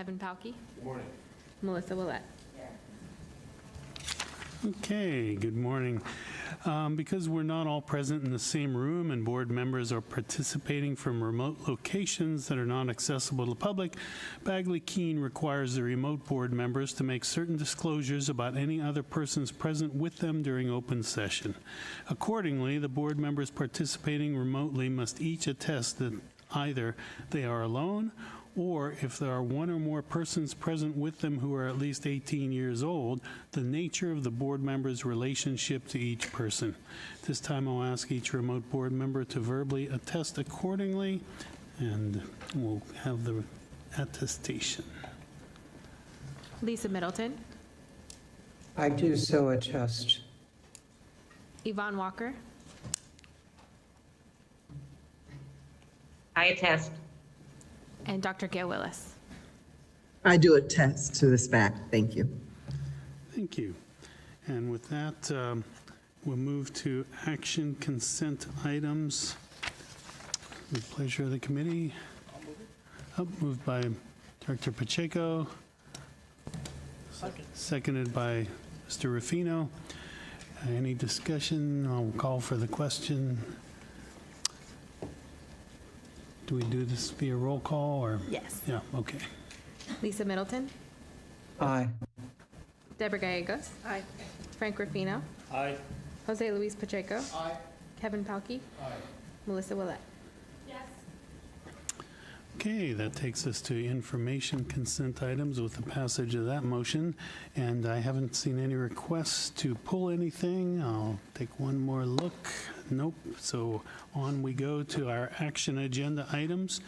Kevin Palkey. Good morning. Melissa Willett. Okay, good morning. Because we're not all present in the same room and board members are participating from remote locations that are not accessible to the public, Bagley Keene requires the remote board members to make certain disclosures about any other persons present with them during open session. Accordingly, the board members participating remotely must each attest that either they are alone, or if there are one or more persons present with them who are at least 18 years old, the nature of the board member's relationship to each person. This time I'll ask each remote board member to verbally attest accordingly, and we'll have the attestation. Lisa Middleton. I do so attest. Yvonne Walker. I attest. And Dr. Gail Willis. I do attest to this fact. Thank you. Thank you. And with that, we'll move to action consent items. With pleasure of the committee. Moved by Director Pacheco. Seconded by Mr. Ruffino. Any discussion? I'll call for the question. Do we do this via roll call or? Yes. Yeah, okay. Lisa Middleton. Aye. Deborah Gallegos. Aye. Frank Ruffino. Aye. Jose Luis Pacheco. Aye. Kevin Palkey. Aye. Melissa Willett. Okay, that takes us to information consent items with the passage of that motion. And I haven't seen any requests to pull anything. I'll take one more look. Nope. So on we go to our action agenda items,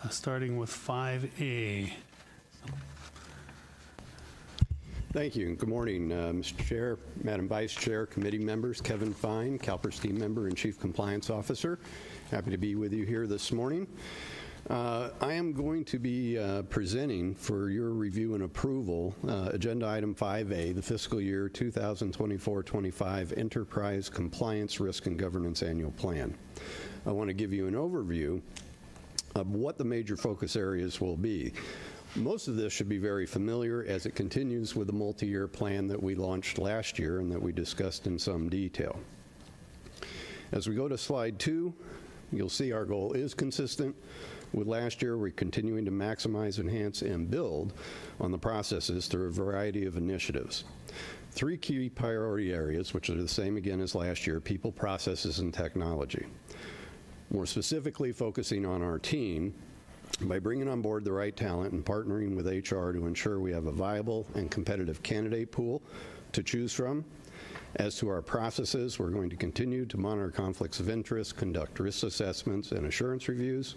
starting with 5A. Thank you. Good morning, Mr. Chair, Madam Vice Chair, committee members, Kevin Fine, CalPERS team member and Chief Compliance Officer. Happy to be with you here this morning. I am going to be presenting for your review and approval Agenda Item 5A, the fiscal year 2024-25 Enterprise Compliance Risk and Governance Annual Plan. I want to give you an overview of what the major focus areas will be. Most of this should be very familiar as it continues with the multi-year plan that we launched last year and that we discussed in some detail. As we go to slide 2, you'll see our goal is consistent with last year. We're continuing to maximize, enhance, and build on the processes through a variety of initiatives. 3 key priority areas, which are the same again as last year: people, processes, and technology. More specifically, focusing on our team by bringing on board the right talent and partnering with HR to ensure we have a viable and competitive candidate pool to choose from. As to our processes, we're going to continue to monitor conflicts of interest, conduct risk assessments and assurance reviews.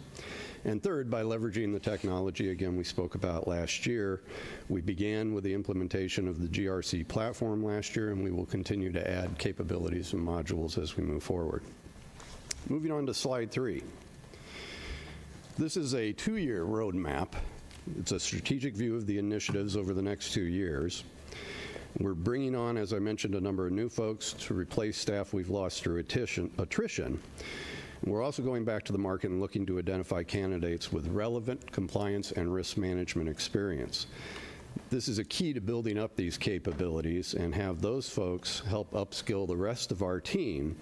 And third, by leveraging the technology, again, we spoke about last year. We began with the implementation of the GRC platform last year, and we will continue to add capabilities and modules as we move forward. Moving on to slide 3. This is a 2-year roadmap. It's a strategic view of the initiatives over the next 2 years. We're bringing on, as I mentioned, a number of new folks to replace staff we've lost through attrition. We're also going back to the market and looking to identify candidates with relevant compliance and risk management experience. This is a key to building up these capabilities and have those folks help upskill the rest of our team.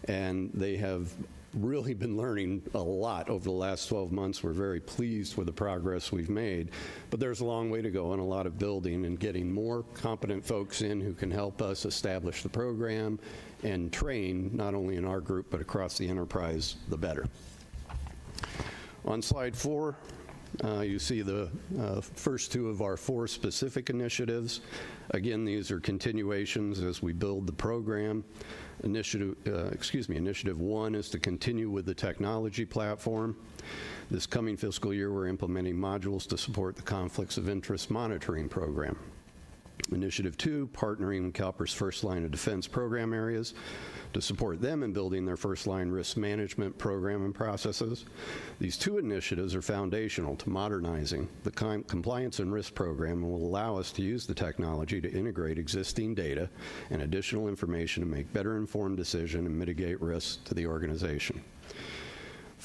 And they have really been learning a lot over the last 12 months. We're very pleased with the progress we've made, but there's a long way to go and a lot of building and getting more competent folks in who can help us establish the program and train not only in our group but across the enterprise, the better. On slide 4, you see the first 2 of our 4 specific initiatives. Again, these are continuations as we build the program. Initiative 1 is to continue with the technology platform. This coming fiscal year, we're implementing modules to support the conflicts of interest monitoring program. Initiative 2, partnering with CalPERS first line of defense program areas to support them in building their first line risk management program and processes. These 2 initiatives are foundational to modernizing the compliance and risk program and will allow us to use the technology to integrate existing data and additional information to make better informed decisions and mitigate risks to the organization.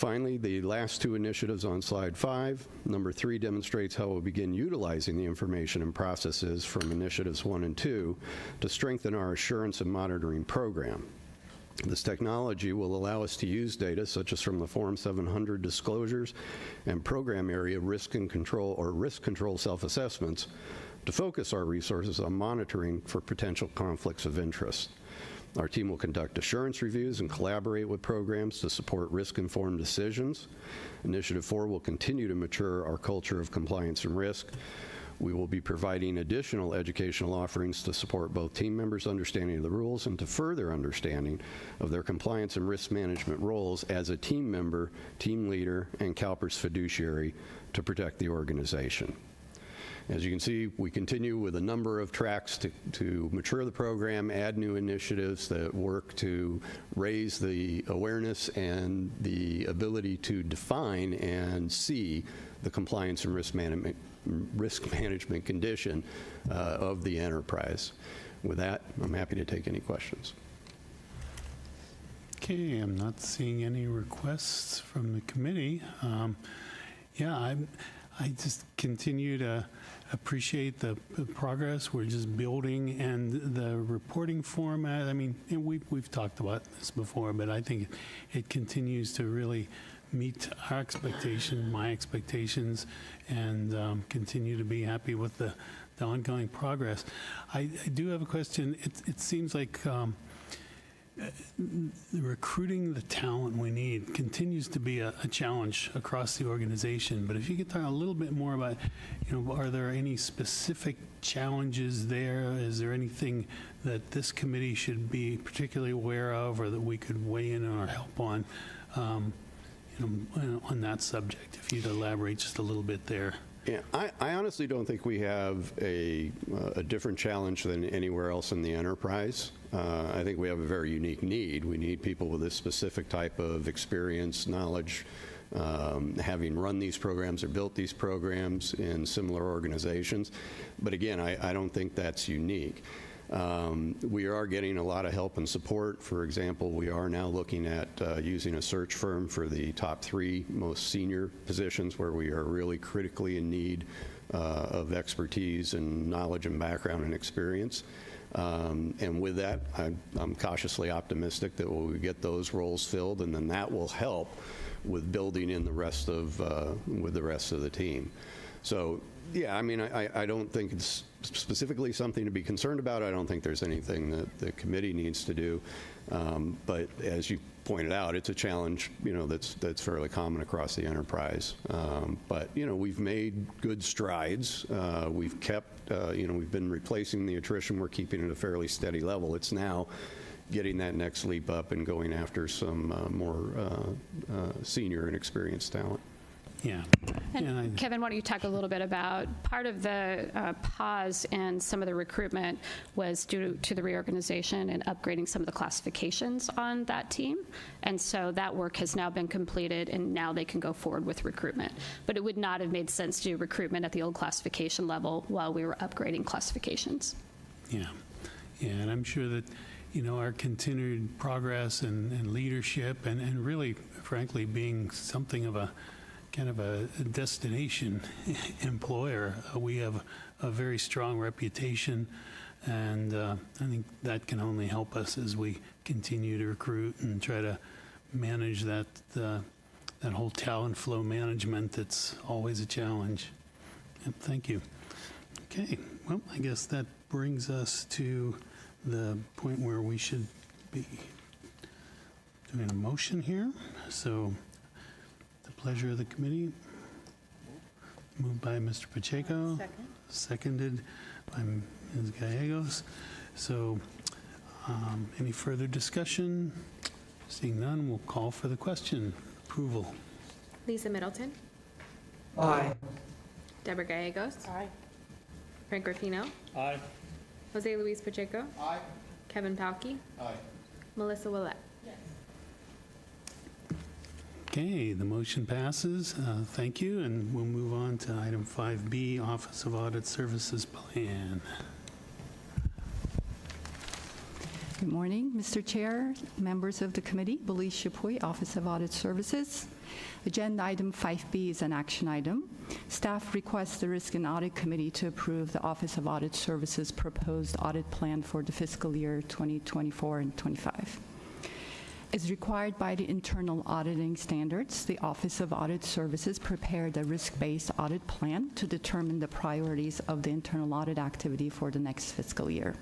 Finally, the last two initiatives on slide 5. Number 3 demonstrates how we'll begin utilizing the information and processes from initiatives 1 and 2 to strengthen our assurance and monitoring program. This technology will allow us to use data such as from the Form 700 disclosures and program area risk and control or risk control self-assessments to focus our resources on monitoring for potential conflicts of interest. Our team will conduct assurance reviews and collaborate with programs to support risk-informed decisions. Initiative 4 will continue to mature our culture of compliance and risk. We will be providing additional educational offerings to support both team members' understanding of the rules and to further understanding of their compliance and risk management roles as a team member, team leader, and CalPERS fiduciary to protect the organization. As you can see, we continue with a number of tracks to mature the program, add new initiatives that work to raise the awareness and the ability to define and see the compliance and risk management condition of the enterprise. With that, I'm happy to take any questions. Okay, I'm not seeing any requests from the committee. I just continue to appreciate the progress we're just building and the reporting format. I mean, we've talked about this before, but I think it continues to really meet our expectations, my expectations, and continue to be happy with the ongoing progress. I do have a question. It seems like recruiting the talent we need continues to be a challenge across the organization. But if you could talk a little bit more about, are there any specific challenges there? Is there anything that this committee should be particularly aware of, or that we could weigh in or help on that subject? If you'd elaborate just a little bit there. Yeah, I honestly don't think we have a different challenge than anywhere else in the enterprise. I think we have a very unique need. We need people with this specific type of experience, knowledge, having run these programs or built these programs in similar organizations. But again, I don't think that's unique. We are getting a lot of help and support. For example, we are now looking at using a search firm for the top 3 most senior positions where we are really critically in need of expertise and knowledge and background and experience. And with that, I'm cautiously optimistic that we'll get those roles filled, and then that will help with building in the rest of with the rest of the team. So yeah, I mean, I don't think it's specifically something to be concerned about. I don't think there's anything that the committee needs to do. But as you pointed out, it's a challenge, that's fairly common across the enterprise. But, we've made good strides. We've kept, we've been replacing the attrition. We're keeping it at a fairly steady level. It's now getting that next leap up and going after some more senior and experienced talent. Yeah. And Kevin, why don't you talk a little bit about part of the pause in some of the recruitment was due to the reorganization and upgrading some of the classifications on that team. And so that work has now been completed, and now they can go forward with recruitment. But it would not have made sense to do recruitment at the old classification level while we were upgrading classifications. Yeah. Yeah, and I'm sure that, our continued progress and leadership and really, frankly, being something of a kind of a destination employer. We have a very strong reputation, and I think that can only help us as we continue to recruit and try to manage that whole talent flow management that's always a challenge. Yep, thank you. Okay, well, I guess that brings us to the point where we should be doing a motion here. So, pleasure of the committee. Moved by Mr. Pacheco. Second. Seconded by Ms. Gallegos. So any further discussion? Seeing none, we'll call for the question. Approval. Lisa Middleton. Aye. Deborah Gallegos. Aye. Frank Ruffino. Aye. Jose Luis Pacheco. Aye. Kevin Palkey. Aye. Melissa Willett. Okay, the motion passes. Thank you, and we'll move on to item 5B, Office of Audit Services Plan. Good morning, Mr. Chair, members of the committee. Belize Chapoy, Office of Audit Services. Agenda item 5B is an action item. Staff requests the Risk and Audit Committee to approve the Office of Audit Services proposed audit plan for the fiscal year 2024 and 25. As required by the internal auditing standards, the Office of Audit Services prepared a risk-based audit plan to determine the priorities of the internal audit activity for the next fiscal year.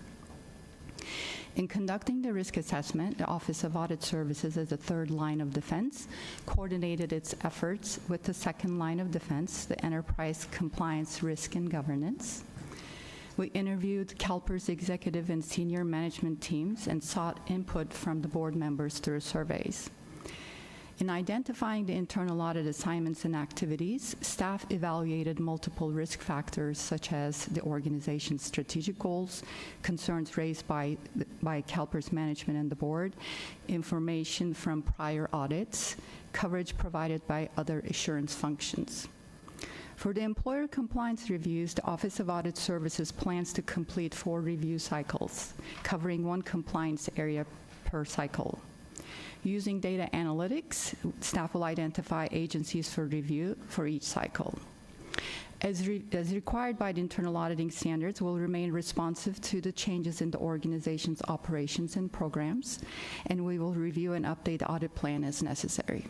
In conducting the risk assessment, the Office of Audit Services, as a third line of defense, coordinated its efforts with the second line of defense, the Enterprise Compliance Risk and Governance. We interviewed CalPERS executive and senior management teams and sought input from the board members through surveys. In identifying the internal audit assignments and activities, staff evaluated multiple risk factors such as the organization's strategic goals, concerns raised by CalPERS management and the board, information from prior audits, coverage provided by other assurance functions. For the employer compliance reviews, the Office of Audit Services plans to complete 4 review cycles, covering 1 compliance area per cycle. Using data analytics, staff will identify agencies for review for each cycle. As required by the internal auditing standards, we'll remain responsive to the changes in the organization's operations and programs, and we will review and update the audit plan as necessary.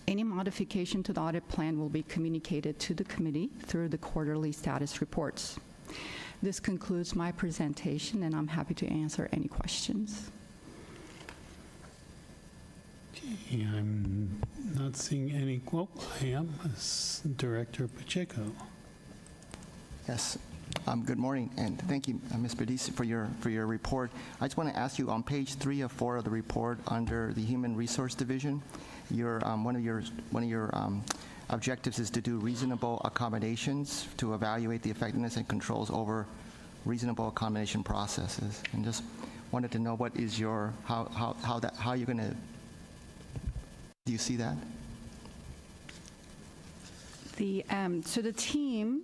Any modification to the audit plan will be communicated to the committee through the quarterly status reports. This concludes my presentation, and I'm happy to answer any questions. Okay, I'm not seeing any. Well, I am. Director Pacheco. Yes. Good morning, and thank you, Ms. Badisi, for your report. I just want to ask you, on page 3 of 4 of the report, under the Human Resource Division, one of your objectives is to do reasonable accommodations to evaluate the effectiveness and controls over reasonable accommodation processes. And just wanted to know what is your how you're going to. Do you see that? So the team,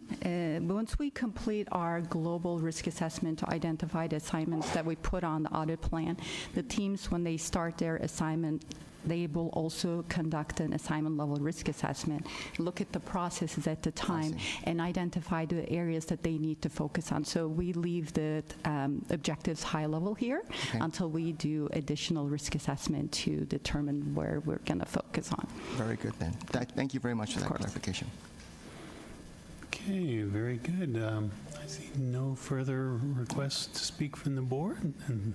once we complete our global risk assessment to identify the assignments that we put on the audit plan, the teams, when they start their assignment, they will also conduct an assignment level risk assessment, look at the processes at the time, and identify the areas that they need to focus on. So we leave the objectives high level here until we do additional risk assessment to determine where we're going to focus on. Very good, then. Thank you very much for that clarification. Okay, very good. I see no further requests to speak from the board, and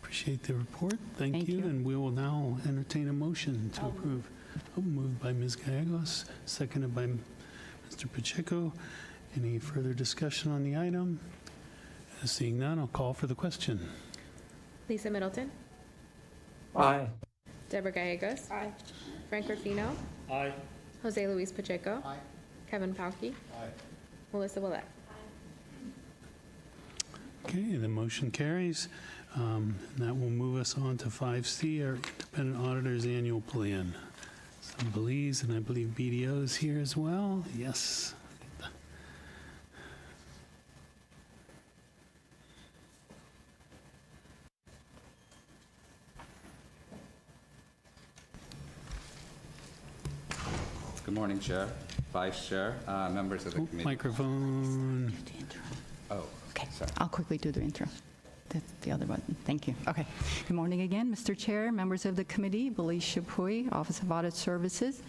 appreciate the report. Thank you. And we will now entertain a motion to approve. Moved by Ms. Gallegos, seconded by Mr. Pacheco. Any further discussion on the item? Seeing none, I'll call for the question. Lisa Middleton. Aye. Deborah Gallegos. Aye. Frank Ruffino. Aye. Jose Luis Pacheco. Aye. Kevin Paukey. Aye. Melissa Willett. Okay, the motion carries. And that will move us on to 5C, our Independent Auditor's Annual Plan. Some Belize, and I believe BDO is here as well. Yes. Good morning, Chair, Vice Chair, members of the committee. Microphone. Oh, okay. Sorry. I'll quickly do the intro. The other button. Thank you. Okay. Good morning again, Mr. Chair, members of the committee, Belize Chapuis, Office of Audit Services.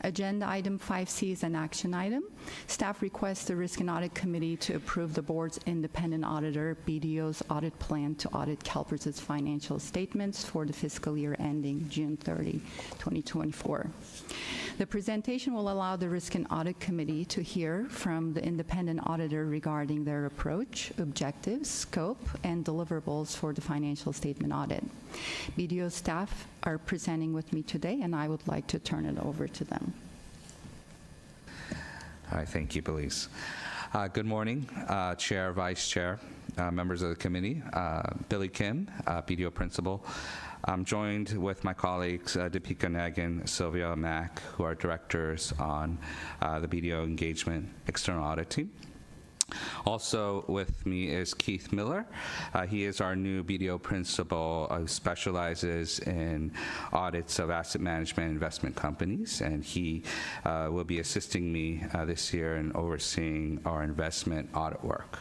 Agenda item 5C is an action item. Staff requests the Risk and Audit Committee to approve the board's independent auditor, BDO's audit plan to audit CalPERS' financial statements for the fiscal year ending June 30, 2024. The presentation will allow the Risk and Audit Committee to hear from the independent auditor regarding their approach, objectives, scope, and deliverables for the financial statement audit. BDO staff are presenting with me today, and I would like to turn it over to them. Hi, thank you, Belize. Good morning, Chair, Vice Chair, members of the committee. Billy Kim, BDO Principal. I'm joined with my colleagues, Deepika Nagan, Sylvia Mack, who are directors on the BDO Engagement External Audit Team. Also with me is Keith Miller. He is our new BDO principal who specializes in audits of asset management investment companies, and he will be assisting me this year in overseeing our investment audit work.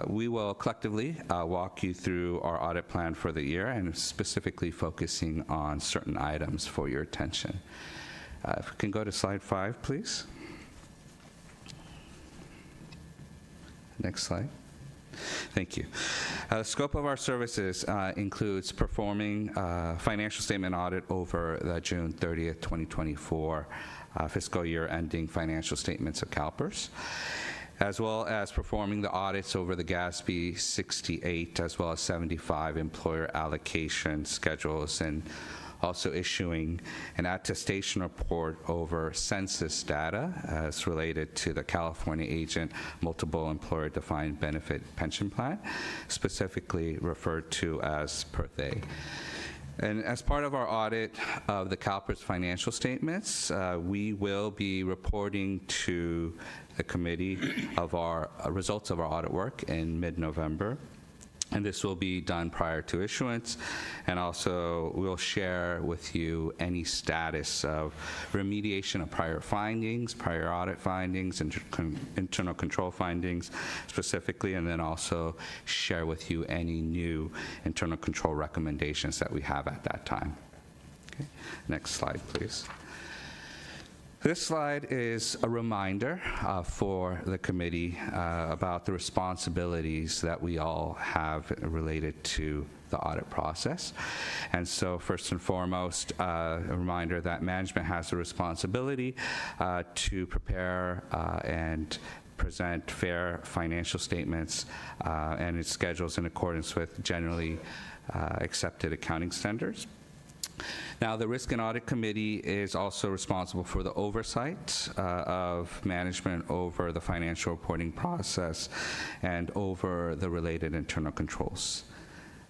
We will collectively walk you through our audit plan for the year and specifically focusing on certain items for your attention. If we can go to slide 5, please. Next slide. Thank you. The scope of our services includes performing financial statement audit over the June 30th, 2024 fiscal year ending financial statements of CalPERS, as well as performing the audits over the GASB 68 as well as 75 employer allocation schedules, and also issuing an attestation report over census data as related to the California Agent Multiple Employer Defined Benefit Pension Plan, specifically referred to as PERTHE. And as part of our audit of the CalPERS financial statements, we will be reporting to the committee of our results of our audit work in mid-November. And this will be done prior to issuance, and also we'll share with you any status of remediation of prior findings, prior audit findings, internal control findings specifically, and then also share with you any new internal control recommendations that we have at that time. Okay. Next slide, please. This slide is a reminder for the committee about the responsibilities that we all have related to the audit process. And so first and foremost, a reminder that management has the responsibility to prepare and present fair financial statements and its schedules in accordance with generally accepted accounting standards. Now, the Risk and Audit Committee is also responsible for the oversight of management over the financial reporting process and over the related internal controls.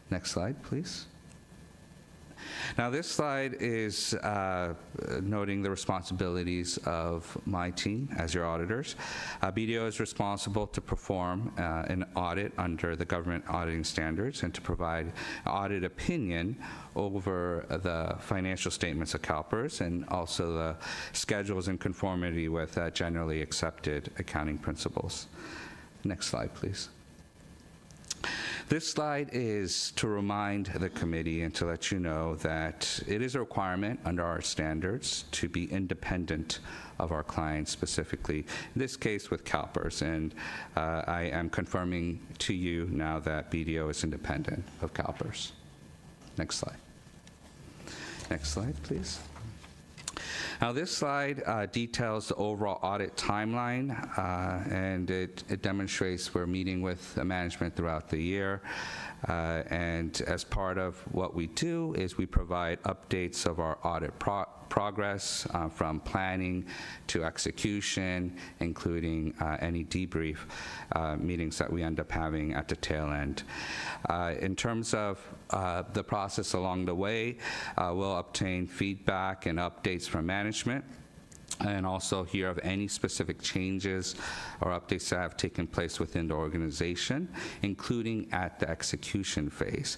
Next slide, please. Now, this slide is noting the responsibilities of my team as your auditors. BDO is responsible to perform an audit under the government auditing standards and to provide audit opinion over the financial statements of CalPERS and also the schedules in conformity with generally accepted accounting principles. Next slide, please. This slide is to remind the committee and to let you know that it is a requirement under our standards to be independent of our clients, specifically in this case with CalPERS. And I am confirming to you now that BDO is independent of CalPERS. Next slide. Next slide, please. Now, this slide details the overall audit timeline, and it demonstrates we're meeting with the management throughout the year. And as part of what we do is we provide updates of our audit progress from planning to execution, including any debrief meetings that we end up having at the tail end. In terms of the process along the way, we'll obtain feedback and updates from management, and also hear of any specific changes or updates that have taken place within the organization, including at the execution phase.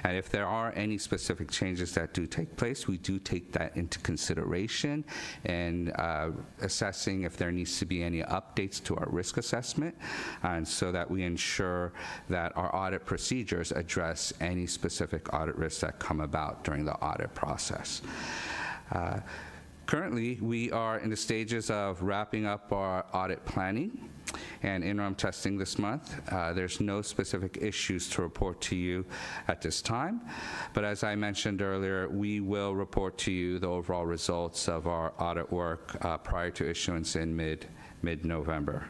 And if there are any specific changes that do take place, we do take that into consideration in assessing if there needs to be any updates to our risk assessment, and so that we ensure that our audit procedures address any specific audit risks that come about during the audit process. Currently, we are in the stages of wrapping up our audit planning and interim testing this month. There's no specific issues to report to you at this time, but as I mentioned earlier, we will report to you the overall results of our audit work prior to issuance in mid-November.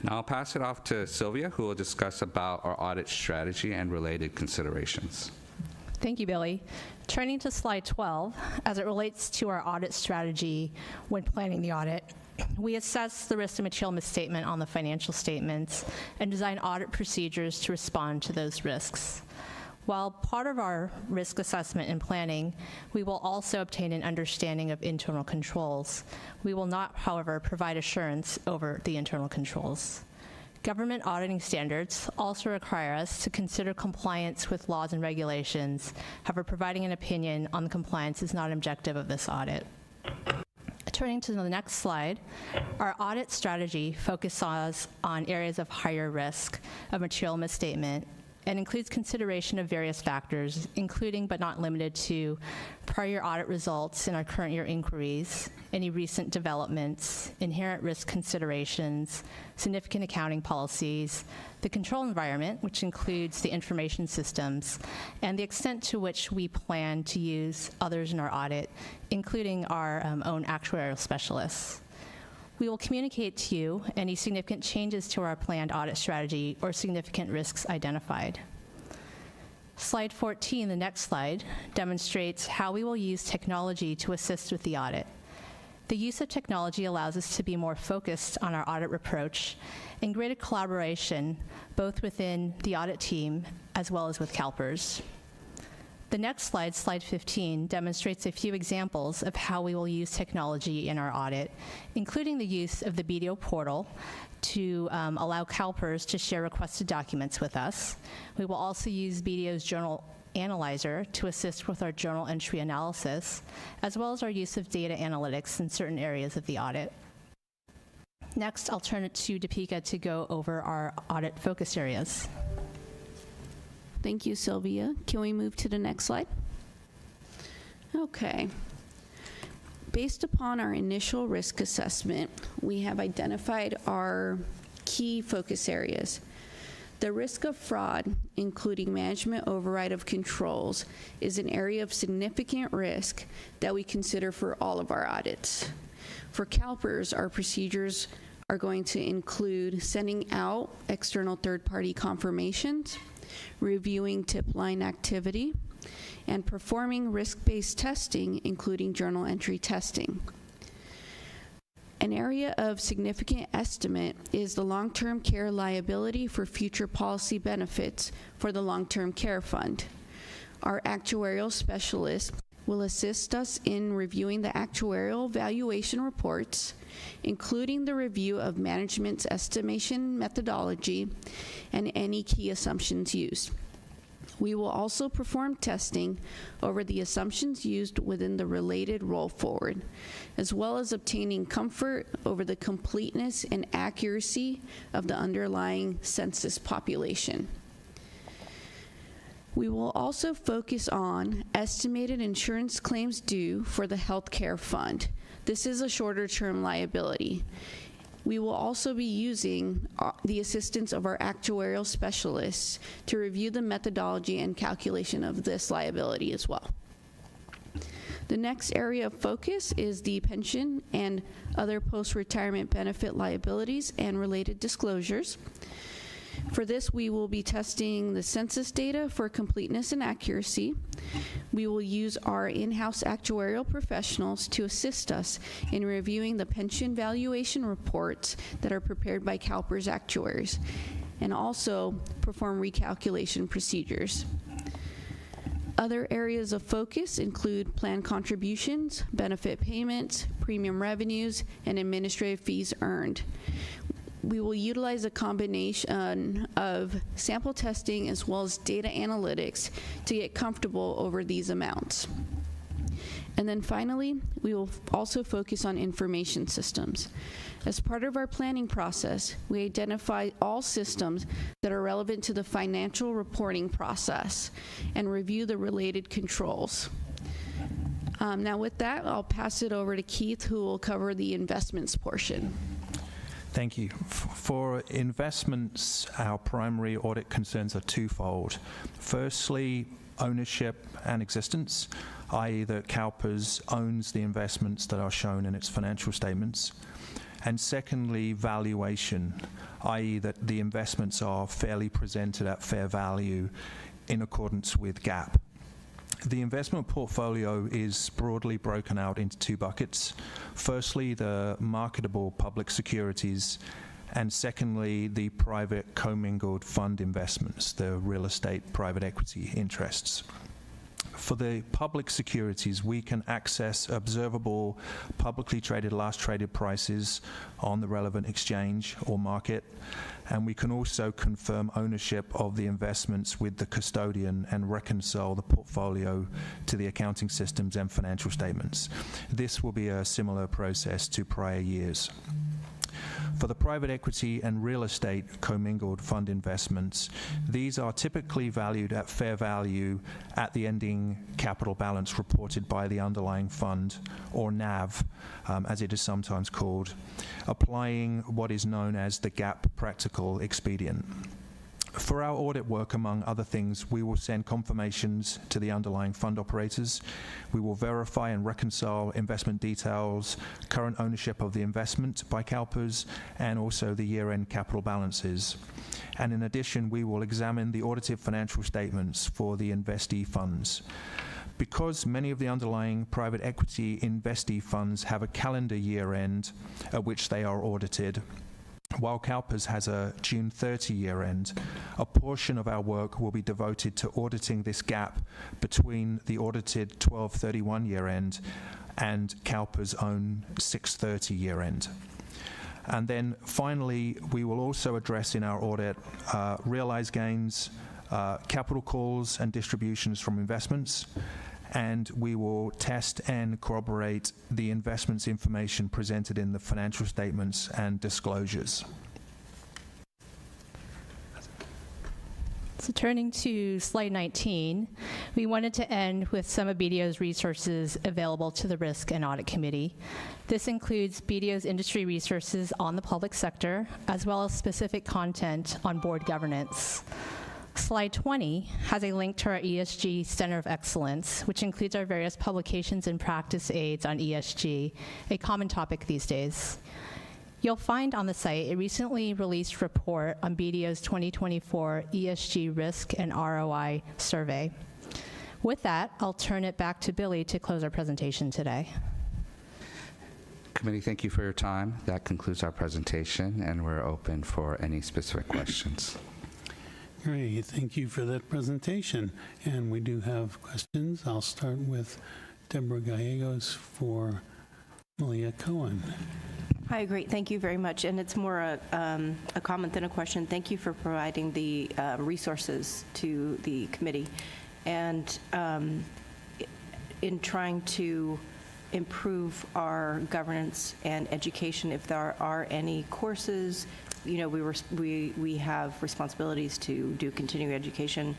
Now I'll pass it off to Sylvia, who will discuss about our audit strategy and related considerations. Thank you, Billy. Turning to slide 12, as it relates to our audit strategy when planning the audit, we assess the risk of material misstatement on the financial statements and design audit procedures to respond to those risks. While part of our risk assessment and planning, we will also obtain an understanding of internal controls. We will not, however, provide assurance over the internal controls. Government auditing standards also require us to consider compliance with laws and regulations. However, providing an opinion on the compliance is not an objective of this audit. Turning to the next slide, our audit strategy focuses on areas of higher risk of material misstatement and includes consideration of various factors, including but not limited to prior audit results in our current year inquiries, any recent developments, inherent risk considerations, significant accounting policies, the control environment, which includes the information systems, and the extent to which we plan to use others in our audit, including our own actuarial specialists. We will communicate to you any significant changes to our planned audit strategy or significant risks identified. Slide 14, the next slide, demonstrates how we will use technology to assist with the audit. The use of technology allows us to be more focused on our audit approach and greater collaboration both within the audit team as well as with CalPERS. The next slide, slide 15, demonstrates a few examples of how we will use technology in our audit, including the use of the BDO portal to allow CalPERS to share requested documents with us. We will also use BDO's Journal Analyzer to assist with our journal entry analysis, as well as our use of data analytics in certain areas of the audit. Next, I'll turn it to Deepika to go over our audit focus areas. Thank you, Sylvia. Can we move to the next slide? Okay. Based upon our initial risk assessment, we have identified our key focus areas. The risk of fraud, including management override of controls, is an area of significant risk that we consider for all of our audits. For CalPERS, our procedures are going to include sending out external third-party confirmations, reviewing tip line activity, and performing risk-based testing, including journal entry testing. An area of significant estimate is the long-term care liability for future policy benefits for the long-term care fund. Our actuarial specialist will assist us in reviewing the actuarial valuation reports, including the review of management's estimation methodology and any key assumptions used. We will also perform testing over the assumptions used within the related roll forward, as well as obtaining comfort over the completeness and accuracy of the underlying census population. We will also focus on estimated insurance claims due for the healthcare fund. This is a shorter-term liability. We will also be using the assistance of our actuarial specialists to review the methodology and calculation of this liability as well. The next area of focus is the pension and other post-retirement benefit liabilities and related disclosures. For this, we will be testing the census data for completeness and accuracy. We will use our in-house actuarial professionals to assist us in reviewing the pension valuation reports that are prepared by CalPERS actuaries, and also perform recalculation procedures. Other areas of focus include plan contributions, benefit payments, premium revenues, and administrative fees earned. We will utilize a combination of sample testing as well as data analytics to get comfortable over these amounts. And then finally, we will also focus on information systems. As part of our planning process, we identify all systems that are relevant to the financial reporting process and review the related controls. Now with that, I'll pass it over to Keith, who will cover the investments portion. Thank you. For investments, our primary audit concerns are twofold. Firstly, ownership and existence, i.e. that CalPERS owns the investments that are shown in its financial statements. And secondly, valuation, i.e. that the investments are fairly presented at fair value in accordance with GAAP. The investment portfolio is broadly broken out into two buckets. Firstly, the marketable public securities, and secondly, the private commingled fund investments, the real estate private equity interests. For the public securities, we can access observable publicly traded last traded prices on the relevant exchange or market, and we can also confirm ownership of the investments with the custodian and reconcile the portfolio to the accounting systems and financial statements. This will be a similar process to prior years. For the private equity and real estate commingled fund investments, these are typically valued at fair value at the ending capital balance reported by the underlying fund, or NAV, as it is sometimes called, applying what is known as the GAAP practical expedient. For our audit work, among other things, we will send confirmations to the underlying fund operators. We will verify and reconcile investment details, current ownership of the investment by CalPERS, and also the year-end capital balances. And in addition, we will examine the audited financial statements for the investee funds. Because many of the underlying private equity investee funds have a calendar year-end at which they are audited, while CalPERS has a June 30 year-end, a portion of our work will be devoted to auditing this gap between the audited 12/31 year-end and CalPERS' own 6/30 year-end. And then finally, we will also address in our audit realized gains, capital calls and distributions from investments, and we will test and corroborate the investments information presented in the financial statements and disclosures. So turning to slide 19, we wanted to end with some of BDO's resources available to the Risk and Audit Committee. This includes BDO's industry resources on the public sector, as well as specific content on board governance. Slide 20 has a link to our ESG Center of Excellence, which includes our various publications and practice aids on ESG, a common topic these days. You'll find on the site a recently released report on BDO's 2024 ESG Risk and ROI Survey. With that, I'll turn it back to Billy to close our presentation today. Committee, thank you for your time. That concludes our presentation, and we're open for any specific questions. Great, thank you for that presentation. And we do have questions. I'll start with Deborah Gallegos for Malia Cohen. Hi, great, thank you very much. And it's more a comment than a question. Thank you for providing the resources to the committee. And in trying to improve our governance and education, if there are any courses, you know, we have responsibilities to do continuing education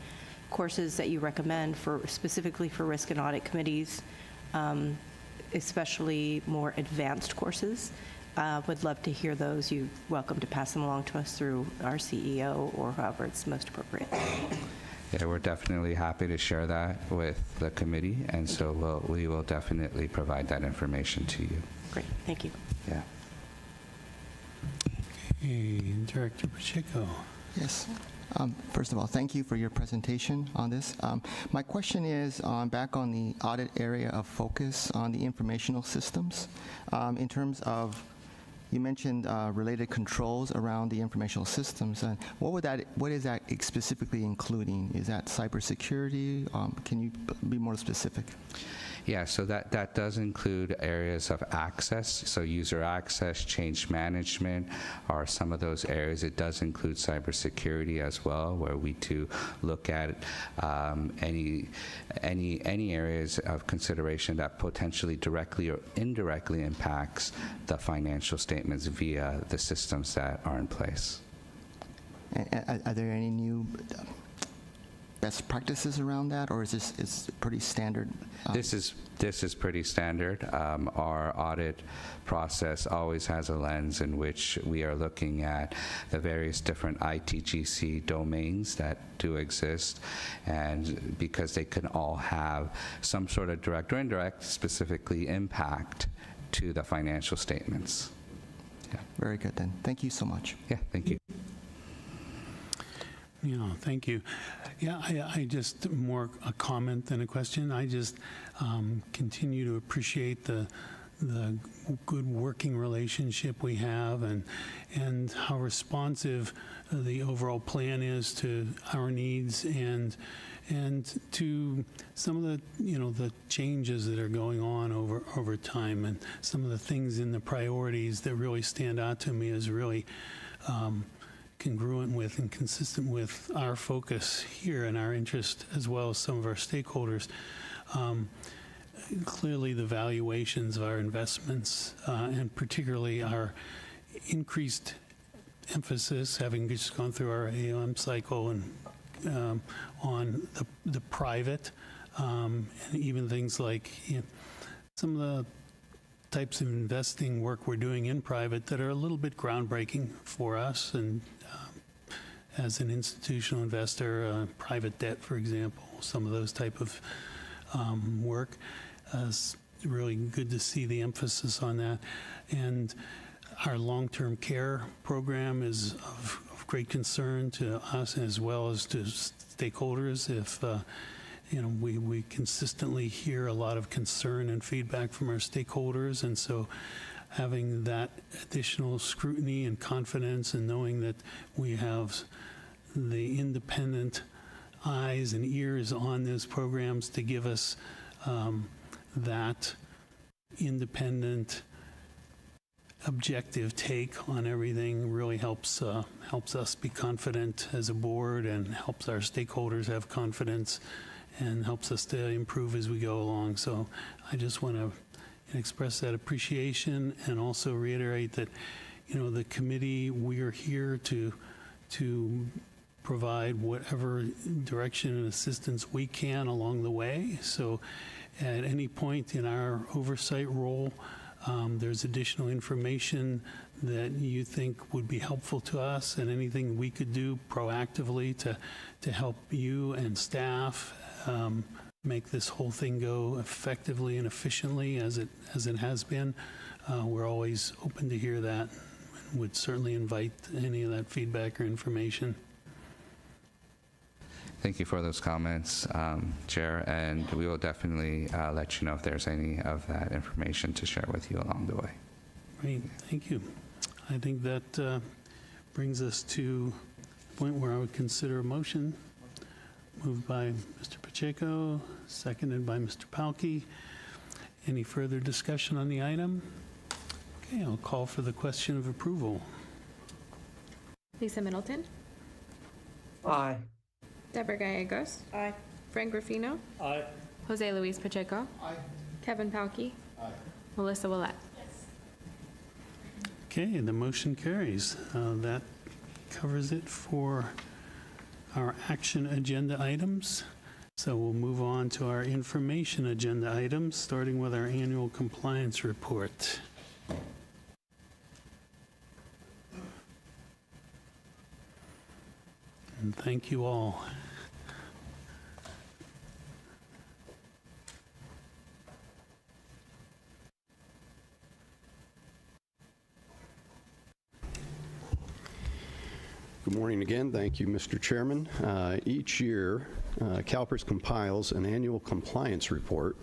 courses that you recommend for specifically for risk and audit committees, especially more advanced courses. Would love to hear those. You're welcome to pass them along to us through our CEO or however it's most appropriate. Yeah, we're definitely happy to share that with the committee, and so we will definitely provide that information to you. Great, thank you. Yeah. Okay, Director Pacheco. Yes. First of all, thank you for your presentation on this. My question is back on the audit area of focus on the informational systems. In terms of, you mentioned related controls around the informational systems. And what is that specifically including? Is that cybersecurity? Can you be more specific? Yeah, so that does include areas of access, so user access, change management are some of those areas. It does include cybersecurity as well, where we do look at any areas of consideration that potentially directly or indirectly impacts the financial statements via the systems that are in place. Are there any new best practices around that, or is this pretty standard? This is pretty standard. Our audit process always has a lens in which we are looking at the various different ITGC domains that do exist, and because they can all have some sort of direct or indirect, specifically impact to the financial statements. Yeah. Very good then. Thank you so much. Yeah, thank you. Yeah, thank you. Yeah, I just more a comment than a question. I just continue to appreciate the the good working relationship we have, and how responsive the overall plan is to our needs and to some of the the changes that are going on over time, and some of the things in the priorities that really stand out to me as really congruent with and consistent with our focus here and our interest, as well as some of our stakeholders. Clearly, the valuations of our investments, and particularly our increased emphasis, having just gone through our AUM cycle, and on the private, and even things like some of the types of investing work we're doing in private that are a little bit groundbreaking for us, and as an institutional investor, private debt, for example, some of those type of work. It's really good to see the emphasis on that. And our long-term care program is of great concern to us as well as to stakeholders. If we consistently hear a lot of concern and feedback from our stakeholders, and so having that additional scrutiny and confidence, and knowing that we have the independent eyes and ears on those programs to give us that independent, objective take on everything really helps us be confident as a board, and helps our stakeholders have confidence, and helps us to improve as we go along. So I just want to express that appreciation, and also reiterate that the committee, we are here to provide whatever direction and assistance we can along the way. So at any point in our oversight role, there's additional information that you think would be helpful to us, and anything we could do proactively to help you and staff make this whole thing go effectively and efficiently as it has been. We're always open to hear that, and would certainly invite any of that feedback or information. Thank you for those comments, Chair, and we will definitely let you know if there's any of that information to share with you along the way. Great, thank you. I think that brings us to the point where I would consider a motion. Moved by Mr. Pacheco, seconded by Mr. Palkey. Any further discussion on the item? Okay, I'll call for the question of approval. Lisa Middleton, Aye. Deborah Gallegos, Aye. Frank Ruffino, Aye. Jose Luis Pacheco, Kevin Palkey, Melissa Willette. Okay, the motion carries. That covers it for our action agenda items. So we'll move on to our information agenda items, starting with our annual compliance report. And thank you all. Good morning again. Thank you, Mr. Chairman. Each year, CalPERS compiles an annual compliance report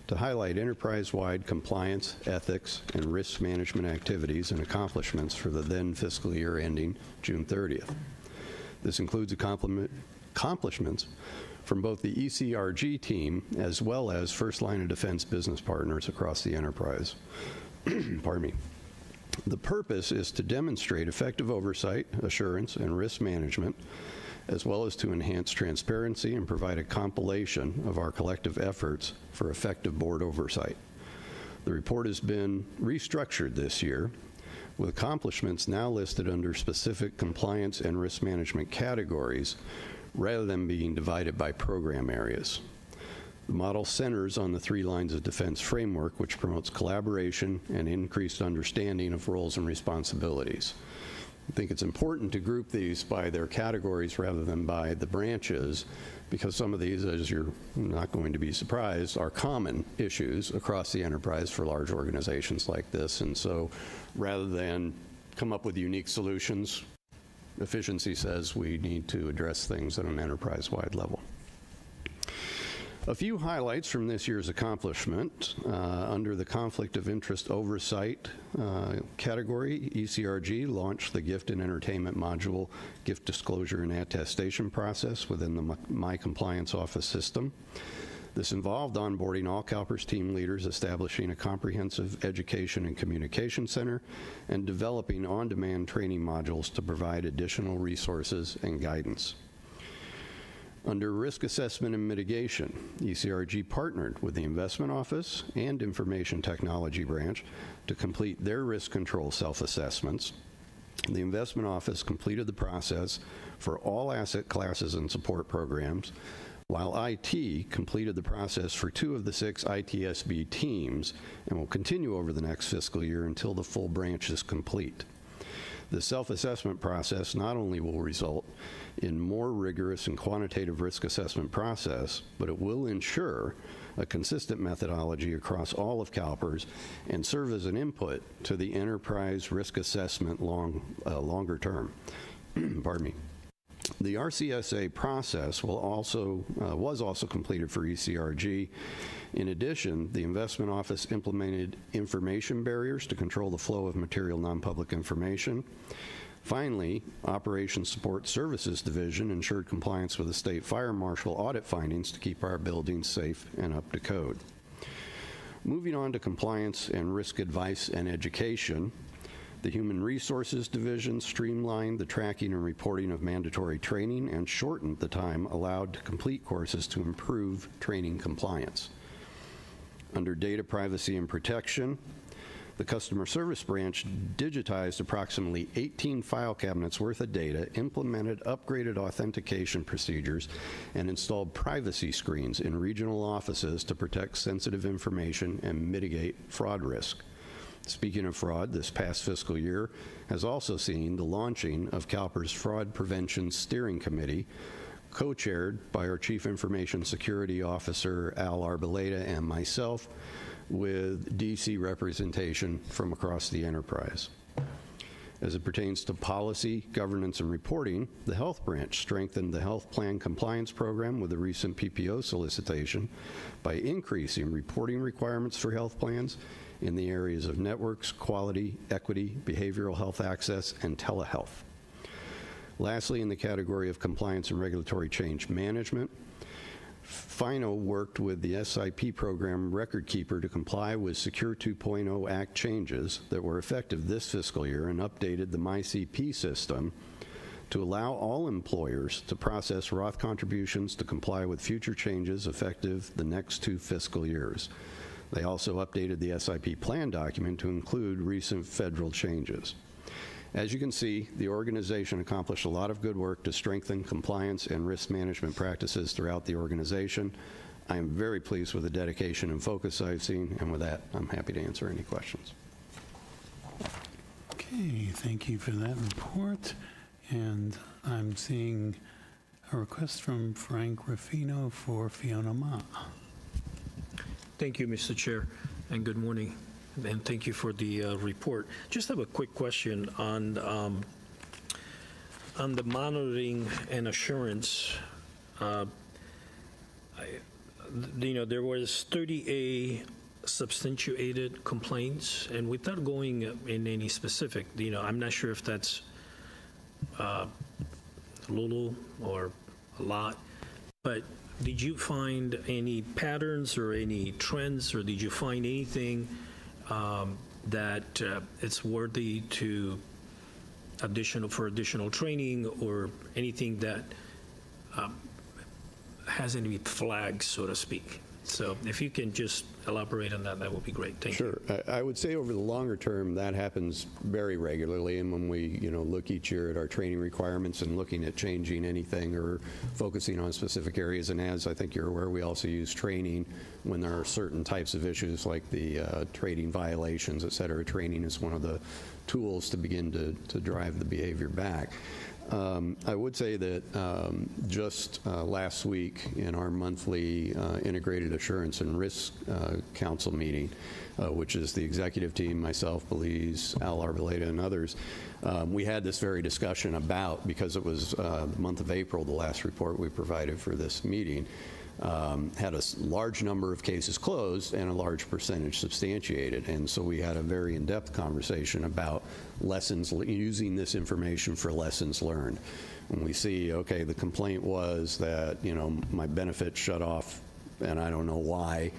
to highlight enterprise-wide compliance, ethics, and risk management activities and accomplishments for the then fiscal year ending June 30th. This includes accomplishments from both the ECRG team as well as first line of defense business partners across the enterprise. Pardon me. The purpose is to demonstrate effective oversight, assurance, and risk management, as well as to enhance transparency and provide a compilation of our collective efforts for effective board oversight. The report has been restructured this year, with accomplishments now listed under specific compliance and risk management categories, rather than being divided by program areas. The model centers on the 3 lines of defense framework, which promotes collaboration and increased understanding of roles and responsibilities. I think it's important to group these by their categories rather than by the branches, because some of these, as you're not going to be surprised, are common issues across the enterprise for large organizations like this. And so rather than come up with unique solutions, efficiency says we need to address things at an enterprise-wide level. A few highlights from this year's accomplishment. Under the Conflict of Interest Oversight category, ECRG launched the Gift and Entertainment Module Gift Disclosure and Attestation process within the My Compliance Office system. This involved onboarding all CalPERS team leaders, establishing a comprehensive education and communication center, and developing on-demand training modules to provide additional resources and guidance. Under Risk Assessment and Mitigation, ECRG partnered with the Investment Office and Information Technology Branch to complete their risk control self-assessments. The Investment Office completed the process for all asset classes and support programs, while IT completed the process for 2 of the 6 ITSB teams and will continue over the next fiscal year until the full branch is complete. The self-assessment process not only will result in more rigorous and quantitative risk assessment process, but it will ensure a consistent methodology across all of CalPERS and serve as an input to the enterprise risk assessment longer term. Pardon me. The RCSA process was also completed for ECRG. In addition, the Investment Office implemented information barriers to control the flow of material non-public information. Finally, Operations Support Services Division ensured compliance with the State Fire Marshal audit findings to keep our buildings safe and up to code. Moving on to compliance and risk advice and education, the Human Resources Division streamlined the tracking and reporting of mandatory training and shortened the time allowed to complete courses to improve training compliance. Under Data Privacy and Protection, the Customer Service Branch digitized approximately 18 file cabinets worth of data, implemented upgraded authentication procedures, and installed privacy screens in regional offices to protect sensitive information and mitigate fraud risk. Speaking of fraud, this past fiscal year has also seen the launching of CalPERS Fraud Prevention Steering Committee, co-chaired by our Chief Information Security Officer, Al Arboleda, and myself, with DC representation from across the enterprise. As it pertains to policy, governance, and reporting, the Health Branch strengthened the Health Plan Compliance Program with a recent PPO solicitation by increasing reporting requirements for health plans in the areas of networks, quality, equity, behavioral health access, and telehealth. Lastly, in the category of compliance and regulatory change management, FINO worked with the SIP program record keeper to comply with Secure 2.0 Act changes that were effective this fiscal year and updated the MyCP system to allow all employers to process Roth contributions to comply with future changes effective the next 2 fiscal years. They also updated the SIP plan document to include recent federal changes. As you can see, the organization accomplished a lot of good work to strengthen compliance and risk management practices throughout the organization. I am very pleased with the dedication and focus I've seen, and with that, I'm happy to answer any questions. Okay, thank you for that report. And I'm seeing a request from Frank Ruffino for Fiona Ma. Thank you, Mr. Chair, and good morning. And thank you for the report. Just have a quick question on the monitoring and assurance. There was 30A substantiated complaints, and without going in any specific, I'm not sure if that's a little or a lot, but did you find any patterns or any trends, or did you find anything that it's worthy to additional training, or anything that has any flags, so to speak? So if you can just elaborate on that, that would be great. Thank you. Sure. I would say over the longer term, that happens very regularly. And when we, look each year at our training requirements and looking at changing anything or focusing on specific areas, and as I think you're aware, we also use training when there are certain types of issues like the trading violations, et cetera. Training is one of the tools to begin to drive the behavior back. I would say that just last week in our monthly Integrated Assurance and Risk Council meeting, which is the executive team, myself, Belize, Al Arboleda, and others, we had this very discussion about, because it was the month of April, the last report we provided for this meeting, had a large number of cases closed and a large percentage substantiated. And so we had a very in-depth conversation about using this information for lessons learned. When we see, okay, the complaint was that, my benefit shut off and I don't know why,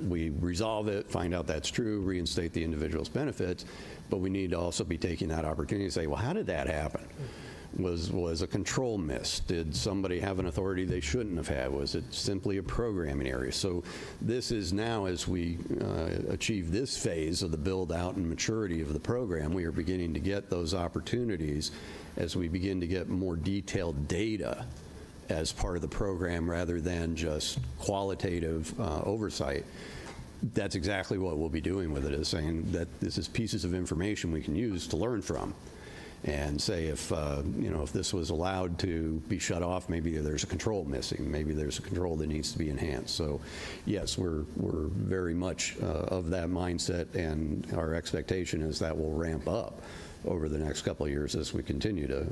we resolve it, find out that's true, reinstate the individual's benefits, but we need to also be taking that opportunity to say, well, how did that happen? Was a control miss? Did somebody have an authority they shouldn't have had? Was it simply a programming area? So this is now, as we achieve this phase of the build out and maturity of the program, we are beginning to get those opportunities as we begin to get more detailed data as part of the program rather than just qualitative oversight. That's exactly what we'll be doing with it, is saying that this is pieces of information we can use to learn from. And say if this was allowed to be shut off, maybe there's a control missing, maybe there's a control that needs to be enhanced. So yes, we're very much of that mindset, and our expectation is that will ramp up over the next couple of years as we continue to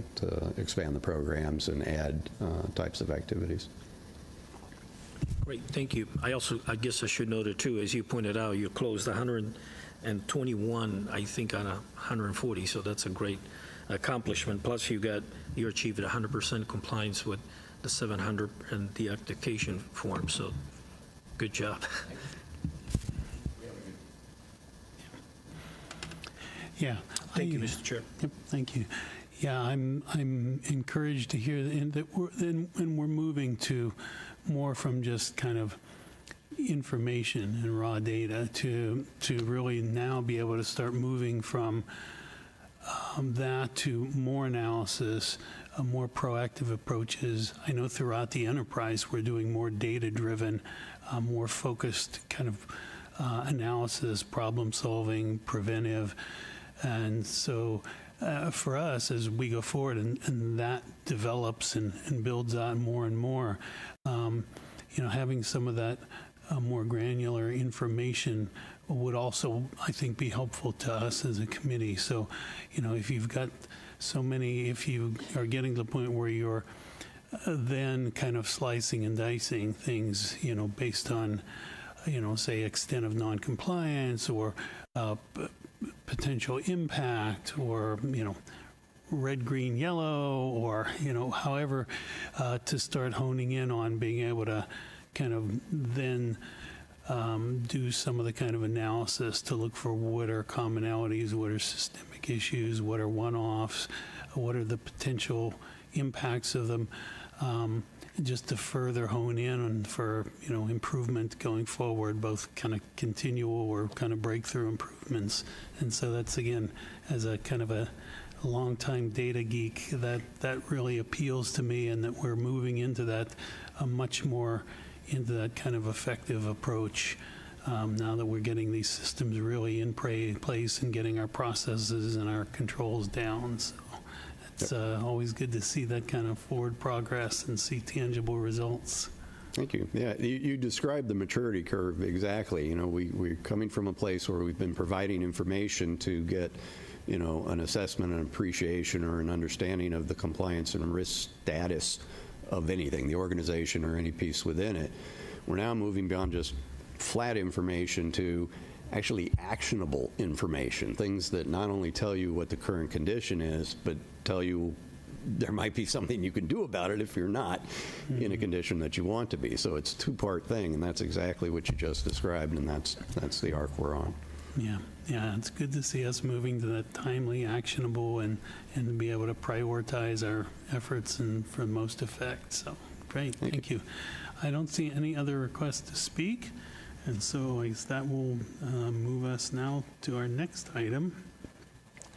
expand the programs and add types of activities. Great, thank you. I guess I should note it too, as you pointed out, you closed 121, I think, on 140, so that's a great accomplishment. Plus you achieved 100% compliance with the 700 and the application form, so good job. Yeah. Thank you, Mr. Chair. Yep, thank you. Yeah, I'm encouraged to hear that we're moving to more from just kind of information and raw data to really now be able to start moving from that to more analysis, more proactive approaches. I know throughout the enterprise we're doing more data-driven, more focused kind of analysis, problem solving, preventive. And so for us, as we go forward and that develops and builds out more and more, having some of that more granular information would also, I think, be helpful to us as a committee. So, if you've got so many, if you are getting to the point where you're then kind of slicing and dicing things, based on, say, extent of noncompliance or potential impact or, red, green, yellow, or, however, to start honing in on being able to kind of then do some of the kind of analysis to look for what are commonalities, what are systemic issues, what are one-offs, what are the potential impacts of them, just to further hone in on for improvement going forward, both kind of continual or kind of breakthrough improvements. And so that's, again, as a kind of a longtime data geek, that really appeals to me, and that we're moving into that much more into that kind of effective approach now that we're getting these systems really in place and getting our processes and our controls down. So it's always good to see that kind of forward progress and see tangible results. Thank you. Yeah, you described the maturity curve exactly. We're coming from a place where we've been providing information to get an assessment, an appreciation, or an understanding of the compliance and risk status of anything, the organization or any piece within it. We're now moving beyond just flat information to actually actionable information, things that not only tell you what the current condition is, but tell you there might be something you can do about it if you're not in a condition that you want to be. So it's a two-part thing, and that's exactly what you just described, and that's the arc we're on. Yeah, it's good to see us moving to that timely, actionable, and be able to prioritize our efforts and for most effect. So great, thank you. I don't see any other requests to speak, and so I guess that will move us now to our next item,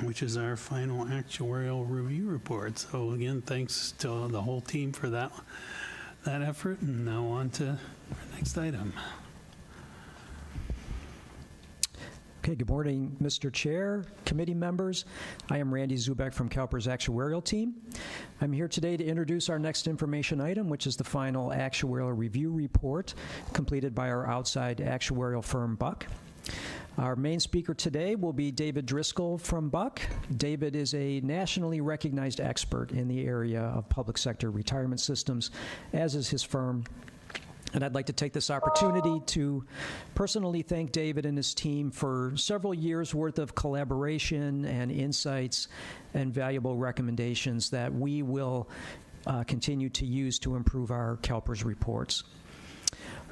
which is our final actuarial review report. So again, thanks to the whole team for that effort, and now on to our next item. Okay, good morning, Mr. Chair, committee members. I am Randy Zubek from CalPERS actuarial team. I'm here today to introduce our next information item, which is the final actuarial review report completed by our outside actuarial firm, Buck. Our main speaker today will be David Driscoll from Buck. David is a nationally recognized expert in the area of public sector retirement systems, as is his firm. And I'd like to take this opportunity to personally thank David and his team for several years' worth of collaboration and insights and valuable recommendations that we will continue to use to improve our CalPERS reports.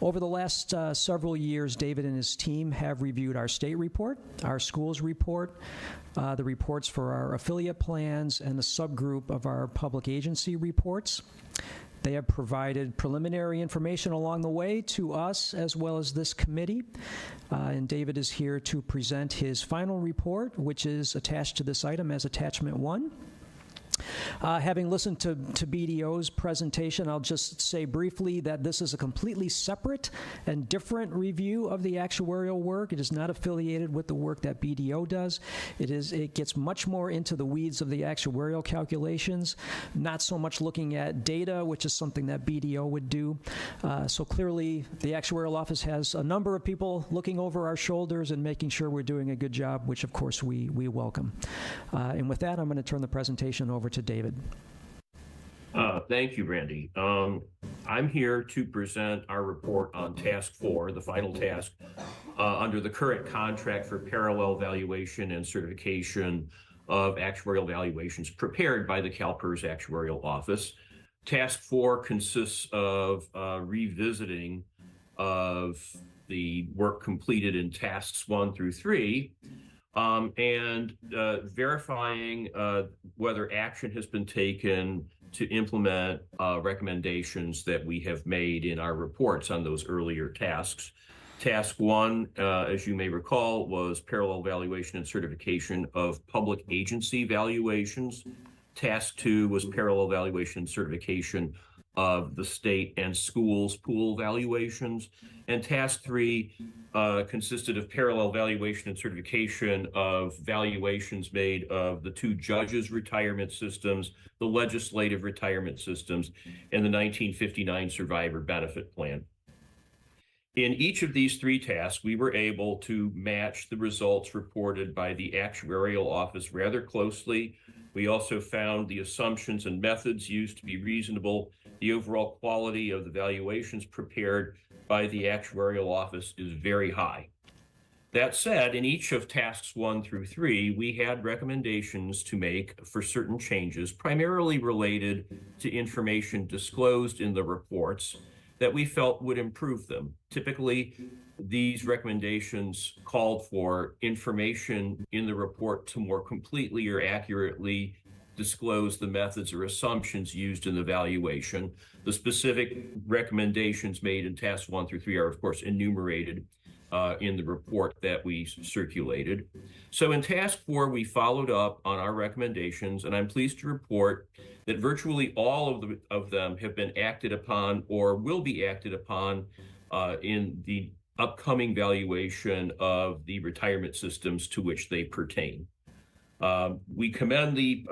Over the last several years, David and his team have reviewed our state report, our schools report, the reports for our affiliate plans, and the subgroup of our public agency reports. They have provided preliminary information along the way to us as well as this committee. And David is here to present his final report, which is attached to this item as Attachment 1. Having listened to BDO's presentation, I'll just say briefly that this is a completely separate and different review of the actuarial work. It is not affiliated with the work that BDO does. It gets much more into the weeds of the actuarial calculations, not so much looking at data, which is something that BDO would do. So clearly, the actuarial office has a number of people looking over our shoulders and making sure we're doing a good job, which of course we welcome. And with that, I'm going to turn the presentation over to David. Thank you, Randy. I'm here to present our report on Task 4, the final task, under the current contract for parallel valuation and certification of actuarial valuations prepared by the CalPERS Actuarial Office. Task 4 consists of revisiting of the work completed in Tasks 1 through 3, and verifying whether action has been taken to implement recommendations that we have made in our reports on those earlier tasks. Task 1, as you may recall, was parallel valuation and certification of public agency valuations. Task 2 was parallel valuation and certification of the state and schools pool valuations. And Task 3 consisted of parallel valuation and certification of valuations made of the 2 judges' retirement systems, the legislative retirement systems, and the 1959 survivor benefit plan. In each of these 3 tasks, we were able to match the results reported by the actuarial office rather closely. We also found the assumptions and methods used to be reasonable. The overall quality of the valuations prepared by the actuarial office is very high. That said, in each of tasks 1 through 3, we had recommendations to make for certain changes, primarily related to information disclosed in the reports that we felt would improve them. Typically, these recommendations called for information in the report to more completely or accurately disclose the methods or assumptions used in the valuation. The specific recommendations made in tasks 1 through 3 are, of course, enumerated in the report that we circulated. So in task 4, we followed up on our recommendations, and I'm pleased to report that virtually all of them have been acted upon or will be acted upon in the upcoming valuation of the retirement systems to which they pertain. We commend the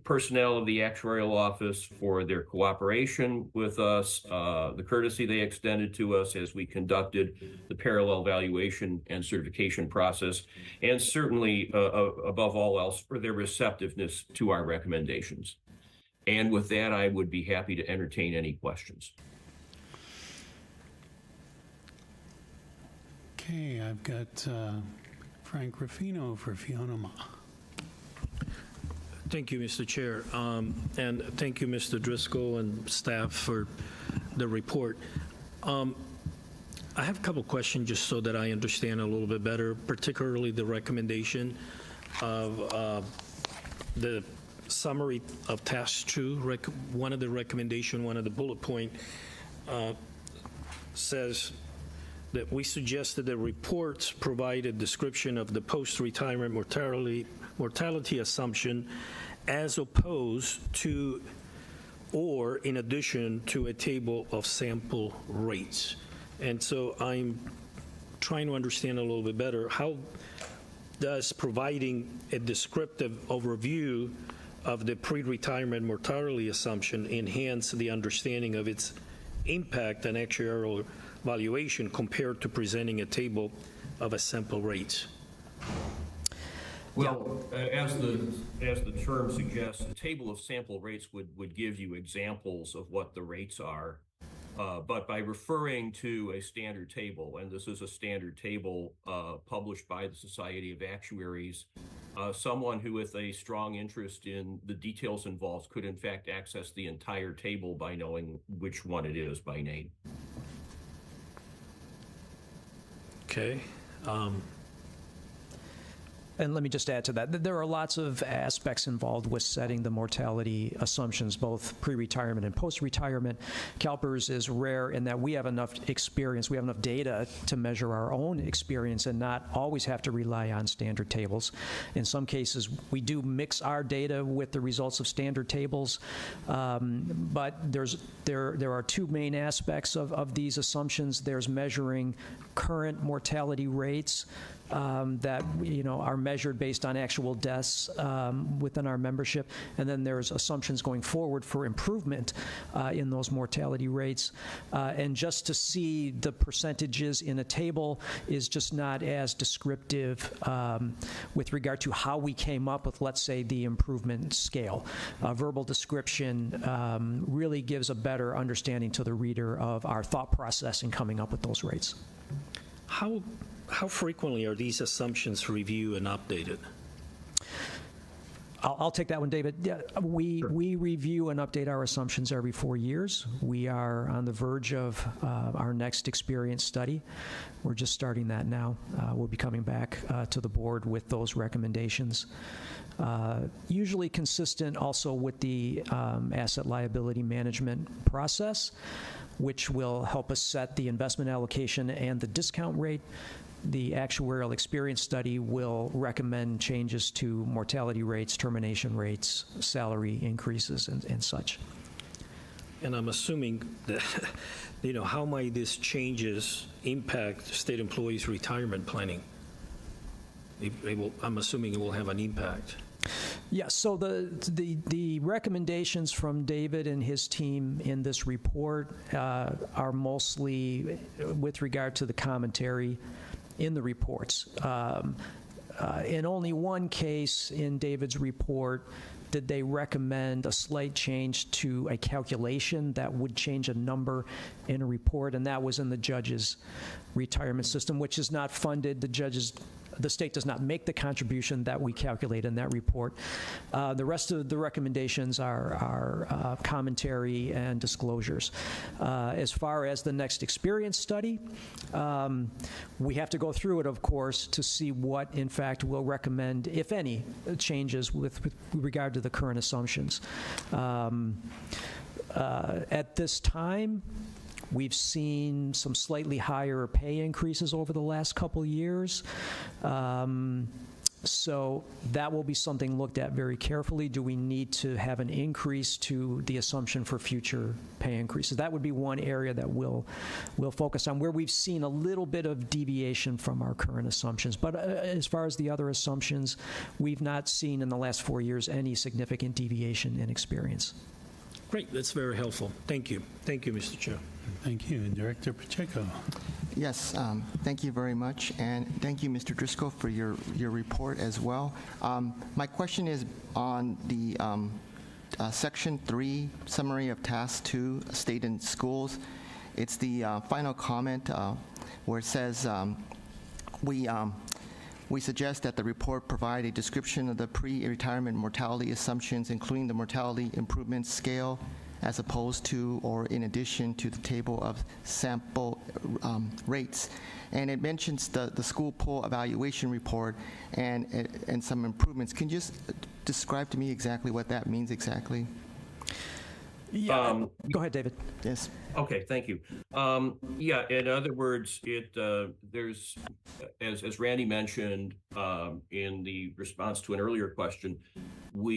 personnel of the actuarial office for their cooperation with us, the courtesy they extended to us as we conducted the parallel valuation and certification process, and certainly, above all else, for their receptiveness to our recommendations. And with that, I would be happy to entertain any questions. Okay, I've got Frank Ruffino for Fiona Ma. Thank you, Mr. Chair. And thank you, Mr. Driscoll and staff for the report. I have a couple questions just so that I understand a little bit better, particularly the recommendation of the summary of task 2. One of the recommendation, one of the bullet point says that we suggested the reports provide a description of the post-retirement mortality assumption as opposed to or in addition to a table of sample rates. And so I'm trying to understand a little bit better, how does providing a descriptive overview of the pre-retirement mortality assumption enhance the understanding of its impact on actuarial valuation compared to presenting a table of a sample rates? Well, as the term suggests, the table of sample rates would give you examples of what the rates are But by referring to a standard table, and this is a standard table published by the Society of Actuaries, someone who with a strong interest in the details involved could in fact access the entire table by knowing which one it is by name. Okay. And let me just add to that. There are lots of aspects involved with setting the mortality assumptions, both pre-retirement and post-retirement. CalPERS is rare in that we have enough experience, we have enough data to measure our own experience and not always have to rely on standard tables. In some cases, we do mix our data with the results of standard tables, but there are two main aspects of these assumptions. There's measuring current mortality rates that are measured based on actual deaths within our membership, and then there's assumptions going forward for improvement in those mortality rates. And just to see the percentages in a table is just not as descriptive with regard to how we came up with, let's say, the improvement scale. Verbal description really gives a better understanding to the reader of our thought process in coming up with those rates. How frequently are these assumptions reviewed and updated? I'll take that one, David. Yeah, we review and update our assumptions every 4 years. We are on the verge of our next experience study. We're just starting that now. We'll be coming back to the board with those recommendations. Usually consistent also with the asset liability management process, which will help us set the investment allocation and the discount rate. The actuarial experience study will recommend changes to mortality rates, termination rates, salary increases, and such. And I'm assuming that, how might these changes impact state employees' retirement planning? I'm assuming it will have an impact. Yeah, so the recommendations from David and his team in this report are mostly with regard to the commentary in the reports. In only one case in David's report did they recommend a slight change to a calculation that would change a number in a report, and that was in the judge's retirement system, which is not funded. The state does not make the contribution that we calculate in that report. The rest of the recommendations are commentary and disclosures. As far as the next experience study, we have to go through it, of course, to see what, in fact, will recommend, if any, changes with regard to the current assumptions. At this time, we've seen some slightly higher pay increases over the last couple years. So that will be something looked at very carefully. Do we need to have an increase to the assumption for future pay increases? That would be one area that we'll focus on, where we've seen a little bit of deviation from our current assumptions. But as far as the other assumptions, we've not seen in the last 4 years any significant deviation in experience. Great, that's very helpful. Thank you. Thank you, Mr. Chair. Thank you. And Director Pacheco. Yes, thank you very much, and thank you, Mr. Driscoll, for your report as well. My question is on the Section 3, Summary of Task 2, State and Schools. It's the final comment where it says, we suggest that the report provide a description of the pre-retirement mortality assumptions, including the mortality improvement scale, as opposed to or in addition to the table of sample rates. And it mentions the school pool evaluation report and some improvements. Can you just describe to me exactly what that means exactly? Yeah. Go ahead, David. Yes. Okay, thank you. Yeah, in other words, there's, as Randy mentioned in the response to an earlier question, we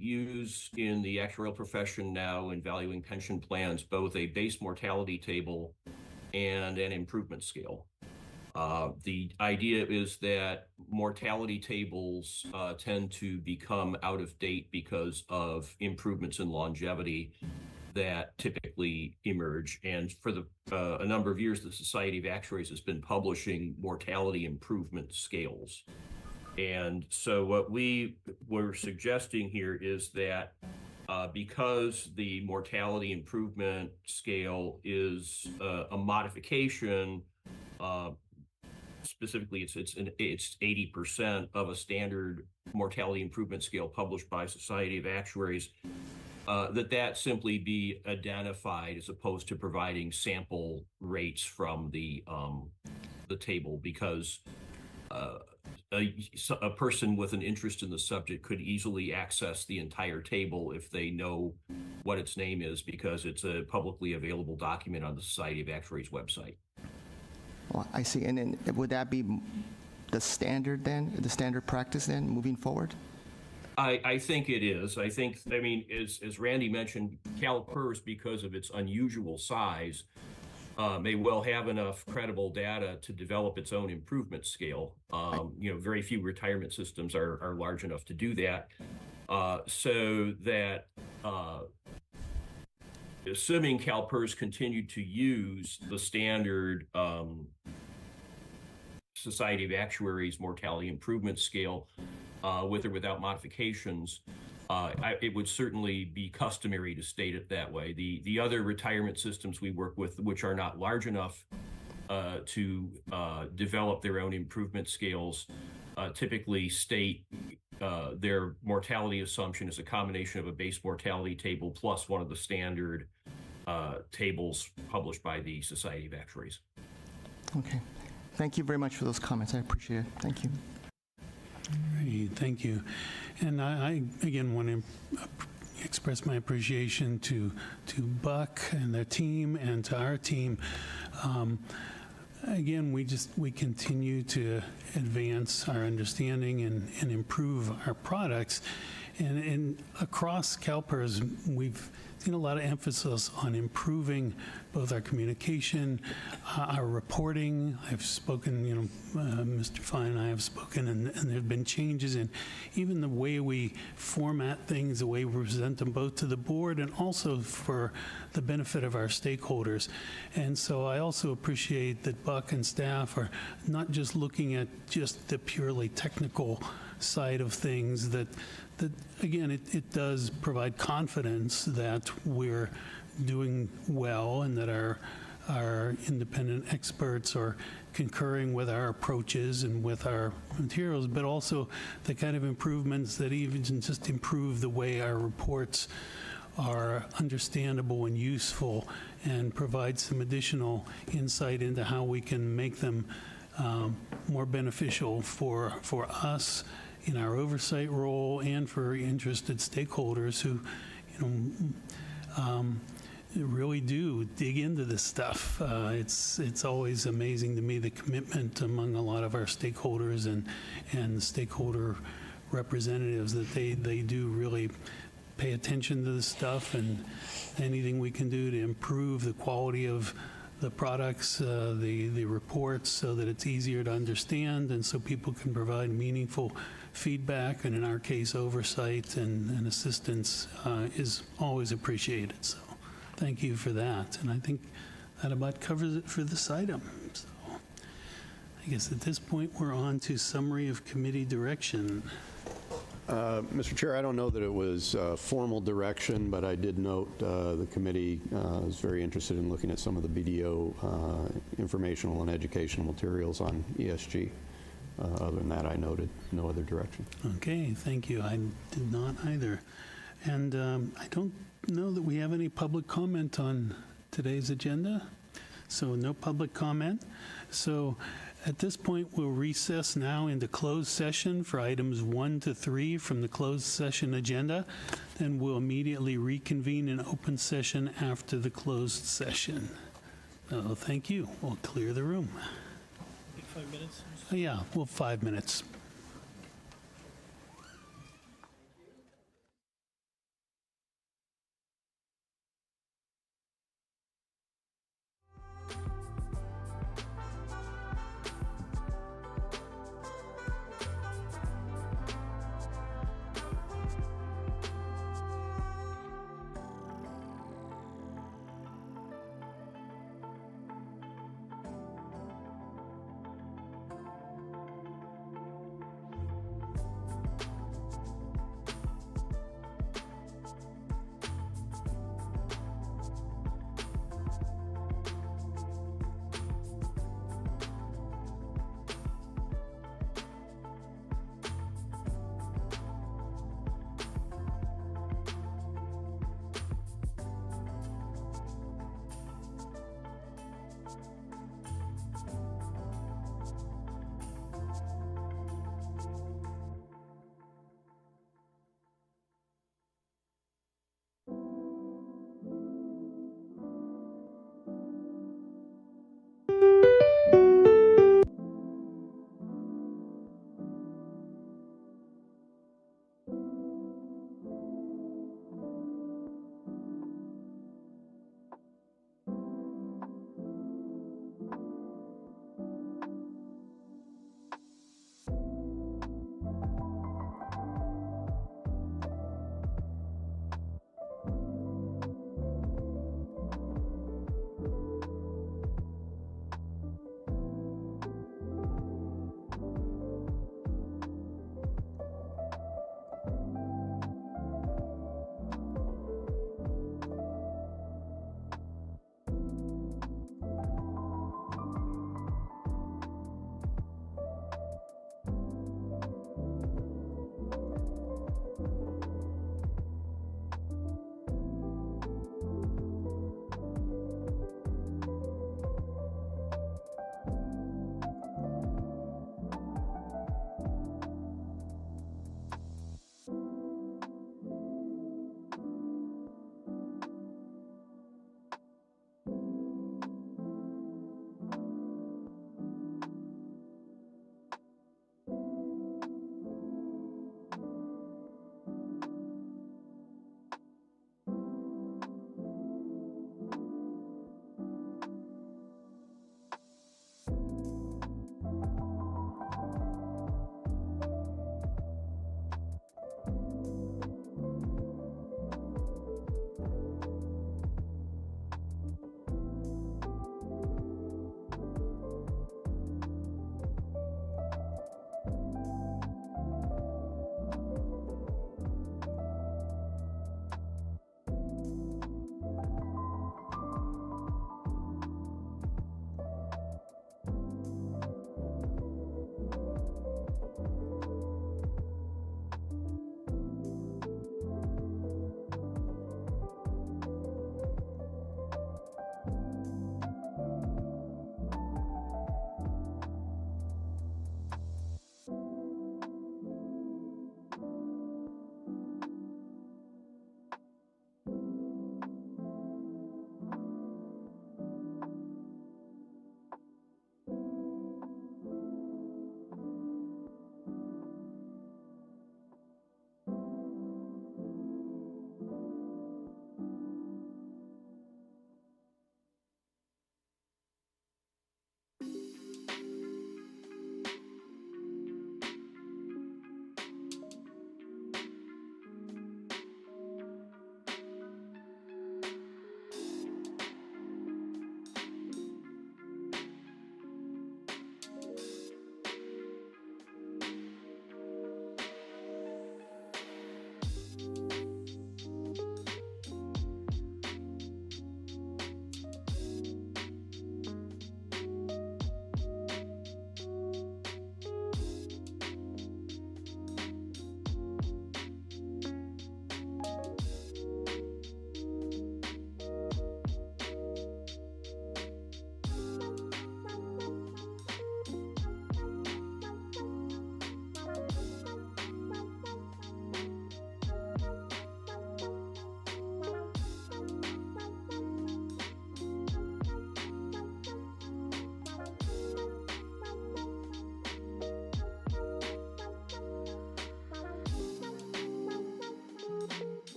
use in the actuarial profession now in valuing pension plans both a base mortality table and an improvement scale. The idea is that mortality tables tend to become out of date because of improvements in longevity that typically emerge. And for a number of years, the Society of Actuaries has been publishing mortality improvement scales. And so what we were suggesting here is that because the mortality improvement scale is a modification, specifically it's 80% of a standard mortality improvement scale published by Society of Actuaries, that simply be identified as opposed to providing sample rates from the table, because a person with an interest in the subject could easily access the entire table if they know what its name is, because it's a publicly available document on the Society of Actuaries website. Well, I see. And then would that be the standard then, the standard practice then moving forward? I think it is. I mean, as Randy mentioned, CalPERS, because of its unusual size, may well have enough credible data to develop its own improvement scale. Very few retirement systems are large enough to do that. So that assuming CalPERS continued to use the standard Society of Actuaries mortality improvement scale, with or without modifications, it would certainly be customary to state it that way. The other retirement systems we work with, which are not large enough to develop their own improvement scales, typically state their mortality assumption is a combination of a base mortality table plus one of the standard tables published by the Society of Actuaries. Okay. Thank you very much for those comments. I appreciate it. Thank you. Great, thank you. And I again want to express my appreciation to Buck and their team and to our team. Again, we continue to advance our understanding and improve our products. And across CalPERS, we've seen a lot of emphasis on improving both our communication, our reporting. I've spoken, Mr. Fine and I have spoken, and there have been changes in even the way we format things, the way we present them both to the board and also for the benefit of our stakeholders. And so I also appreciate that Buck and staff are not just looking at just the purely technical side of things, that again, it does provide confidence that we're doing well and that our independent experts are concurring with our approaches and with our materials, but also the kind of improvements that even just improve the way our reports are understandable and useful and provide some additional insight into how we can make them more beneficial for us in our oversight role and for interested stakeholders who, really do dig into this stuff. It's always amazing to me, the commitment among a lot of our stakeholders and stakeholder representatives, that they do really pay attention to this stuff, and anything we can do to improve the quality of the products, the reports, so that it's easier to understand and so people can provide meaningful feedback, and in our case, oversight and assistance is always appreciated. So thank you for that. And I think that about covers it for this item. So I guess at this point, we're on to summary of committee direction. Mr. Chair, I don't know that it was formal direction, but I did note the committee is very interested in looking at some of the BDO informational and educational materials on ESG. Other than that, I noted no other direction. Okay, thank you. I did not either. And I don't know that we have any public comment on today's agenda, so no public comment. So at this point, we'll recess now into closed session for items 1 to 3 from the closed session agenda. Then we'll immediately reconvene in open session after the closed session. So thank you. We'll clear the room. 5 minutes? Yeah, well, 5 minutes.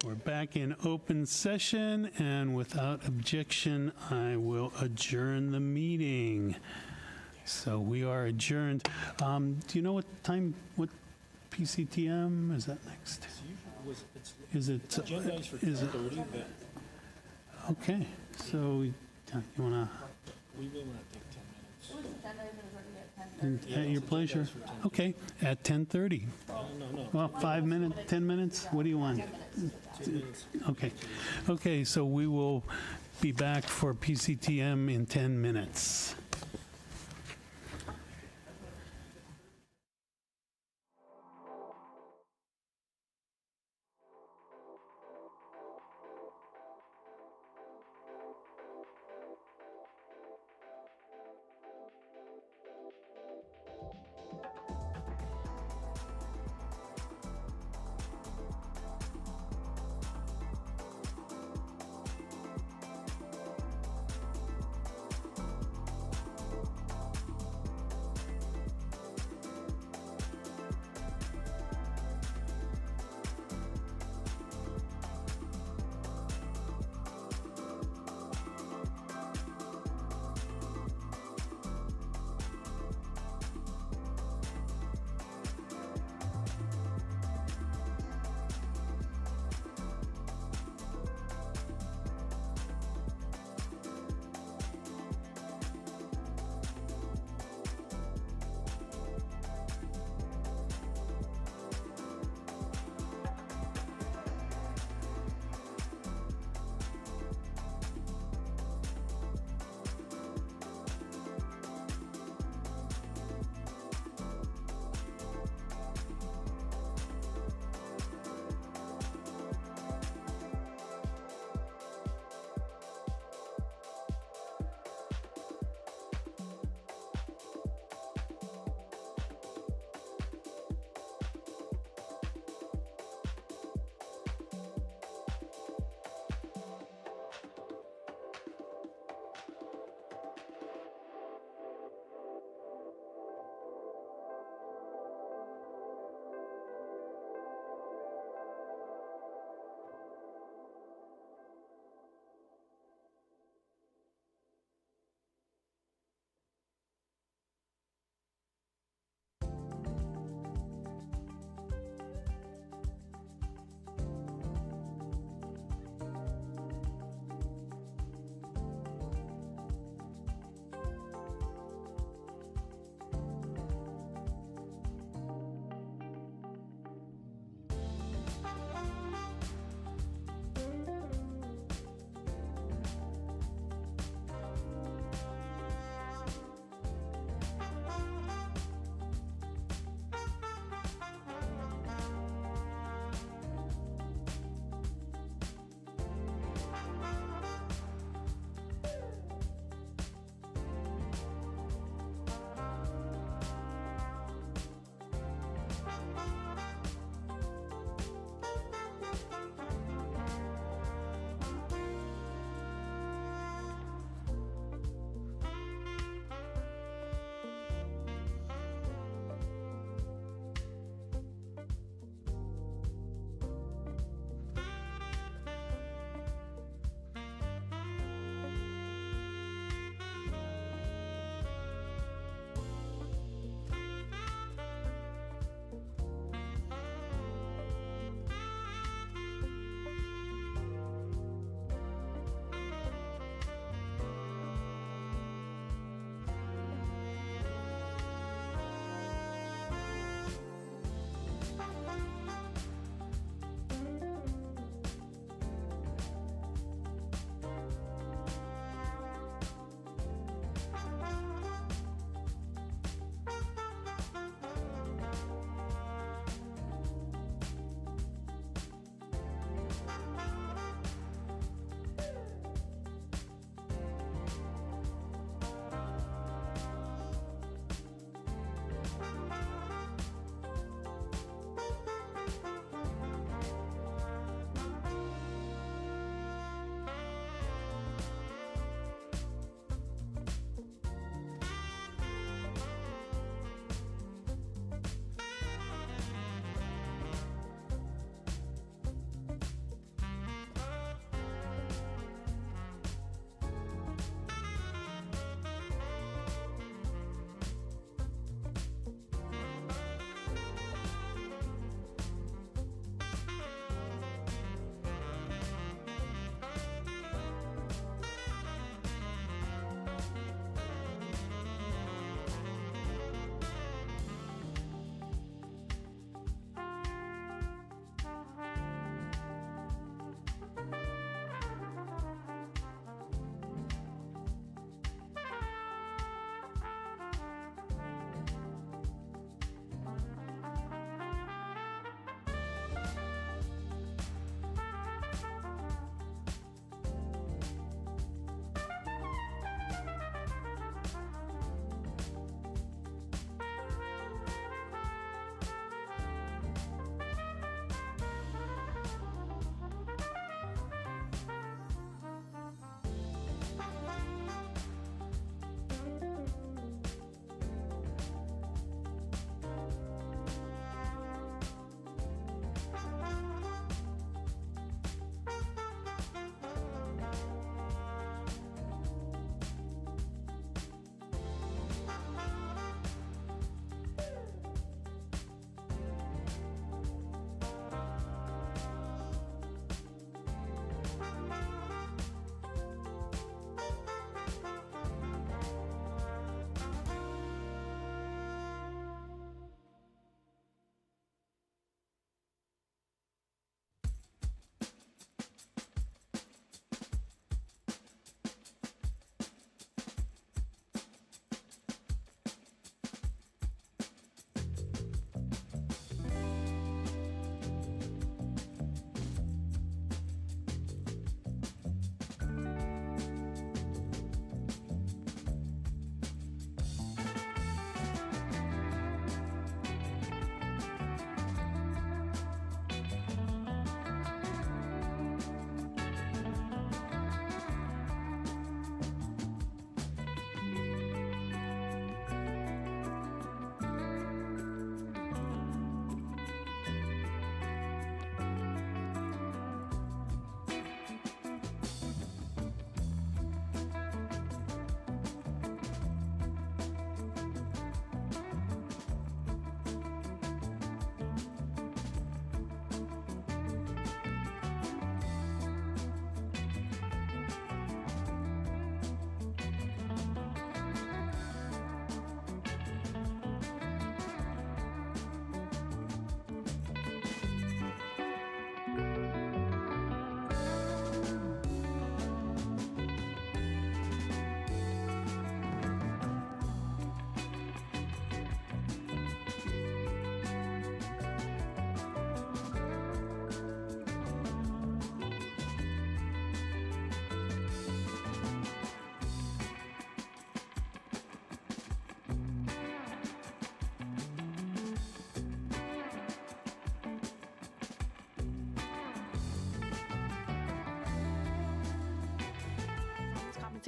We're back in open session, and without objection, I will adjourn the meeting. So we are adjourned. Do you know what time, what PCTM, is that next? Is it? Agenda is for is it- 10:30, but Okay, so you want to? we will not take 10 minutes. At your pleasure. Okay, at 10:30. No. Well, 5 minutes, 10 minutes? What do you want? 2 minutes. Okay. Okay, so we will be back for PCTM in 10 minutes.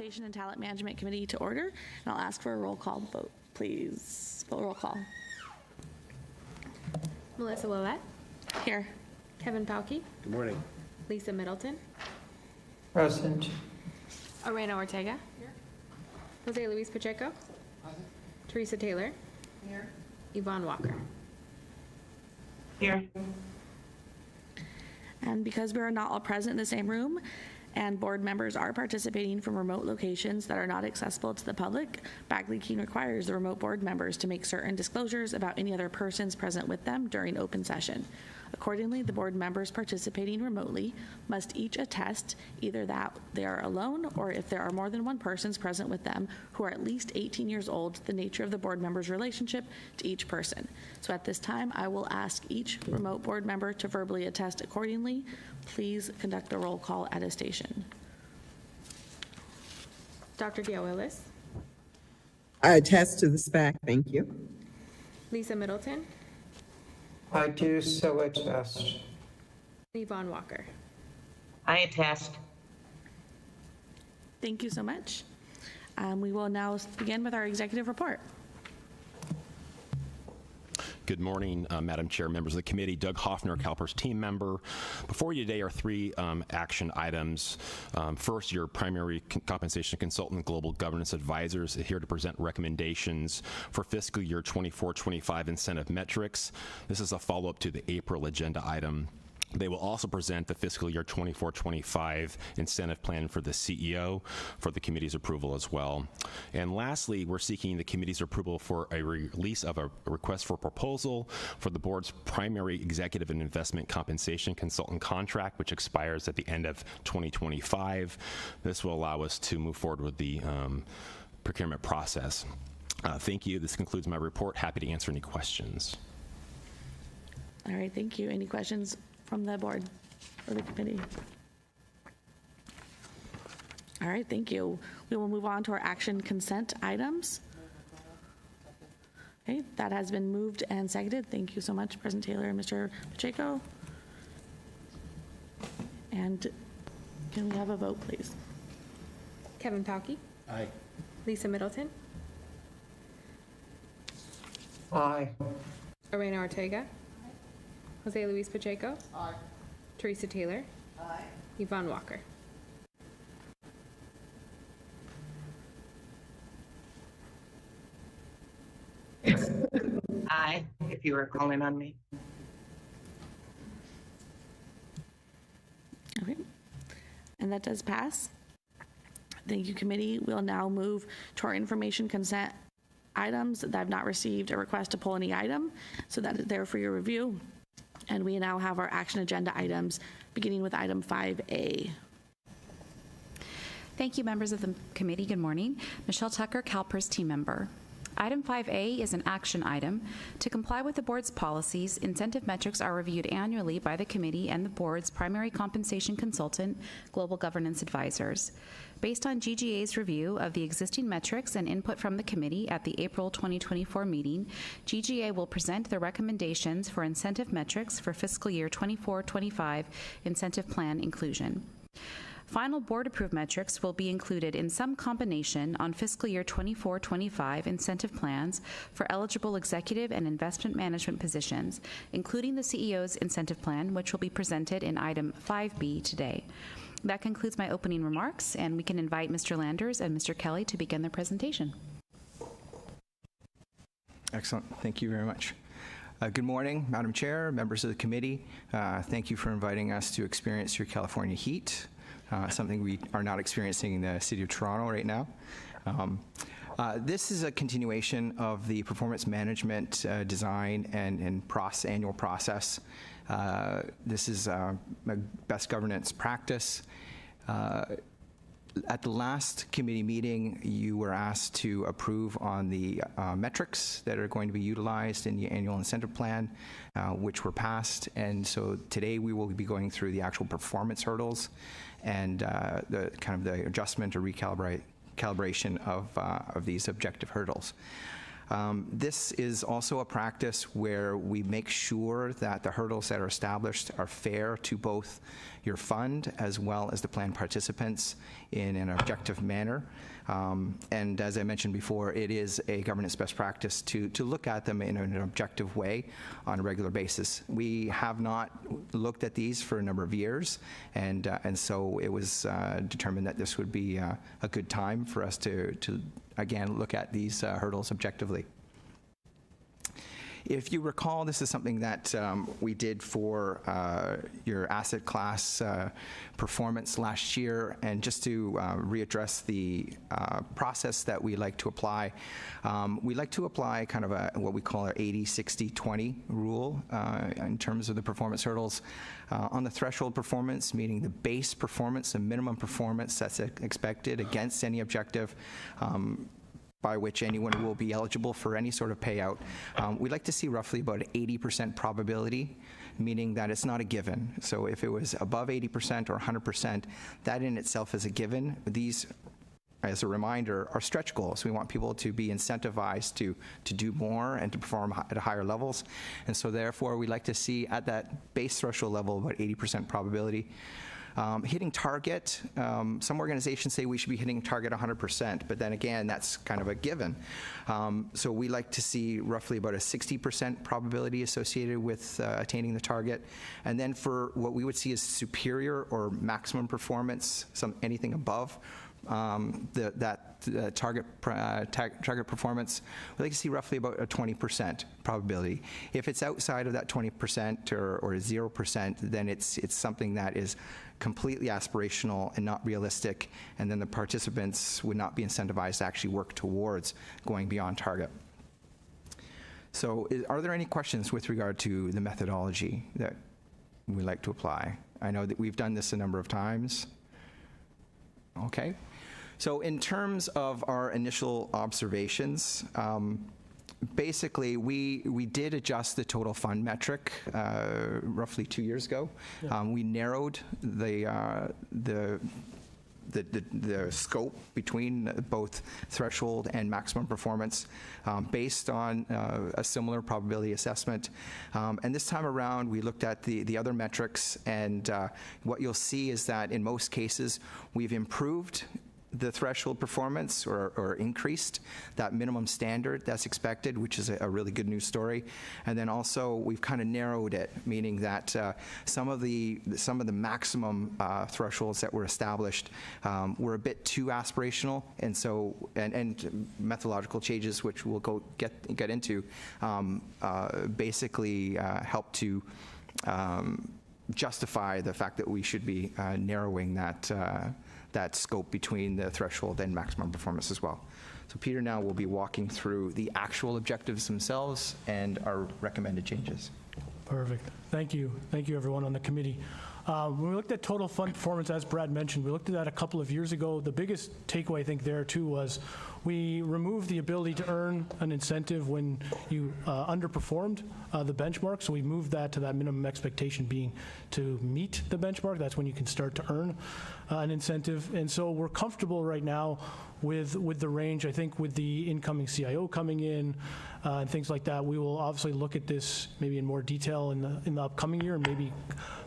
Compensation and Talent Management Committee to order, and I'll ask for a roll call vote, please. Roll call. Melissa Willette. Here. Kevin Pauke. Good morning. Lisa Middleton. Present. Orena Ortega. Here. Jose Luis Pacheco. Teresa Taylor. Here. Yvonne Walker. Here. And because we are not all present in the same room, and board members are participating from remote locations that are not accessible to the public, Bagley-Keene requires the remote board members to make certain disclosures about any other persons present with them during open session. Accordingly, the board members participating remotely must each attest either that they are alone or if there are more than one persons present with them who are at least 18 years old, the nature of the board member's relationship to each person. So at this time, I will ask each remote board member to verbally attest accordingly. Please conduct the roll call attestation. Dr. Gail Willis. I attest to the SPAC. Thank you. Lisa Middleton. I do so attest. Yvonne Walker. I attest. Thank you so much. We will now begin with our executive report. Good morning, Madam Chair, members of the committee. Doug Hoffner, CalPERS team member. Before you today are three action items. First, your primary compensation consultant, Global Governance Advisors, is here to present recommendations for fiscal year 24-25 incentive metrics. This is a follow-up to the April agenda item. They will also present the fiscal year 24-25 incentive plan for the CEO for the committee's approval as well. And lastly, we're seeking the committee's approval for a release of a request for proposal for the board's primary executive and investment compensation consultant contract, which expires at the end of 2025. This will allow us to move forward with the procurement process. Thank you. This concludes my report. Happy to answer any questions. All right, thank you. Any questions from the board or the committee? All right, thank you. We will move on to our action consent items. Okay, that has been moved and seconded. Thank you so much, President Taylor and Mr. Pacheco. And can we have a vote, please? Kevin Pauke. Aye. Lisa Middleton. Aye. Orena Ortega. Jose Luis Pacheco. Aye. Teresa Taylor. Aye. Yvonne Walker. Aye, if you were calling on me. Okay, and that does pass. Thank you, committee. We'll now move to our information consent items that have not received a request to pull any item, so that is there for your review. And we now have our action agenda items, beginning with item 5A. Thank you, members of the committee. Good morning. Michelle Tucker, CalPERS team member. Item 5A is an action item. To comply with the board's policies, incentive metrics are reviewed annually by the committee and the board's primary compensation consultant, Global Governance Advisors. Based on GGA's review of the existing metrics and input from the committee at the April 2024 meeting, GGA will present the recommendations for incentive metrics for fiscal year 24-25 incentive plan inclusion. Final board-approved metrics will be included in some combination on fiscal year 24-25 incentive plans for eligible executive and investment management positions, including the CEO's incentive plan, which will be presented in item 5B today. That concludes my opening remarks, and we can invite Mr. Landers and Mr. Kelly to begin their presentation. Excellent. Thank you very much. Good morning, Madam Chair, members of the committee. Thank you for inviting us to experience your California heat. Something we are not experiencing in the city of Toronto right now. This is a continuation of the performance management design and annual process. This is a best governance practice. At the last committee meeting, you were asked to approve on the metrics that are going to be utilized in the annual incentive plan, which were passed. And so today we will be going through the actual performance hurdles and the kind of the adjustment or calibration of these objective hurdles. This is also a practice where we make sure that the hurdles that are established are fair to both your fund as well as the plan participants in an objective manner. And as I mentioned before, it is a governance best practice to look at them in an objective way on a regular basis. We have not looked at these for a number of years, and so it was determined that this would be a good time for us to again look at these hurdles objectively. If you recall, this is something that we did for your asset class performance last year, and just to readdress the process that we like to apply, we like to apply kind of what we call our 80-60-20 rule in terms of the performance hurdles. On the threshold performance, meaning the base performance, the minimum performance that's expected against any objective, by which anyone will be eligible for any sort of payout. We'd like to see roughly about 80% probability, meaning that it's not a given. So if it was above 80% or 100%, that in itself is a given. These, as a reminder, are stretch goals. We want people to be incentivized to do more and to perform at higher levels. And so therefore, we like to see at that base threshold level about 80% probability. Hitting target, some organizations say we should be hitting target 100%, but then again, that's kind of a given. So we like to see roughly about a 60% probability associated with attaining the target. And then for what we would see as superior or maximum performance, anything above target performance, we like to see roughly about a 20% probability. If it's outside of that 20% or 0%, then it's something that is completely aspirational and not realistic, and then the participants would not be incentivized to actually work towards going beyond target. So are there any questions with regard to the methodology that we like to apply? I know that we've done this a number of times. Okay. So in terms of our initial observations, basically, we did adjust the total fund metric roughly 2 years ago. Yeah. We narrowed the scope between both threshold and maximum performance based on a similar probability assessment. And this time around, we looked at the other metrics, and what you'll see is that in most cases, we've improved the threshold performance or increased that minimum standard that's expected, which is a really good news story. And then also we've kind of narrowed it, meaning that some of the maximum thresholds that were established were a bit too aspirational, and so and methodological changes, which we'll get into, basically help to justify the fact that we should be narrowing that scope between the threshold and maximum performance as well. So Peter now will be walking through the actual objectives themselves and our recommended changes. Perfect. Thank you. Thank you, everyone on the committee. When we looked at total fund performance, as Brad mentioned, we looked at that a couple of years ago. The biggest takeaway, I think, there too was we removed the ability to earn an incentive when you underperformed the benchmark. So we moved that to that minimum expectation being to meet the benchmark. That's when you can start to earn an incentive. And so we're comfortable right now with the range. I think with the incoming CIO coming in and things like that, we will obviously look at this maybe in more detail in the upcoming year, and maybe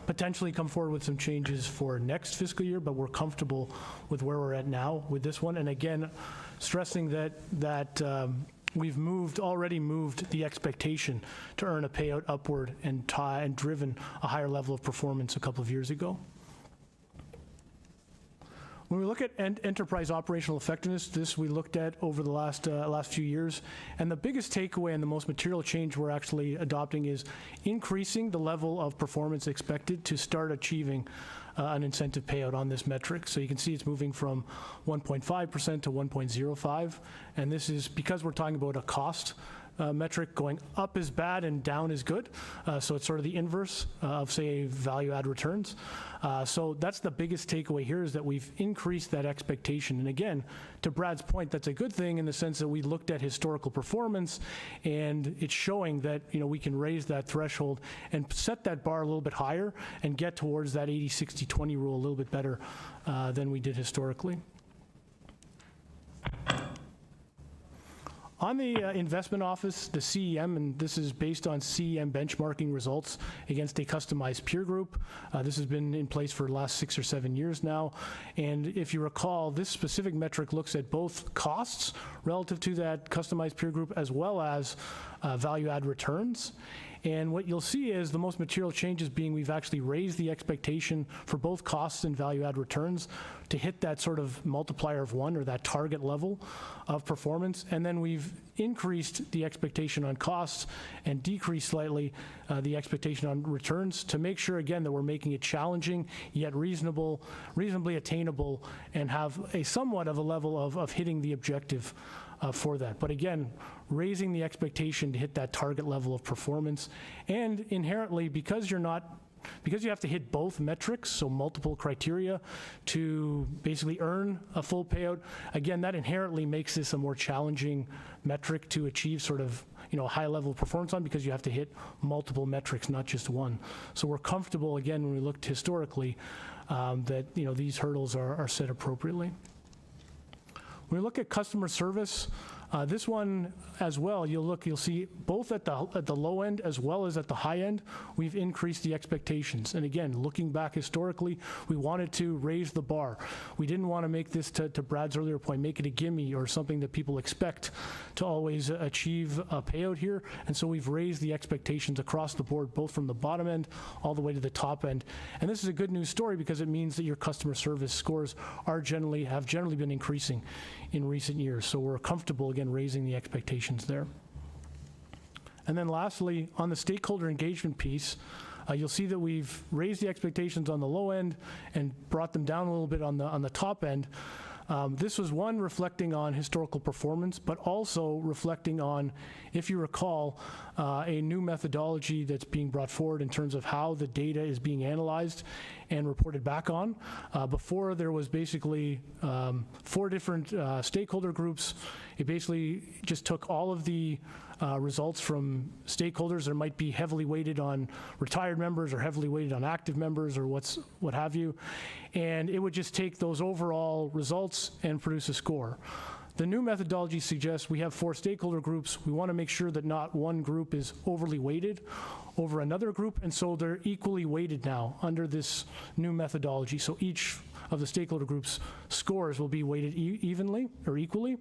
potentially come forward with some changes for next fiscal year, but we're comfortable with where we're at now with this one. And again, stressing that we've already moved the expectation to earn a payout upward and driven a higher level of performance a couple of years ago. When we look at enterprise operational effectiveness, this we looked at over the last few years, and the biggest takeaway and the most material change we're actually adopting is increasing the level of performance expected to start achieving an incentive payout on this metric. So you can see it's moving from 1.5% to 1.05, and this is because we're talking about a cost metric. Going up is bad and down is good. So it's sort of the inverse of, say, value add returns. So that's the biggest takeaway here, is that we've increased that expectation. And again, to Brad's point, that's a good thing in the sense that we looked at historical performance, and it's showing that we can raise that threshold and set that bar a little bit higher and get towards that 80-60-20 rule a little bit better than we did historically. On the investment office, the CEM, and this is based on CEM benchmarking results against a customized peer group. This has been in place for the last 6 or 7 years now. And if you recall, this specific metric looks at both costs relative to that customized peer group as well as value add returns. And what you'll see is the most material changes being we've actually raised the expectation for both costs and value add returns to hit that sort of multiplier of 1 or that target level of performance. And then we've increased the expectation on costs and decreased slightly the expectation on returns to make sure, again, that we're making it challenging yet reasonably attainable and have a somewhat of a level of hitting the objective for that. But again, raising the expectation to hit that target level of performance. And inherently, because you have to hit both metrics, so multiple criteria, to basically earn a full payout, again, that inherently makes this a more challenging metric to achieve sort of a high level of performance on, because you have to hit multiple metrics, not just one. So we're comfortable, again, when we looked historically, that these hurdles are set appropriately. When we look at customer service, this one as well, you'll see both at the low end as well as at the high end, we've increased the expectations. And again, looking back historically, we wanted to raise the bar. We didn't want to make this, to Brad's earlier point, make it a gimme or something that people expect to always achieve a payout here. And so we've raised the expectations across the board, both from the bottom end all the way to the top end. And this is a good news story because it means that your customer service scores have generally been increasing in recent years. So we're comfortable, again, raising the expectations there. And then lastly, on the stakeholder engagement piece, you'll see that we've raised the expectations on the low end and brought them down a little bit on the top end. This was one reflecting on historical performance, but also reflecting on, if you recall, a new methodology that's being brought forward in terms of how the data is being analyzed and reported back on. Before, there was basically 4 different stakeholder groups. It basically just took all of the results from stakeholders that might be heavily weighted on retired members or heavily weighted on active members or what have you, and it would just take those overall results and produce a score. The new methodology suggests we have 4 stakeholder groups. We want to make sure that not one group is overly weighted over another group, and so they're equally weighted now under this new methodology. So each of the stakeholder groups' scores will be weighted evenly or equally.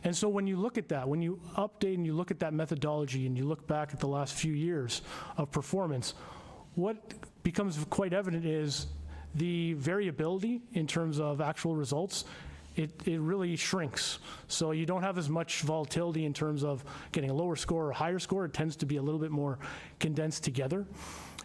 And so when you look at that, when you update and you look at that methodology and you look back at the last few years of performance, what becomes quite evident is the variability in terms of actual results. It really shrinks. So you don't have as much volatility in terms of getting a lower score or a higher score. It tends to be a little bit more condensed together.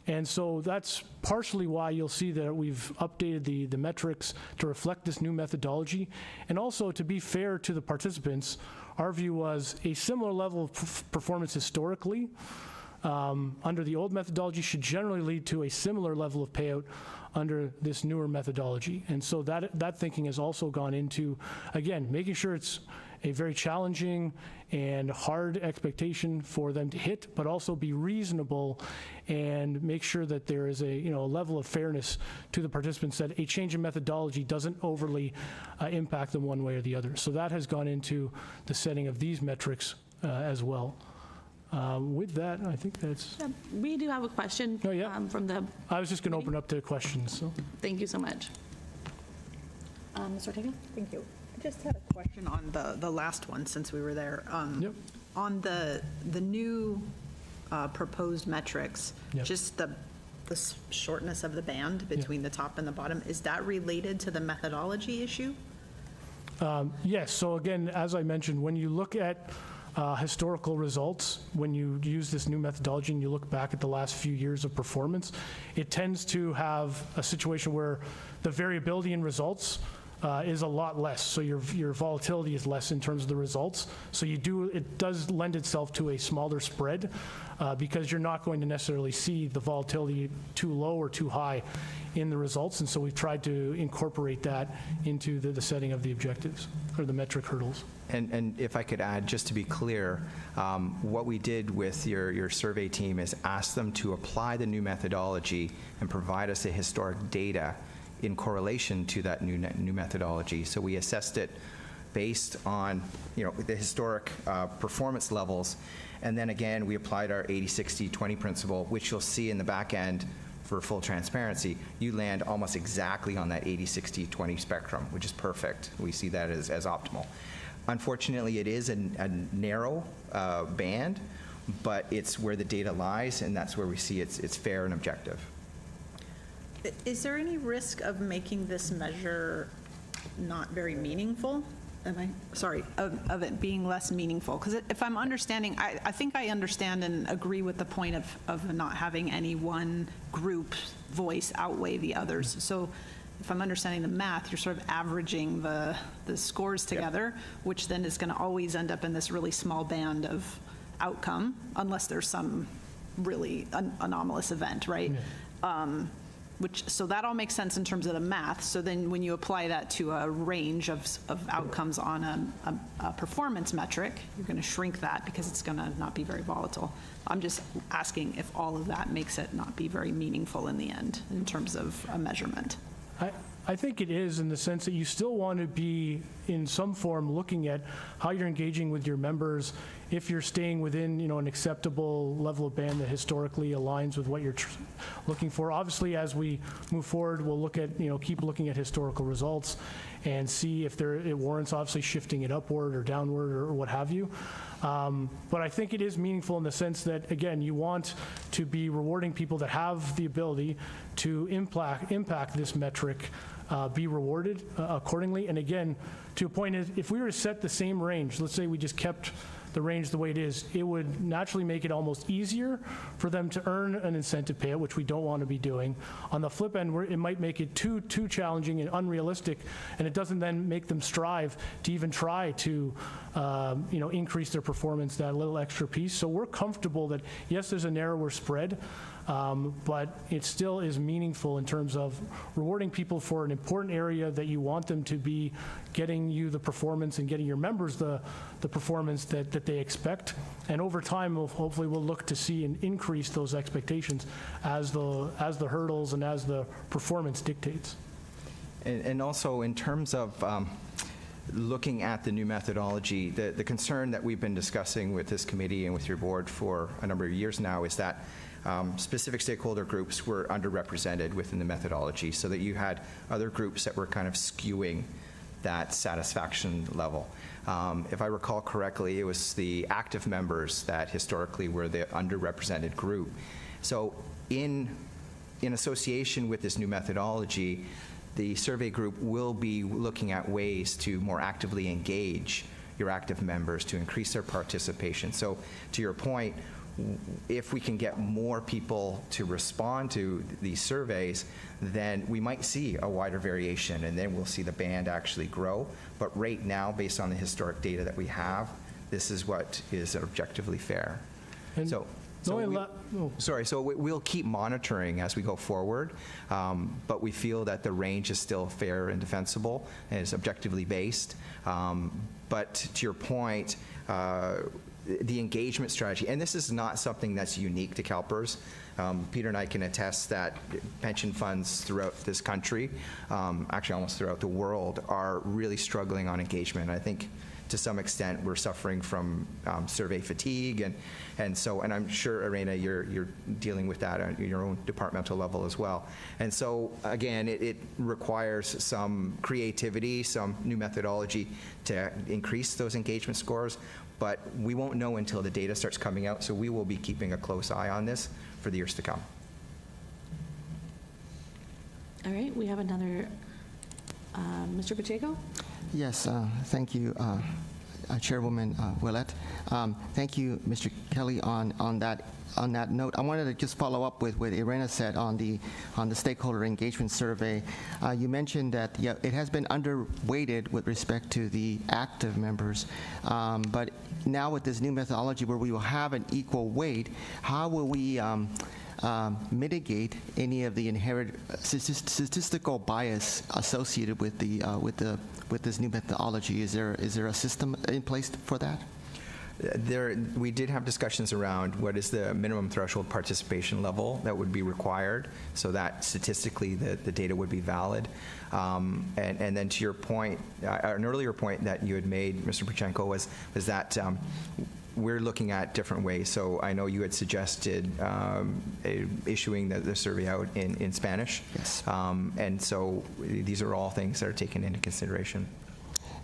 And so that's partially why you'll see that we've updated the metrics to reflect this new methodology. And also, to be fair to the participants, our view was a similar level of performance historically under the old methodology should generally lead to a similar level of payout under this newer methodology. And so that thinking has also gone into, again, making sure it's a very challenging and hard expectation for them to hit, but also be reasonable and make sure that there is a level of fairness to the participants, that a change in methodology doesn't overly impact them one way or the other. So that has gone into the setting of these metrics as well. With that, I think that's... Yeah, we do have a question from the... I was just going to open up to questions. So. Thank you so much. Ms. Ortega? Thank you. I just had a question on the last one since we were there. On the new proposed metrics, just the shortness of the band between the top and the bottom, is that related to the methodology issue? Yes. So again, as I mentioned, when you look at historical results, when you use this new methodology and you look back at the last few years of performance, it tends to have a situation where the variability in results is a lot less. So your volatility is less in terms of the results. So it does lend itself to a smaller spread because you're not going to necessarily see the volatility too low or too high in the results. And so we've tried to incorporate that into the setting of the objectives or the metric hurdles. And if I could add, just to be clear, what we did with your survey team is ask them to apply the new methodology and provide us a historic data in correlation to that new methodology. So we assessed it based on, the historic performance levels. And then again, we applied our 80-60-20 principle, which you'll see in the back end for full transparency. You land almost exactly on that 80-60-20 spectrum, which is perfect. We see that as optimal. Unfortunately, it is a narrow band, but it's where the data lies, and that's where we see it's fair and objective. Is there any risk of making this measure not very meaningful? Of it being less meaningful? Because if I'm understanding, I think I understand and agree with the point of not having any one group voice outweigh the others. So if I'm understanding the math, you're sort of averaging the scores together, which then is going to always end up in this really small band of outcome, unless there's some really anomalous event, right? Yeah. So that all makes sense in terms of the math. So then when you apply that to a range of outcomes on a performance metric, you're going to shrink that because it's going to not be very volatile. I'm just asking if all of that makes it not be very meaningful in the end in terms of a measurement. I think it is, in the sense that you still want to be in some form looking at how you're engaging with your members, if you're staying within an acceptable level of band that historically aligns with what you're looking for. Obviously, as we move forward, we'll look at keep looking at historical results and see if it warrants obviously shifting it upward or downward or what have you. But I think it is meaningful in the sense that, again, you want to be rewarding people that have the ability to impact this metric, be rewarded accordingly. And again, to a point is, if we were to set the same range, let's say we just kept the range the way it is, it would naturally make it almost easier for them to earn an incentive payout, which we don't want to be doing. On the flip end, it might make it too challenging and unrealistic, and it doesn't then make them strive to even try to increase their performance that little extra piece. So we're comfortable that, yes, there's a narrower spread, but it still is meaningful in terms of rewarding people for an important area that you want them to be getting you the performance and getting your members the performance that they expect. And over time, hopefully we'll look to see and increase those expectations as the hurdles and as the performance dictates. And also in terms of looking at the new methodology, the concern that we've been discussing with this committee and with your board for a number of years now is that specific stakeholder groups were underrepresented within the methodology, so that you had other groups that were kind of skewing that satisfaction level. If I recall correctly, it was the active members that historically were the underrepresented group. So in association with this new methodology, the survey group will be looking at ways to more actively engage your active members to increase their participation. So to your point, if we can get more people to respond to these surveys, then we might see a wider variation, and then we'll see the band actually grow. But right now, based on the historic data that we have, this is what is objectively fair. And so we'll keep monitoring as we go forward, but we feel that the range is still fair and defensible and is objectively based. But to your point, the engagement strategy, and this is not something that's unique to CalPERS. Peter and I can attest that pension funds throughout this country, actually almost throughout the world, are really struggling on engagement. I think to some extent we're suffering from survey fatigue, and I'm sure, Irena, you're dealing with that at your own departmental level as well. And so again, it requires some creativity, some new methodology to increase those engagement scores. But we won't know until the data starts coming out, so we will be keeping a close eye on this for the years to come. All right, we have another, Mr. Pacheco? Yes, thank you, Chairwoman Willett. Thank you, Mr. Kelly, on that note. I wanted to just follow up with what Irena said on the stakeholder engagement survey. You mentioned that it has been underweighted with respect to the active members, but now with this new methodology where we will have an equal weight, how will we mitigate any of the inherent statistical bias associated with this new methodology? Is there a system in place for that? We did have discussions around what is the minimum threshold participation level that would be required so that statistically the data would be valid. And then to your point, an earlier point that you had made, Mr. Pachenko, was that we're looking at different ways. So I know you had suggested issuing the survey out in Spanish. Yes. And so these are all things that are taken into consideration.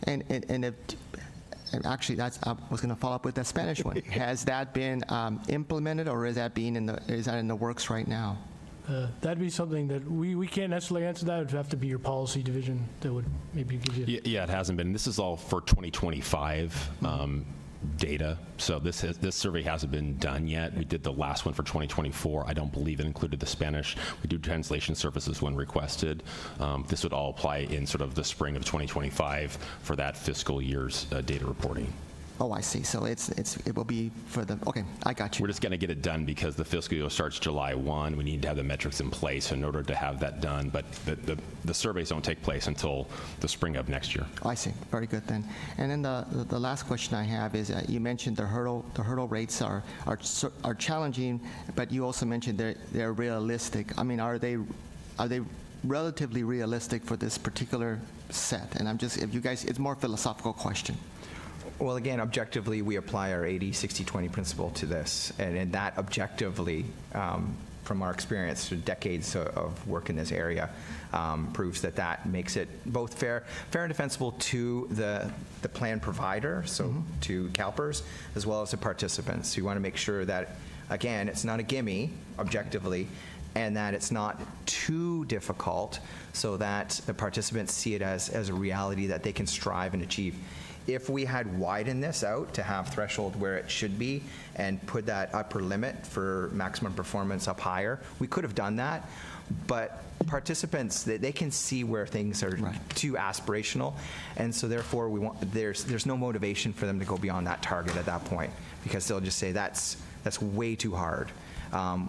And actually, I was going to follow up with the Spanish one. Has that been implemented, or is that in the works right now? That'd be something that we can't necessarily answer that. It would have to be your policy division that would maybe give you. Yeah, it hasn't been. This is all for 2025 data. So this survey hasn't been done yet. We did the last one for 2024. I don't believe it included the Spanish. We do translation services when requested. This would all apply in sort of the spring of 2025 for that fiscal year's data reporting. Oh, I see. So it will be for the, okay, I got you. We're just going to get it done because the fiscal year starts July 1. We need to have the metrics in place in order to have that done, but the surveys don't take place until the spring of next year. Oh, I see. Very good then. And then the last question I have is you mentioned the hurdle rates are challenging, but you also mentioned they're realistic. I mean, are they relatively realistic for this particular set? And if you guys, it's more a philosophical question. Well, again, objectively, we apply our 80-60-20 principle to this, and that objectively, from our experience through decades of work in this area, proves that makes it both fair and defensible to the plan provider, so to CalPERS, as well as the participants. So you want to make sure that, again, it's not a gimme, objectively, and that it's not too difficult so that the participants see it as a reality that they can strive and achieve. If we had widened this out to have threshold where it should be and put that upper limit for maximum performance up higher, we could have done that. But participants, they can see where things are too aspirational, and so therefore there's no motivation for them to go beyond that target at that point, because they'll just say that's way too hard.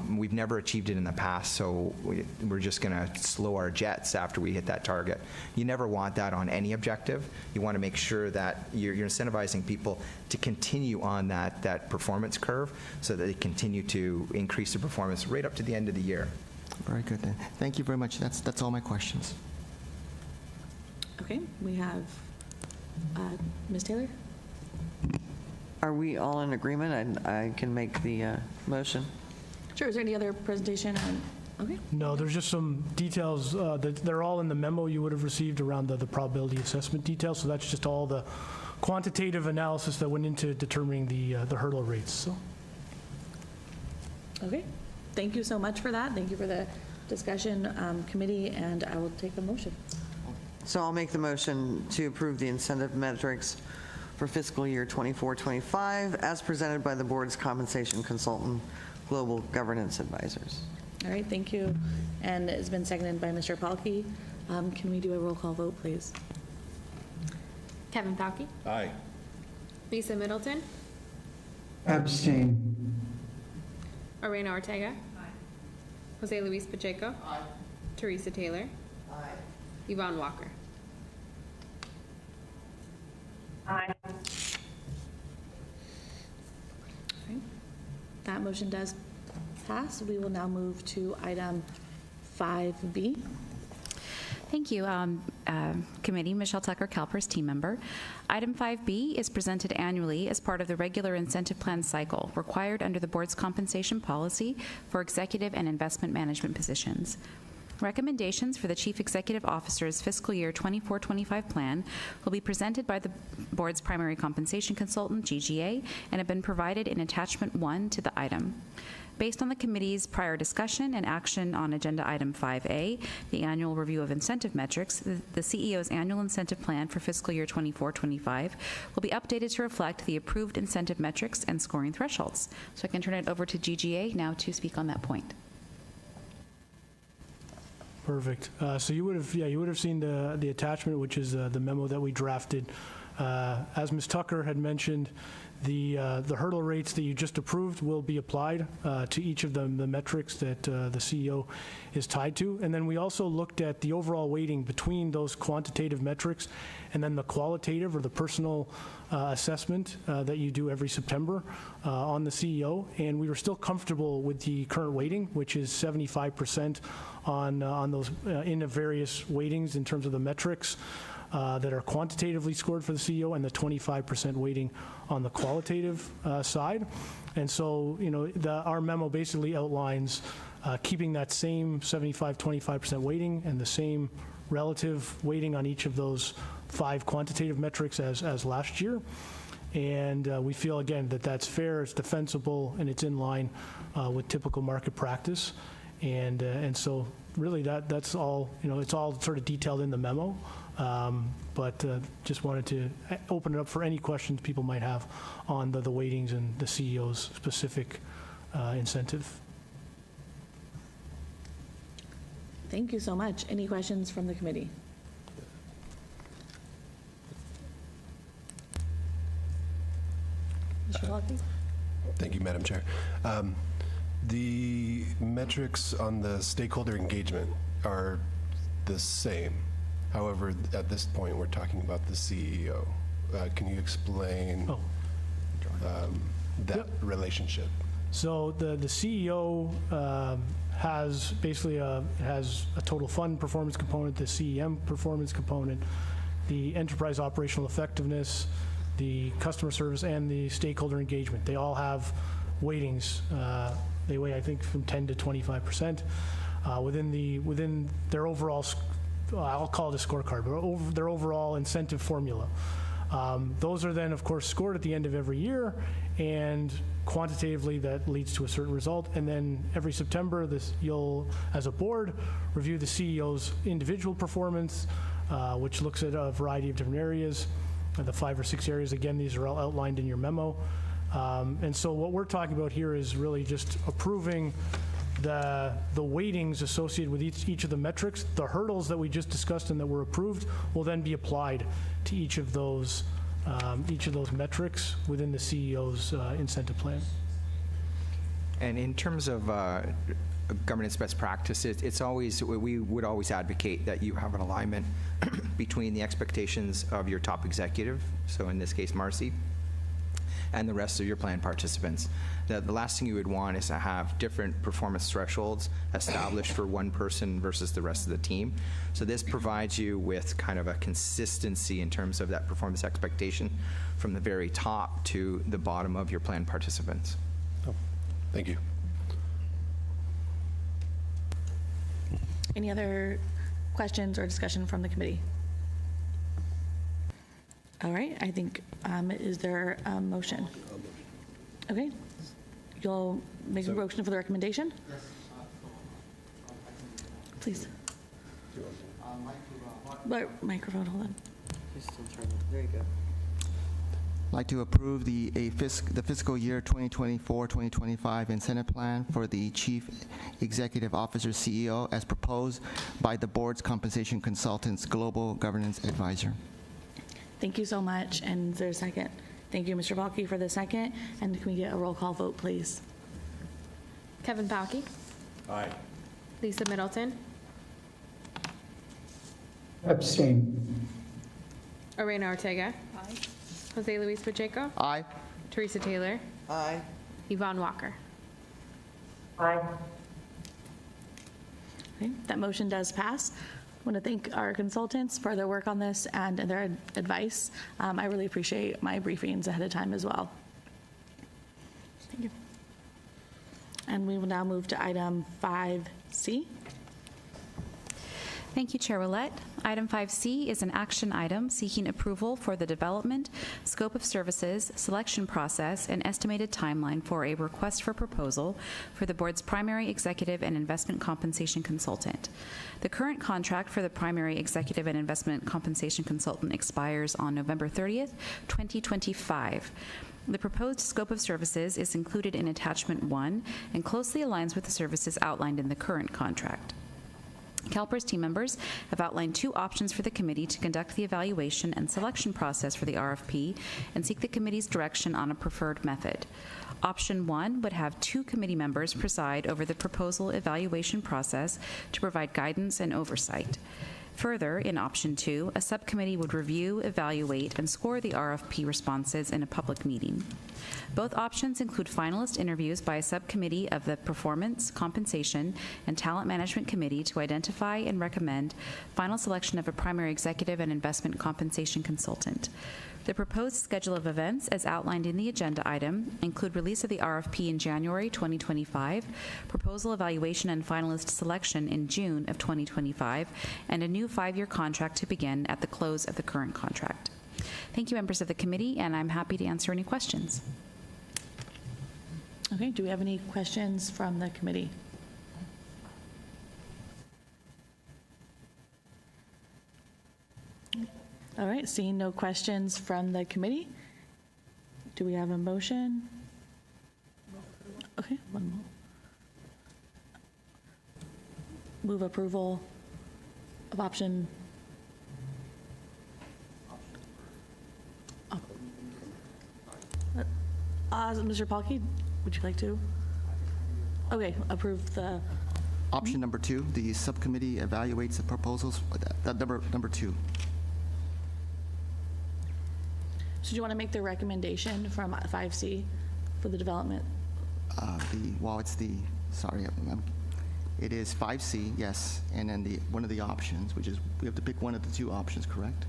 We've never achieved it in the past, so we're just going to slow our jets after we hit that target. You never want that on any objective. You want to make sure that you're incentivizing people to continue on that performance curve so that they continue to increase their performance right up to the end of the year. Very good then. Thank you very much. That's all my questions. Okay, we have Ms. Taylor. Are we all in agreement? I can make the motion. Sure. Is there any other presentation? Okay. No, there's just some details that they're all in the memo you would have received around the probability assessment details. So that's just all the quantitative analysis that went into determining the hurdle rates. So. Okay. Thank you so much for that. Thank you for the discussion, committee, and I will take the motion. So I'll make the motion to approve the incentive metrics for fiscal year 24-25 as presented by the board's compensation consultant, Global Governance Advisors. All right, thank you. And it's been seconded by Mr. Palkey. Can we do a roll call vote, please? Kevin Palkey. Aye. Lisa Middleton. Abstain. Orena Ortega. Jose Luis Pacheco. Teresa Taylor. Yvonne Walker. Aye. That motion does pass. We will now move to item 5B. Thank you, Committee. Michelle Tucker, CalPERS team member. Item 5B is presented annually as part of the regular incentive plan cycle required under the board's compensation policy for executive and investment management positions. Recommendations for the Chief Executive Officer's fiscal year 24-25 plan will be presented by the board's primary compensation consultant, GGA, and have been provided in attachment 1 to the item. Based on the committee's prior discussion and action on agenda item 5A, the annual review of incentive metrics, the CEO's annual incentive plan for fiscal year 24-25 will be updated to reflect the approved incentive metrics and scoring thresholds. So I can turn it over to GGA now to speak on that point. Perfect. So you would have seen the attachment, which is the memo that we drafted As Ms. Tucker had mentioned, the hurdle rates that you just approved will be applied to each of the metrics that the CEO is tied to. And then we also looked at the overall weighting between those quantitative metrics and then the qualitative or the personal assessment that you do every September on the CEO. And we were still comfortable with the current weighting, which is 75% on those in the various weightings in terms of the metrics that are quantitatively scored for the CEO and the 25% weighting on the qualitative side. And so, our memo basically outlines keeping that same 75-25% weighting and the same relative weighting on each of those 5 quantitative metrics as last year. And we feel, again, that that's fair, it's defensible, and it's in line with typical market practice. And so really that's all, it's all sort of detailed in the memo. But just wanted to open it up for any questions people might have on the weightings and the CEO's specific incentive. Thank you so much. Any questions from the committee? Mr. Locke? Thank you, Madam Chair. The metrics on the stakeholder engagement are the same. However, at this point, we're talking about the CEO. Can you explain that relationship? So the CEO has basically has a total fund performance component, the CEM performance component, the enterprise operational effectiveness, the customer service, and the stakeholder engagement. They all have weightings. They weigh, I think, from 10 to 25% within their overall. I'll call it a scorecard, but their overall incentive formula. Those are then, of course, scored at the end of every year, and quantitatively that leads to a certain result. And then every September, you'll, as a board, review the CEO's individual performance, which looks at a variety of different areas, the 5 or 6 areas. Again, these are all outlined in your memo. And so what we're talking about here is really just approving the weightings associated with each of the metrics. The hurdles that we just discussed and that were approved will then be applied to each of those metrics within the CEO's incentive plan. And in terms of governance best practices, we would always advocate that you have an alignment between the expectations of your top executive, so in this case Marcy, and the rest of your plan participants. The last thing you would want is to have different performance thresholds established for one person versus the rest of the team. So this provides you with kind of a consistency in terms of that performance expectation from the very top to the bottom of your plan participants. Thank you. Any other questions or discussion from the committee? All right, I think, is there a motion? Okay. You'll make a motion for the recommendation? Yes. Please. Microphone, hold on. There you go. I'd like to approve the fiscal year 2024-2025 incentive plan for the Chief Executive Officer CEO as proposed by the board's compensation consultant's global governance advisor. Thank you so much. And is there a second? Thank you, Mr. Balke, for the second. And can we get a roll call vote, please? Kevin Balke? Aye. Lisa Middleton? Abstain. Orena Ortega? Aye. Jose Luis Pacheco? Aye. Teresa Taylor? Aye. Yvonne Walker? Aye. Okay, that motion does pass. I want to thank our consultants for their work on this and their advice. I really appreciate my briefings ahead of time as well. Thank you. And we will now move to item 5C. Thank you, Chair Willett. Item 5C is an action item seeking approval for the development, scope of services, selection process, and estimated timeline for a request for proposal for the board's primary executive and investment compensation consultant. The current contract for the primary executive and investment compensation consultant expires on November 30th, 2025. The proposed scope of services is included in Attachment 1 and closely aligns with the services outlined in the current contract. CalPERS team members have outlined 2 options for the committee to conduct the evaluation and selection process for the RFP and seek the committee's direction on a preferred method. Option 1 would have 2 committee members preside over the proposal evaluation process to provide guidance and oversight. Further, in Option 2, a subcommittee would review, evaluate, and score the RFP responses in a public meeting. Both options include finalist interviews by a subcommittee of the Performance, Compensation, and Talent Management Committee to identify and recommend final selection of a primary executive and investment compensation consultant. The proposed schedule of events, as outlined in the agenda item, include release of the RFP in January 2025, proposal evaluation and finalist selection in June of 2025, and a new 5-year contract to begin at the close of the current contract. Thank you, members of the committee, and I'm happy to answer any questions. Okay, do we have any questions from the committee? All right, seeing no questions from the committee, do we have a motion? Okay, one more. Move approval of option. Mr. Palkey, would you like to? Okay, approve the. Option number 2, the subcommittee evaluates the proposals, number 2. So do you want to make the recommendation from 5C for the development? It is 5C, yes, and then one of the options, which is we have to pick one of the 2 options, correct?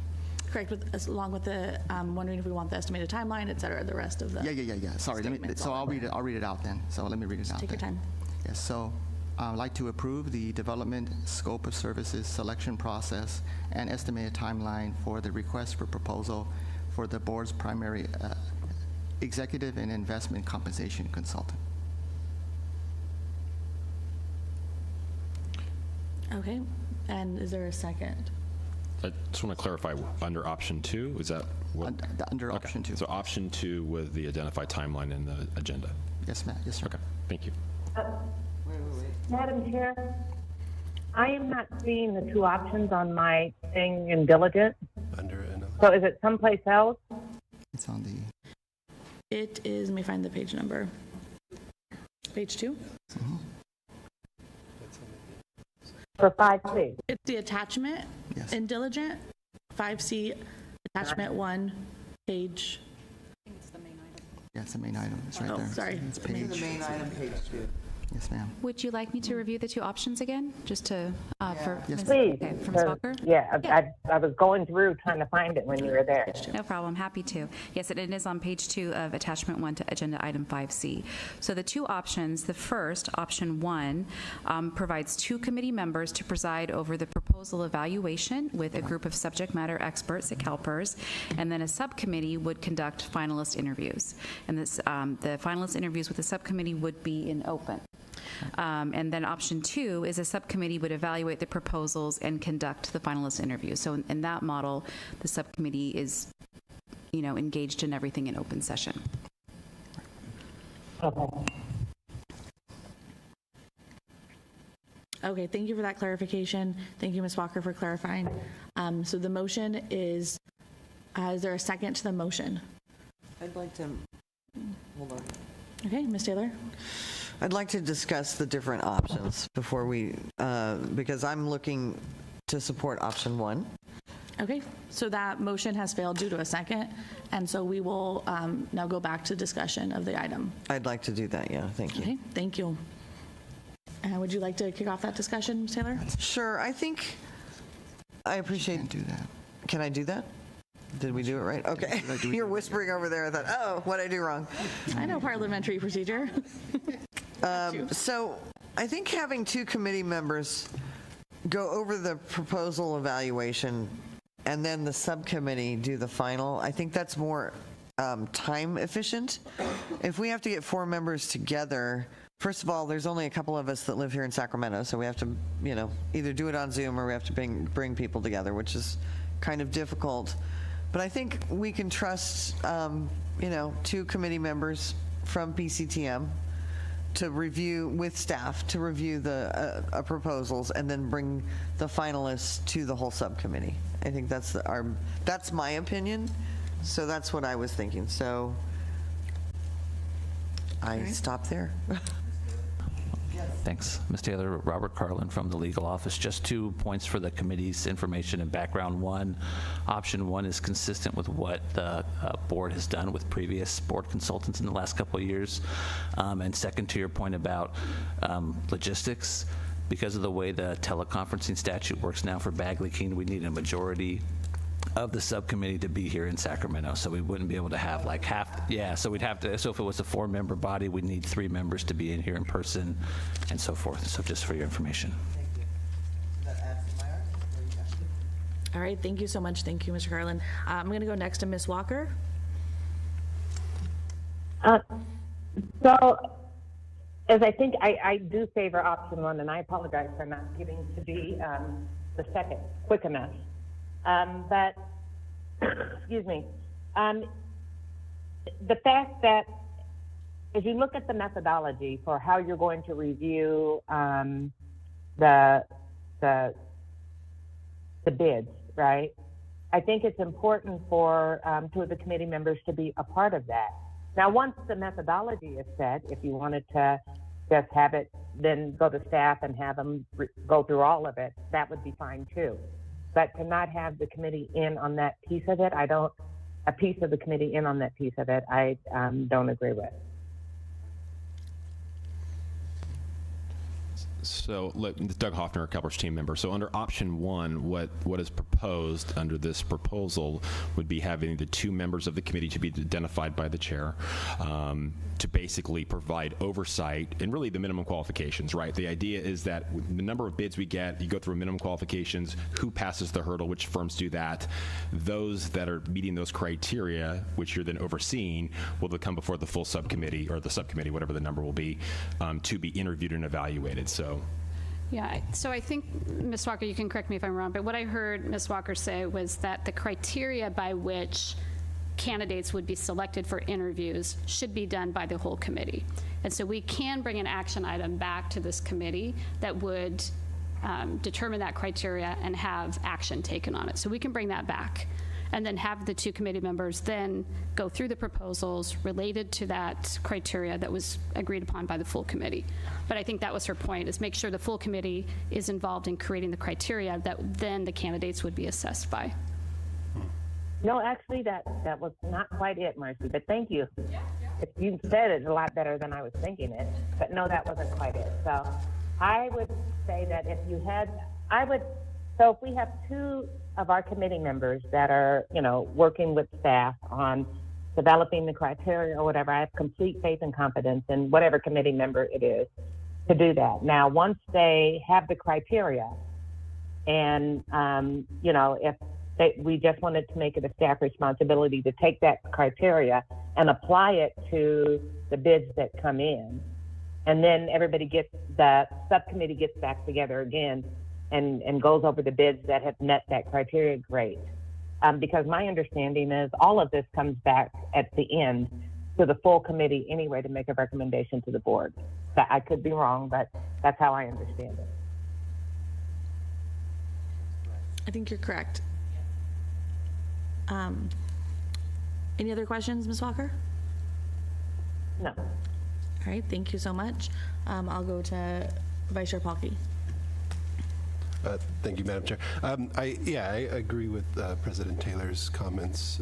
Correct, along with the, wondering if we want the estimated timeline, et cetera, the rest of the. Yeah. Sorry, I'll read it out then. So let me read it out. Take your time. Yes, so I'd like to approve the development scope of services selection process and estimated timeline for the request for proposal for the board's primary executive and investment compensation consultant. Okay, and is there a second? I just want to clarify, under option 2, is that what? Under option 2. So option 2 with the identified timeline in the agenda. Yes, ma'am. Yes, sir. Okay, thank you. Madam Chair, I am not seeing the 2 options on my thing in diligent. So is it someplace else? It's on the. It is, let me find the page number. Page 2? Mm-hmm. For 5C? It's the attachment in diligent, 5C, attachment 1, page. Yeah, it's the main item. It's right there. Sorry. It's page. The main item, page 2. Yes, ma'am. Would you like me to review the 2 options again, just to, for Yes, please. Okay, for Ms. Walker? Yeah, I was going through trying to find it when you were there. No problem, happy to. Yes, it is on page 2 of attachment 1 to agenda item 5C. So the 2 options, the first, option 1, provides 2 committee members to preside over the proposal evaluation with a group of subject matter experts at CalPERS, and then a subcommittee would conduct finalist interviews. And this, the finalist interviews with the subcommittee would be in open. And then option 2 is a subcommittee would evaluate the proposals and conduct the finalist interviews. So in that model, the subcommittee is, engaged in everything in open session. Okay, thank you for that clarification. Thank you, Ms. Walker, for clarifying. So the motion is there a second to the motion? I'd like to, hold on. Okay, Ms. Taylor? I'd like to discuss the different options before we, because I'm looking to support option 1. Okay, so that motion has failed due to a second, and so we will now go back to discussion of the item. I'd like to do that, yeah, thank you. Okay, thank you. Would you like to kick off that discussion, Ms. Taylor? Sure, I appreciate. Can't do that. Can I do that? Did we do it right? Okay. You're whispering over there. I thought, oh, what'd I do wrong? I know parliamentary procedure. So I think having 2 committee members go over the proposal evaluation and then the subcommittee do the final, I think that's more time efficient. If we have to get 4 members together, first of all, there's only a couple of us that live here in Sacramento, so we have to, either do it on Zoom or we have to bring people together, which is kind of difficult. But I think we can trust, 2 committee members from PCTM to review with staff, to review the proposals and then bring the finalists to the whole subcommittee. I think that's that's my opinion. So that's what I was thinking. So I stop there. Thanks. Ms. Taylor, Robert Carlin from the legal office. Just 2 points for the committee's information and background. One, option 1 is consistent with what the board has done with previous board consultants in the last couple of years. And second, to your point about logistics, because of the way the teleconferencing statute works now for Bagley-Keene, we need a majority of the subcommittee to be here in Sacramento, so we wouldn't be able to have like half, so we'd have to, so if it was a 4-member body, we'd need 3 members to be in here in person and so forth. So just for your information. All right, thank you so much. Thank you, Mr. Carlin. I'm going to go next to Ms. Walker. So, as I think I do favor option 1, and I apologize for not getting to be the second quick enough. But, excuse me, the fact that as you look at the methodology for how you're going to review the bids, right? I think it's important for 2 of the committee members to be a part of that. Now, once the methodology is set, if you wanted to just have it, then go to staff and have them go through all of it, that would be fine too. But to not have the committee in on that piece of it, I don't agree with. So, Doug Hoffner, CalPERS team member. So, under option 1, what is proposed under this proposal would be having the 2 members of the committee to be identified by the chair to basically provide oversight and really the minimum qualifications, right? The idea is that the number of bids we get, you go through minimum qualifications, who passes the hurdle, which firms do that. Those that are meeting those criteria, which you're then overseeing, will then come before the full subcommittee or the subcommittee, whatever the number will be, to be interviewed and evaluated. So. Yeah, so I think, Ms. Walker, you can correct me if I'm wrong, but what I heard Ms. Walker say was that the criteria by which candidates would be selected for interviews should be done by the whole committee. And so we can bring an action item back to this committee that would determine that criteria and have action taken on it. So we can bring that back and then have the 2 committee members then go through the proposals related to that criteria that was agreed upon by the full committee. But I think that was her point, is make sure the full committee is involved in creating the criteria that then the candidates would be assessed by. No, actually, that was not quite it, Marcy, but thank you. You said it a lot better than I was thinking it, but no, that wasn't quite it. So I would say that if you had, so if we have 2 of our committee members that are, working with staff on developing the criteria or whatever, I have complete faith and confidence in whatever committee member it is to do that. Now, once they have the criteria and, if we just wanted to make it a staff responsibility to take that criteria and apply it to the bids that come in. And then the subcommittee gets back together again and goes over the bids that have met that criteria, great. Because my understanding is all of this comes back at the end to the full committee anyway to make a recommendation to the board. I could be wrong, but that's how I understand it. I think you're correct. Any other questions, Ms. Walker? No. All right, thank you so much. I'll go to Vice Chair Palkey. Thank you, Madam Chair. I agree with President Taylor's comments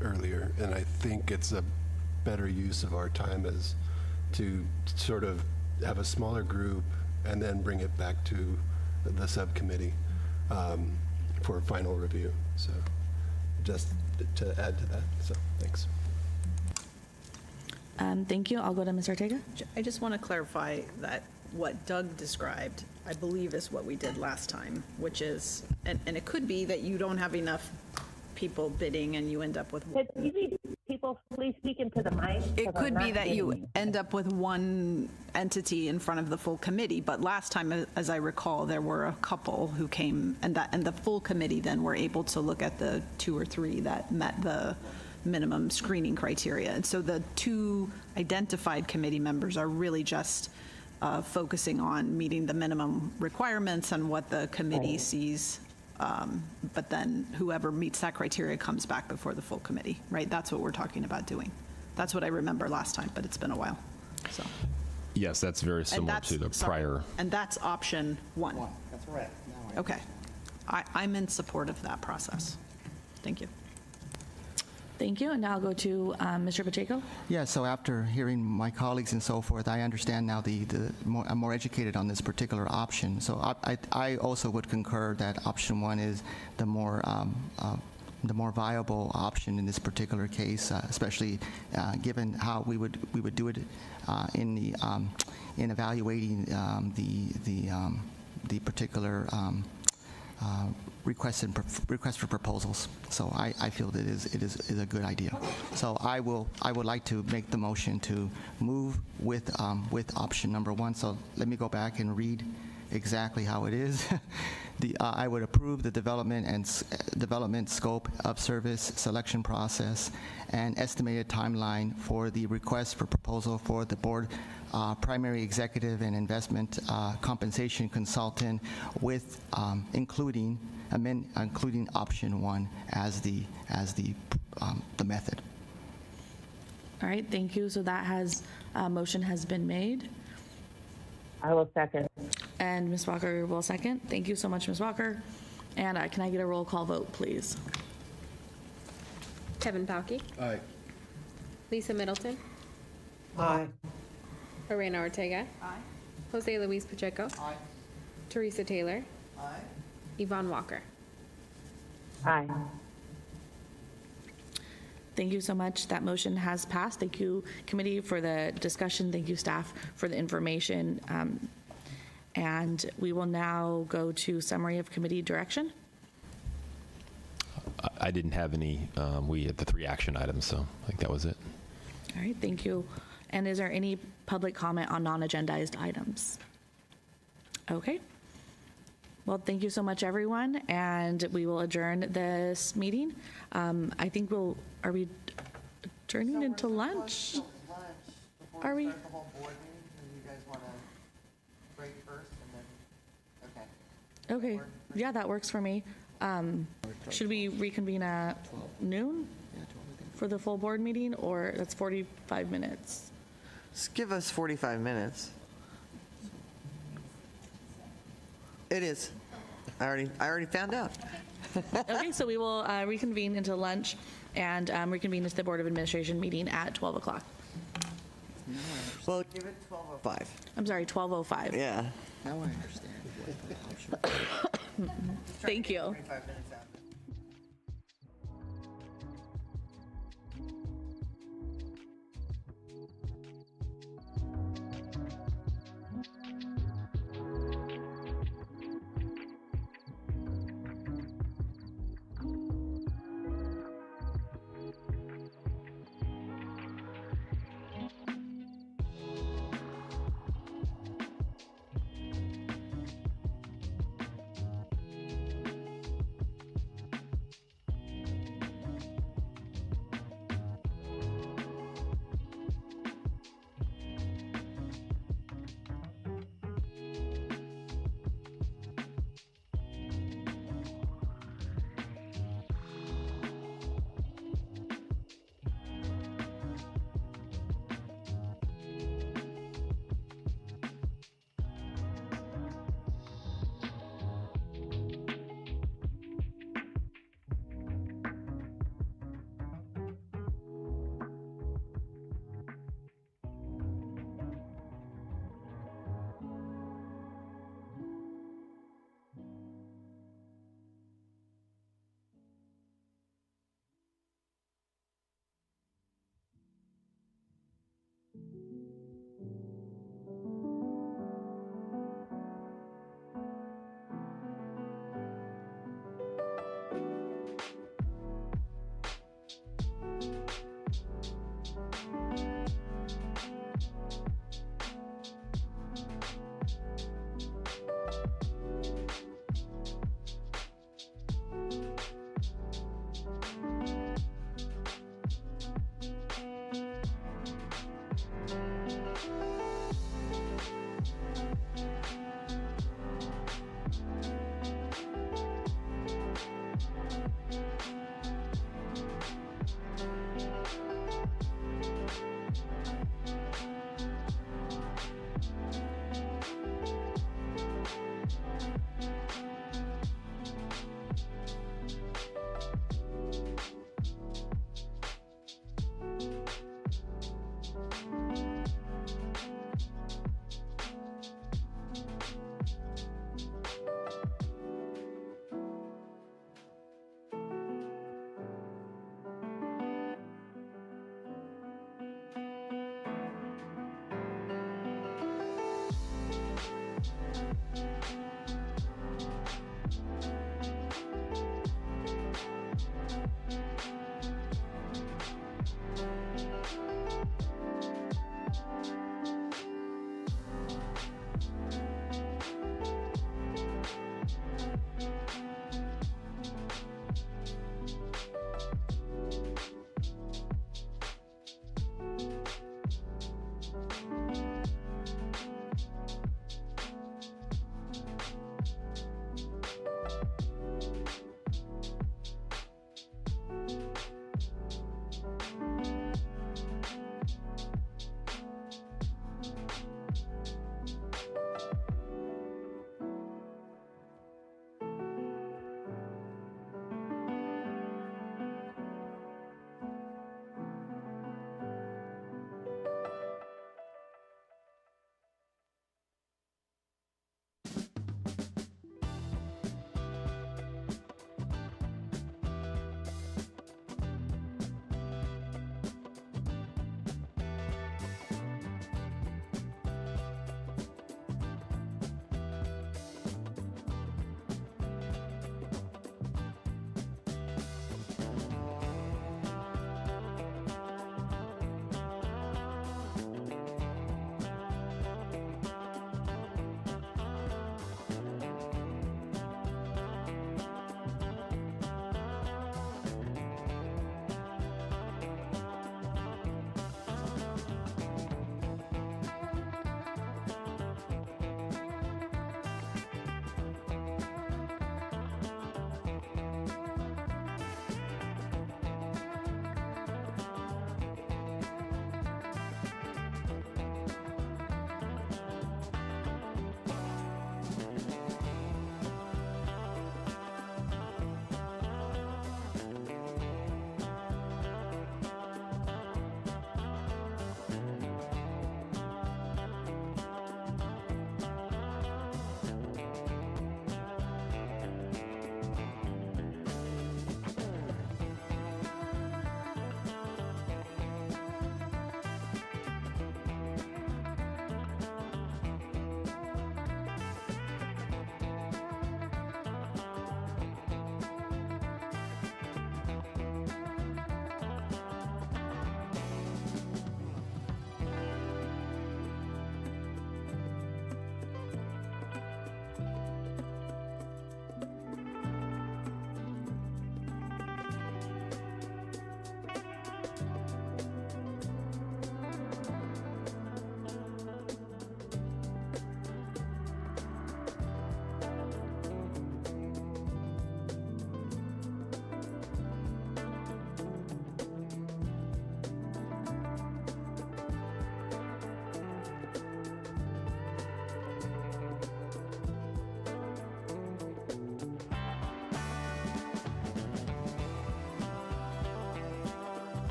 earlier, and I think it's a better use of our time as to sort of have a smaller group and then bring it back to the subcommittee for final review. So just to add to that, so thanks. Thank you. I'll go to Ms. Ortega. I just want to clarify that what Doug described, I believe, is what we did last time, which is, and it could be that you don't have enough people bidding and you end up with. Could you need people please speak into the mic? It could be that you end up with one entity in front of the full committee, but last time, as I recall, there were a couple who came, and the full committee then were able to look at the 2 or 3 that met the minimum screening criteria. And so the two identified committee members are really just focusing on meeting the minimum requirements and what the committee sees. But then whoever meets that criteria comes back before the full committee, right? That's what we're talking about doing. That's what I remember last time, but it's been a while. So. Yes, that's very similar to the prior. And that's option one. That's right. Okay. I'm in support of that process. Thank you. Thank you. And now I'll go to Mr. Pacheco. Yeah, so after hearing my colleagues and so forth, I understand now I'm more educated on this particular option. So I also would concur that option one is the more viable option in this particular case, especially given how we would do it in evaluating the particular request for proposals. So I feel that it is a good idea. So I would like to make the motion to move with option number one. So let me go back and read exactly how it is. I would approve the development scope of service selection process and estimated timeline for the request for proposal for the board primary executive and investment compensation consultant, with including option one as the method. All right, thank you. So that motion has been made. I will second. And Ms. Walker will second. Thank you so much, Ms. Walker. And can I get a roll call vote, please? Kevin Pauky. Aye. Lisa Middleton. Aye. Lorena Ortega. Aye. Jose Luis Pacheco. Aye. Teresa Taylor. Aye. Yvonne Walker. Aye. Thank you so much. That motion has passed. Thank you, committee, for the discussion. Thank you, staff, for the information. And we will now go to summary of committee direction. I didn't have any. We had the 3 action items, so I think that was it. All right, thank you. And is there any public comment on non-agendized items? Okay. Well, thank you so much, everyone, and we will adjourn this meeting. I think are we adjourning into lunch? Are we? The whole board meeting, and you guys want to break first and then, okay. Okay, yeah, that works for me. Should we reconvene at noon for the full board meeting, or that's 45 minutes? Just give us 45 minutes. It is. I already found out. Okay, so we will reconvene into lunch and reconvene into the Board of Administration meeting at 12 o'clock. Well, give it 12:05. I'm sorry, 12:05. Yeah. Now I understand. Thank you. 45 minutes out.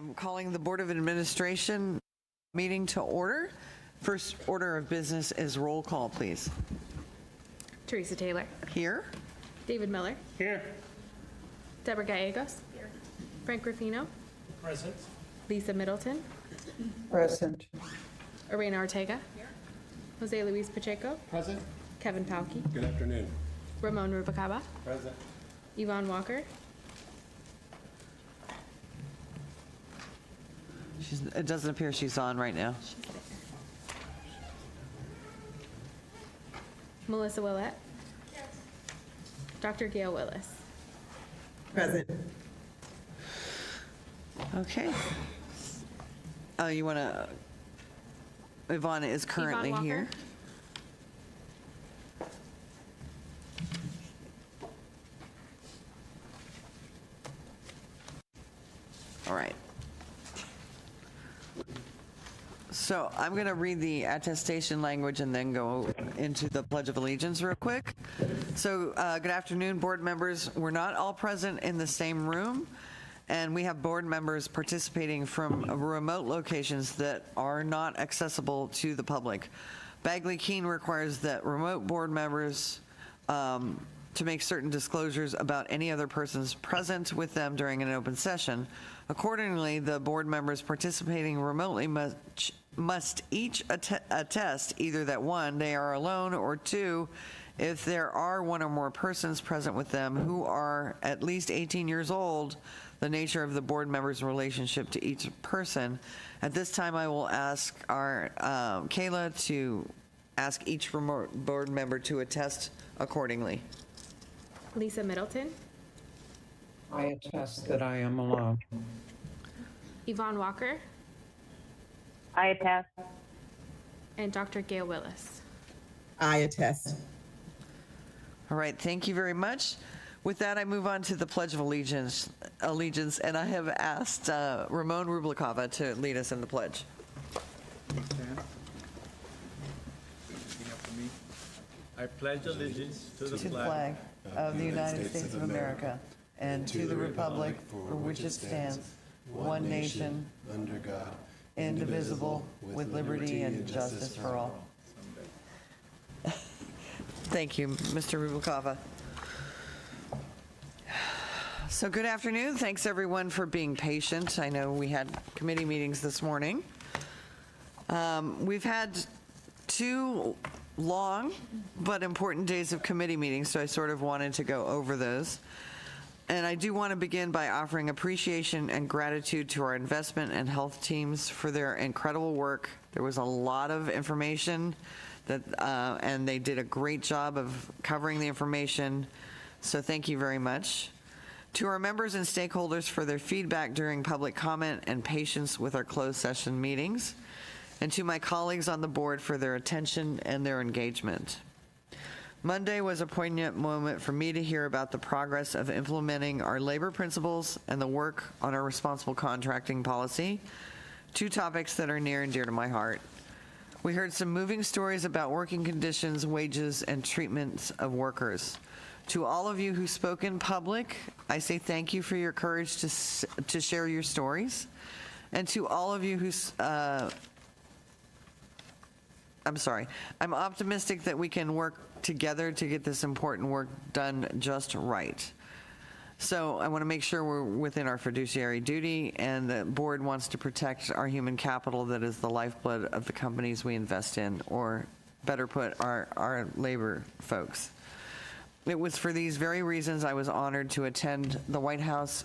am calling the Board of Administration meeting to order. First order of business is roll call, please. Teresa Taylor. Here. David Miller. Here. Deborah Gallegos. Here. Frank Ruffino. Present. Lisa Middleton. Present. Arena Ortega. Here. Jose Luis Pacheco. Present. Kevin Pauky. Good afternoon. Ramon Rubacaba. Present. Yvonne Walker. It doesn't appear she's on right now. Melissa Willett. Dr. Gail Willis. Present. Okay. You want to, Yvonne is currently Yvonne here. All right. So I'm going to read the attestation language and then go into the Pledge of Allegiance real quick. So good afternoon, board members. We're not all present in the same room, and we have board members participating from remote locations that are not accessible to the public. Bagley Keene requires that remote board members to make certain disclosures about any other persons present with them during an open session. Accordingly, the board members participating remotely must each attest either that one, they are alone, or two, if there are one or more persons present with them who are at least 18 years old, the nature of the board member's relationship to each person. At this time, I will ask our Kayla to ask each remote board member to attest accordingly. Lisa Middleton. I attest that I am alone. Yvonne Walker. I attest. And Dr. Gail Willis. I attest. All right, thank you very much. With that, I move on to the Pledge of Allegiance, and I have asked Ramon Rubacaba to lead us in the pledge. I pledge allegiance to the flag of the United States of America and to the republic for which it stands, one nation, under God, indivisible, with liberty and justice for all. Thank you, Mr. Rubacava. So good afternoon. Thanks everyone for being patient. I know we had committee meetings this morning. We've had 2 long but important days of committee meetings, so I sort of wanted to go over those. And I do want to begin by offering appreciation and gratitude to our investment and health teams for their incredible work. There was a lot of information that, and they did a great job of covering the information. So thank you very much. To our members and stakeholders for their feedback during public comment and patience with our closed session meetings. And to my colleagues on the board for their attention and their engagement. Monday was a poignant moment for me to hear about the progress of implementing our labor principles and the work on our responsible contracting policy, 2 topics that are near and dear to my heart. We heard some moving stories about working conditions, wages, and treatments of workers. To all of you who spoke in public, I say thank you for your courage to share your stories. And to all of you who I'm optimistic that we can work together to get this important work done just right. So I want to make sure we're within our fiduciary duty, and the board wants to protect our human capital that is the lifeblood of the companies we invest in, or better put, our labor folks. It was for these very reasons I was honored to attend the White House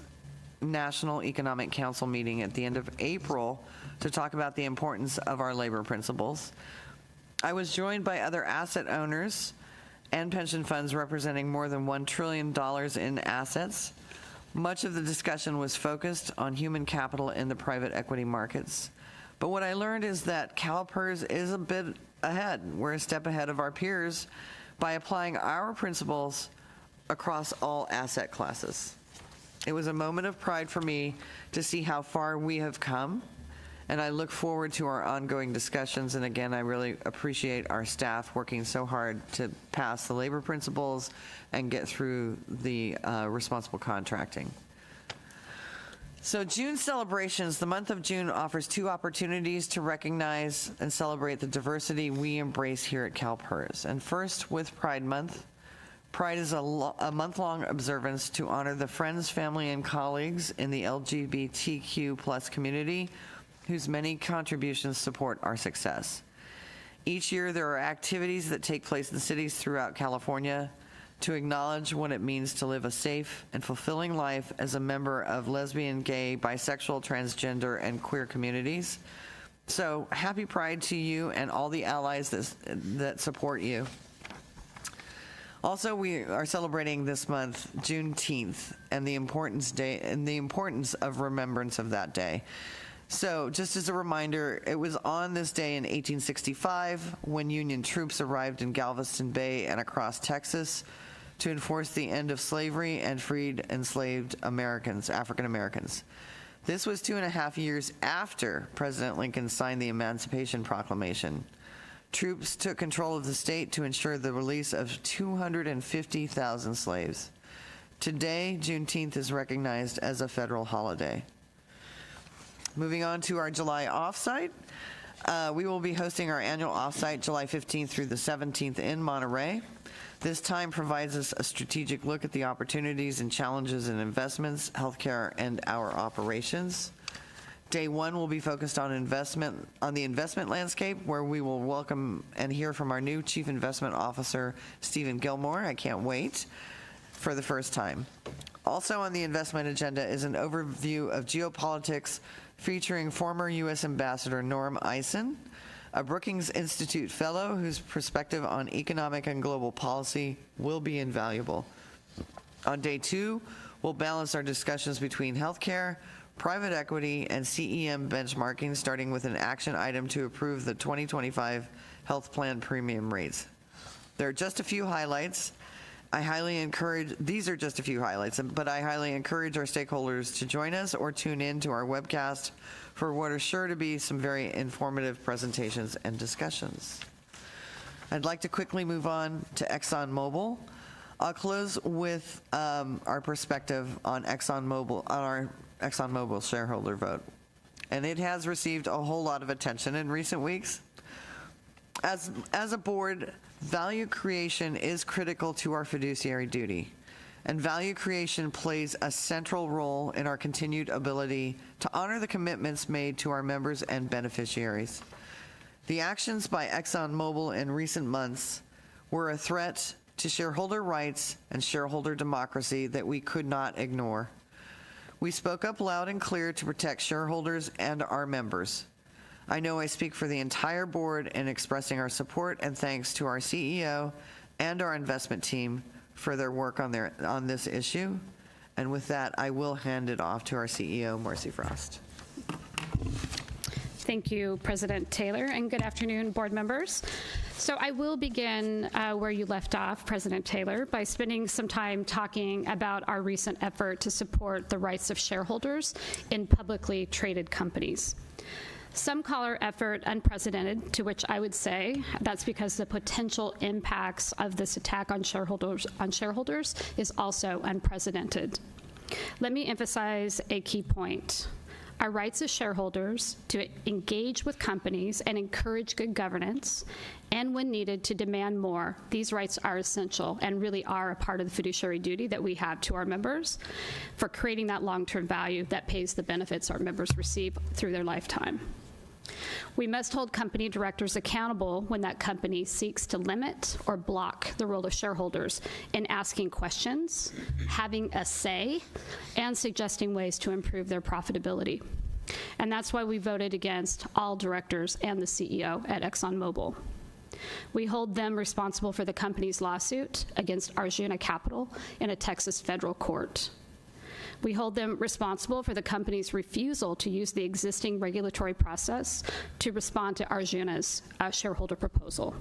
National Economic Council meeting at the end of April to talk about the importance of our labor principles. I was joined by other asset owners and pension funds representing more than $1 trillion in assets. Much of the discussion was focused on human capital in the private equity markets. But what I learned is that CalPERS is a bit ahead. We're a step ahead of our peers by applying our principles across all asset classes. It was a moment of pride for me to see how far we have come, and I look forward to our ongoing discussions. And again, I really appreciate our staff working so hard to pass the labor principles and get through the responsible contracting. So June celebrations, the month of June offers 2 opportunities to recognize and celebrate the diversity we embrace here at CalPERS. And first, with Pride Month. Pride is a month-long observance to honor the friends, family, and colleagues in the LGBTQ plus community whose many contributions support our success. Each year, there are activities that take place in cities throughout California to acknowledge what it means to live a safe and fulfilling life as a member of lesbian, gay, bisexual, transgender, and queer communities. So happy Pride to you and all the allies that support you. Also, we are celebrating this month Juneteenth and the importance of remembrance of that day. So just as a reminder, it was on this day in 1865 when Union troops arrived in Galveston Bay and across Texas to enforce the end of slavery and freed enslaved Americans, African Americans. This was 2.5 years after President Lincoln signed the Emancipation Proclamation. Troops took control of the state to ensure the release of 250,000 slaves. Today, Juneteenth is recognized as a federal holiday. Moving on to our July offsite. We will be hosting our annual offsite July 15th through the 17th in Monterey. This time provides us a strategic look at the opportunities and challenges in investments, healthcare, and our operations. Day 1 will be focused on the investment landscape, where we will welcome and hear from our new Chief Investment Officer, Stephen Gilmore. I can't wait, for the first time. Also on the investment agenda is an overview of geopolitics featuring former U.S. Ambassador Norm Eisen, a Brookings Institute fellow whose perspective on economic and global policy will be invaluable. On day 2, we'll balance our discussions between healthcare, private equity, and CEM benchmarking, starting with an action item to approve the 2025 health plan premium rates. There are just a few highlights. These are just a few highlights, but I highly encourage our stakeholders to join us or tune in to our webcast for what are sure to be some very informative presentations and discussions. I'd like to quickly move on to ExxonMobil. I'll close with our perspective on our ExxonMobil shareholder vote. And it has received a whole lot of attention in recent weeks. As a board, value creation is critical to our fiduciary duty, and value creation plays a central role in our continued ability to honor the commitments made to our members and beneficiaries. The actions by ExxonMobil in recent months were a threat to shareholder rights and shareholder democracy that we could not ignore. We spoke up loud and clear to protect shareholders and our members. I know I speak for the entire board in expressing our support and thanks to our CEO and our investment team for their work on this issue. And with that, I will hand it off to our CEO, Marcy Frost. Thank you, President Taylor, and good afternoon, board members. So I will begin where you left off, President Taylor, by spending some time talking about our recent effort to support the rights of shareholders in publicly traded companies. Some call our effort unprecedented, to which I would say that's because the potential impacts of this attack on shareholders is also unprecedented. Let me emphasize a key point. Our rights as shareholders to engage with companies and encourage good governance, and when needed, to demand more. These rights are essential and really are a part of the fiduciary duty that we have to our members for creating that long-term value that pays the benefits our members receive through their lifetime. We must hold company directors accountable when that company seeks to limit or block the role of shareholders in asking questions, having a say, and suggesting ways to improve their profitability. And that's why we voted against all directors and the CEO at ExxonMobil. We hold them responsible for the company's lawsuit against Arjuna Capital in a Texas federal court. We hold them responsible for the company's refusal to use the existing regulatory process to respond to Arjuna's shareholder proposal.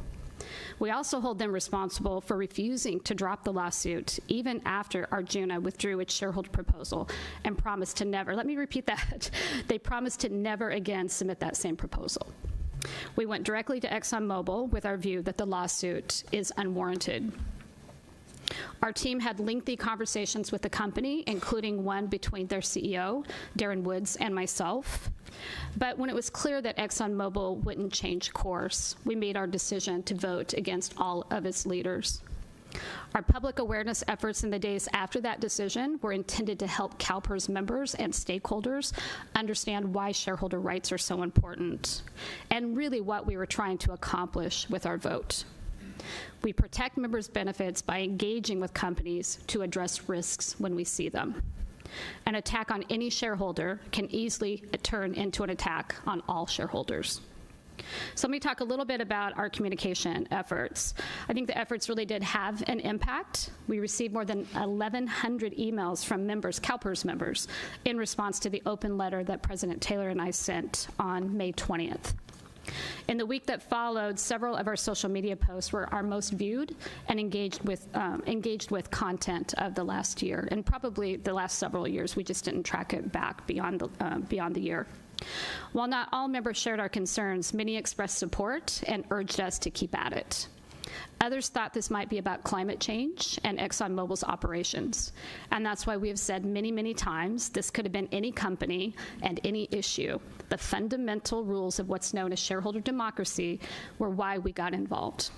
We also hold them responsible for refusing to drop the lawsuit even after Arjuna withdrew its shareholder proposal and promised to never, let me repeat that, they promised to never again submit that same proposal. We went directly to ExxonMobil with our view that the lawsuit is unwarranted. Our team had lengthy conversations with the company, including one between their CEO, Darren Woods, and myself. But when it was clear that ExxonMobil wouldn't change course, we made our decision to vote against all of its leaders. Our public awareness efforts in the days after that decision were intended to help CalPERS members and stakeholders understand why shareholder rights are so important, and really what we were trying to accomplish with our vote. We protect members' benefits by engaging with companies to address risks when we see them. An attack on any shareholder can easily turn into an attack on all shareholders. So let me talk a little bit about our communication efforts. I think the efforts really did have an impact. We received more than 1,100 emails from members, CalPERS members, in response to the open letter that President Taylor and I sent on May 20th. In the week that followed, several of our social media posts were our most viewed and engaged with content of the last year, and probably the last several years. We just didn't track it back beyond the year. While not all members shared our concerns, many expressed support and urged us to keep at it. Others thought this might be about climate change and ExxonMobil's operations. And that's why we have said many, many times this could have been any company and any issue. The fundamental rules of what's known as shareholder democracy were why we got involved.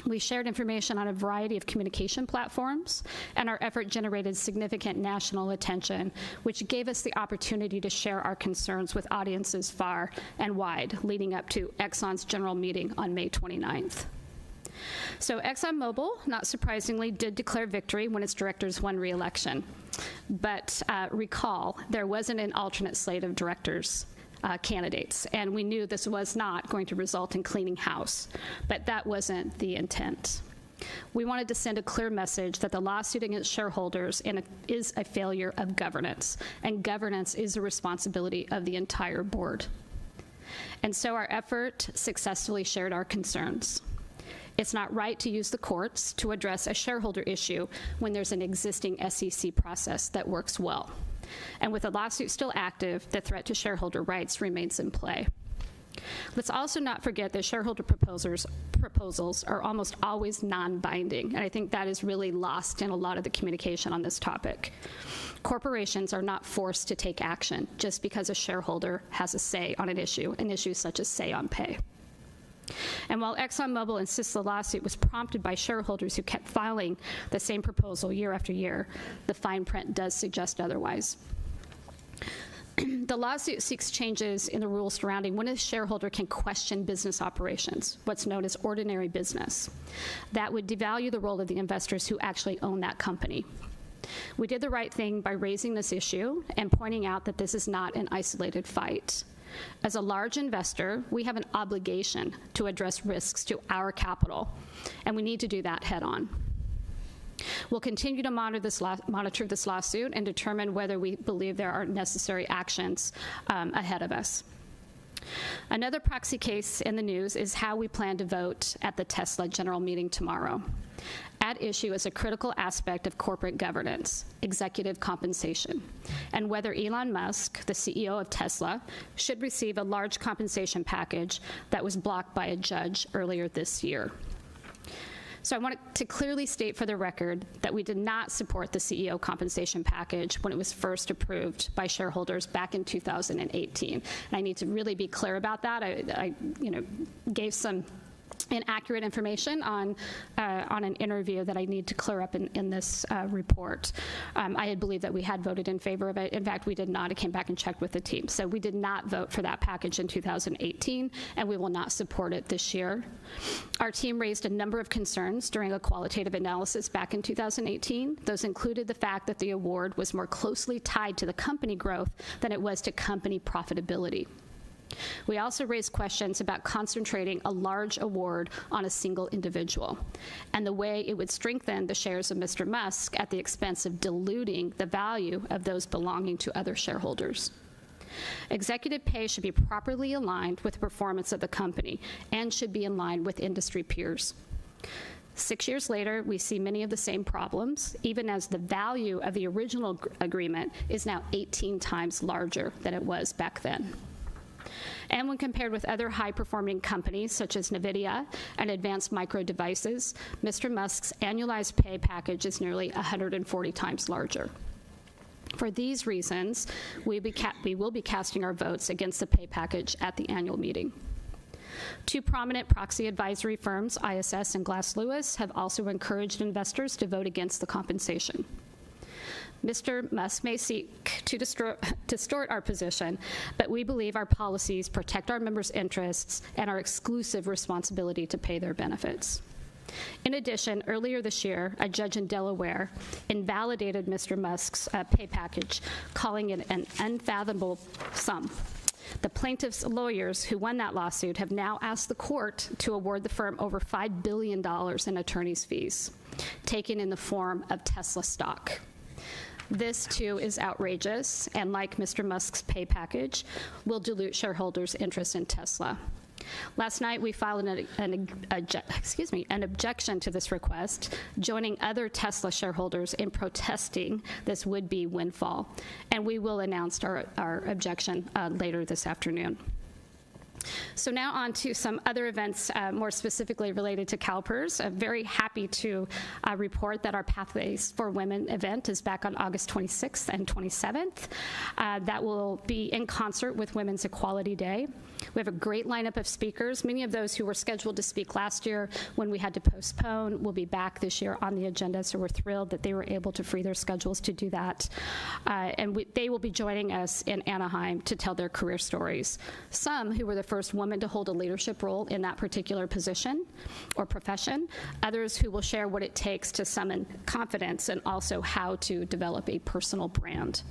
We shared information on a variety of communication platforms, and our effort generated significant national attention, which gave us the opportunity to share our concerns with audiences far and wide, leading up to Exxon's general meeting on May 29th. So ExxonMobil, not surprisingly, did declare victory when its directors won re-election. But recall, there wasn't an alternate slate of directors candidates, and we knew this was not going to result in cleaning house, but that wasn't the intent. We wanted to send a clear message that the lawsuit against shareholders is a failure of governance, and governance is a responsibility of the entire board. And so our effort successfully shared our concerns. It's not right to use the courts to address a shareholder issue when there's an existing SEC process that works well. And with the lawsuit still active, the threat to shareholder rights remains in play. Let's also not forget that shareholder proposals are almost always non-binding, and I think that is really lost in a lot of the communication on this topic. Corporations are not forced to take action just because a shareholder has a say on an issue such as say on pay. And while ExxonMobil insists the lawsuit was prompted by shareholders who kept filing the same proposal year after year, the fine print does suggest otherwise. The lawsuit seeks changes in the rules surrounding when a shareholder can question business operations, what's known as ordinary business. That would devalue the role of the investors who actually own that company. We did the right thing by raising this issue and pointing out that this is not an isolated fight. As a large investor, we have an obligation to address risks to our capital, and we need to do that head on. We'll continue to monitor this lawsuit and determine whether we believe there are necessary actions ahead of us. Another proxy case in the news is how we plan to vote at the Tesla general meeting tomorrow. At issue is a critical aspect of corporate governance, executive compensation, and whether Elon Musk, the CEO of Tesla, should receive a large compensation package that was blocked by a judge earlier this year. So I want to clearly state for the record that we did not support the CEO compensation package when it was first approved by shareholders back in 2018. And I need to really be clear about that. I gave some inaccurate information on an interview that I need to clear up in this report. I had believed that we had voted in favor of it. In fact, we did not. I came back and checked with the team. So we did not vote for that package in 2018, and we will not support it this year. Our team raised a number of concerns during a qualitative analysis back in 2018. Those included the fact that the award was more closely tied to the company growth than it was to company profitability. We also raised questions about concentrating a large award on a single individual and the way it would strengthen the shares of Mr. Musk at the expense of diluting the value of those belonging to other shareholders. Executive pay should be properly aligned with the performance of the company and should be in line with industry peers. 6 years later, we see many of the same problems, even as the value of the original agreement is now 18 times larger than it was back then. And when compared with other high-performing companies such as NVIDIA and Advanced Micro Devices, Mr. Musk's annualized pay package is nearly 140 times larger. For these reasons, we will be casting our votes against the pay package at the annual meeting. Two prominent proxy advisory firms, ISS and Glass Lewis, have also encouraged investors to vote against the compensation. Mr. Musk may seek to distort our position, but we believe our policies protect our members' interests and our exclusive responsibility to pay their benefits. In addition, earlier this year, a judge in Delaware invalidated Mr. Musk's pay package, calling it an unfathomable sum. The plaintiff's lawyers who won that lawsuit have now asked the court to award the firm over $5 billion in attorney's fees, taken in the form of Tesla stock. This, too, is outrageous, and like Mr. Musk's pay package, will dilute shareholders' interest in Tesla. Last night, we filed an objection to this request, joining other Tesla shareholders in protesting this would-be windfall, and we will announce our objection later this afternoon. So now on to some other events more specifically related to CalPERS. I'm very happy to report that our Pathways for Women event is back on August 26th and 27th. That will be in concert with Women's Equality Day. We have a great lineup of speakers. Many of those who were scheduled to speak last year when we had to postpone will be back this year on the agenda, so we're thrilled that they were able to free their schedules to do that. They will be joining us in Anaheim to tell their career stories. Some who were the first woman to hold a leadership role in that particular position or profession, others who will share what it takes to summon confidence and also how to develop a personal brand.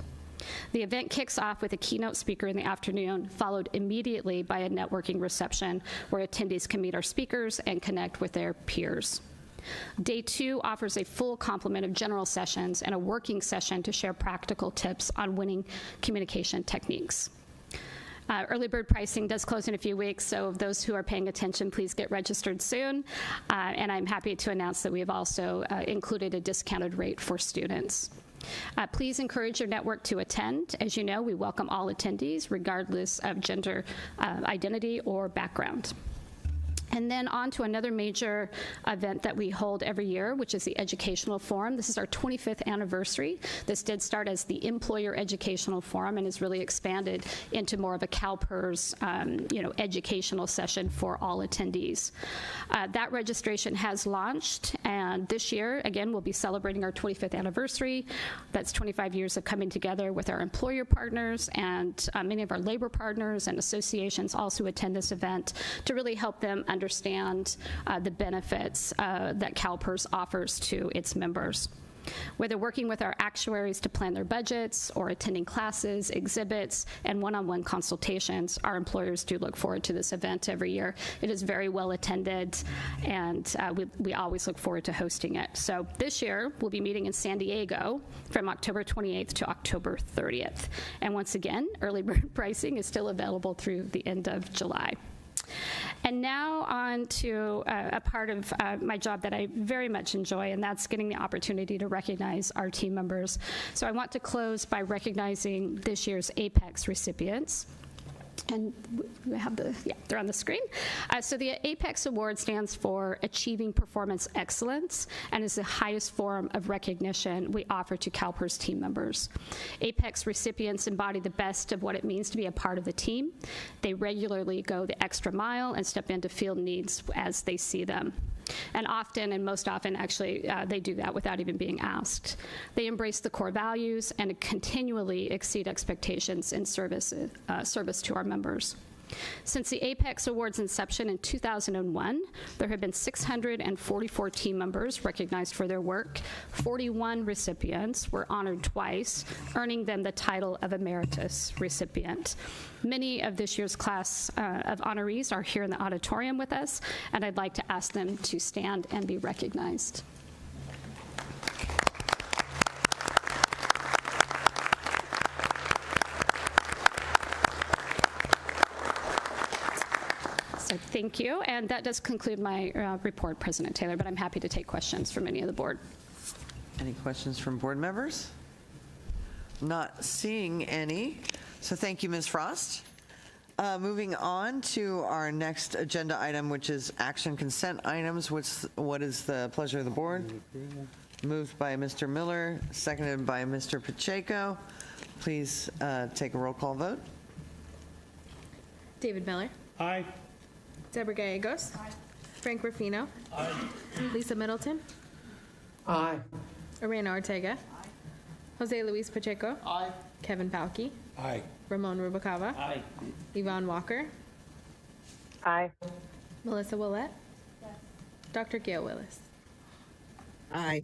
The event kicks off with a keynote speaker in the afternoon, followed immediately by a networking reception where attendees can meet our speakers and connect with their peers. Day 2 offers a full complement of general sessions and a working session to share practical tips on winning communication techniques. Early bird pricing does close in a few weeks, so those who are paying attention, please get registered soon. And I'm happy to announce that we have also included a discounted rate for students. Please encourage your network to attend. As you know, we welcome all attendees, regardless of gender identity or background. And then on to another major event that we hold every year, which is the Educational Forum. This is our 25th anniversary. This did start as the Employer Educational Forum and has really expanded into more of a CalPERS, educational session for all attendees. That registration has launched, and this year, again, we'll be celebrating our 25th anniversary. That's 25 years of coming together with our employer partners, and many of our labor partners and associations also attend this event to really help them understand the benefits that CalPERS offers to its members. Whether working with our actuaries to plan their budgets or attending classes, exhibits, and one-on-one consultations, our employers do look forward to this event every year. It is very well attended, and we always look forward to hosting it. So this year, we'll be meeting in San Diego from October 28th to October 30th. And once again, early bird pricing is still available through the end of July. And now on to a part of my job that I very much enjoy, and that's getting the opportunity to recognize our team members. So I want to close by recognizing this year's APEX recipients. And we have they're on the screen. So the APEX Award stands for Achieving Performance Excellence and is the highest form of recognition we offer to CalPERS team members. APEX recipients embody the best of what it means to be a part of the team. They regularly go the extra mile and step into field needs as they see them. And often, and most often actually, they do that without even being asked. They embrace the core values and continually exceed expectations in service to our members. Since the APEX Award's inception in 2001, there have been 644 team members recognized for their work. 41 recipients were honored twice, earning them the title of Emeritus recipient. Many of this year's class of honorees are here in the auditorium with us, and I'd like to ask them to stand and be recognized. So thank you, and that does conclude my report, President Taylor, but I'm happy to take questions from any of the board. Any questions from board members? Not seeing any, so thank you, Ms. Frost. Moving on to our next agenda item, which is action consent items. What is the pleasure of the board? Moved by Mr. Miller, seconded by Mr. Pacheco. Please take a roll call vote. David Miller. Aye. Deborah Gallegos. Aye. Frank Ruffino. Aye. Lisa Middleton. Aye. Arena Ortega. Aye. Jose Luis Pacheco. Aye. Kevin Palkey. Aye. Ramon Rubalcava. Aye. Yvonne Walker. Aye. Melissa Willett. Yes. Dr. Gail Willis. Aye.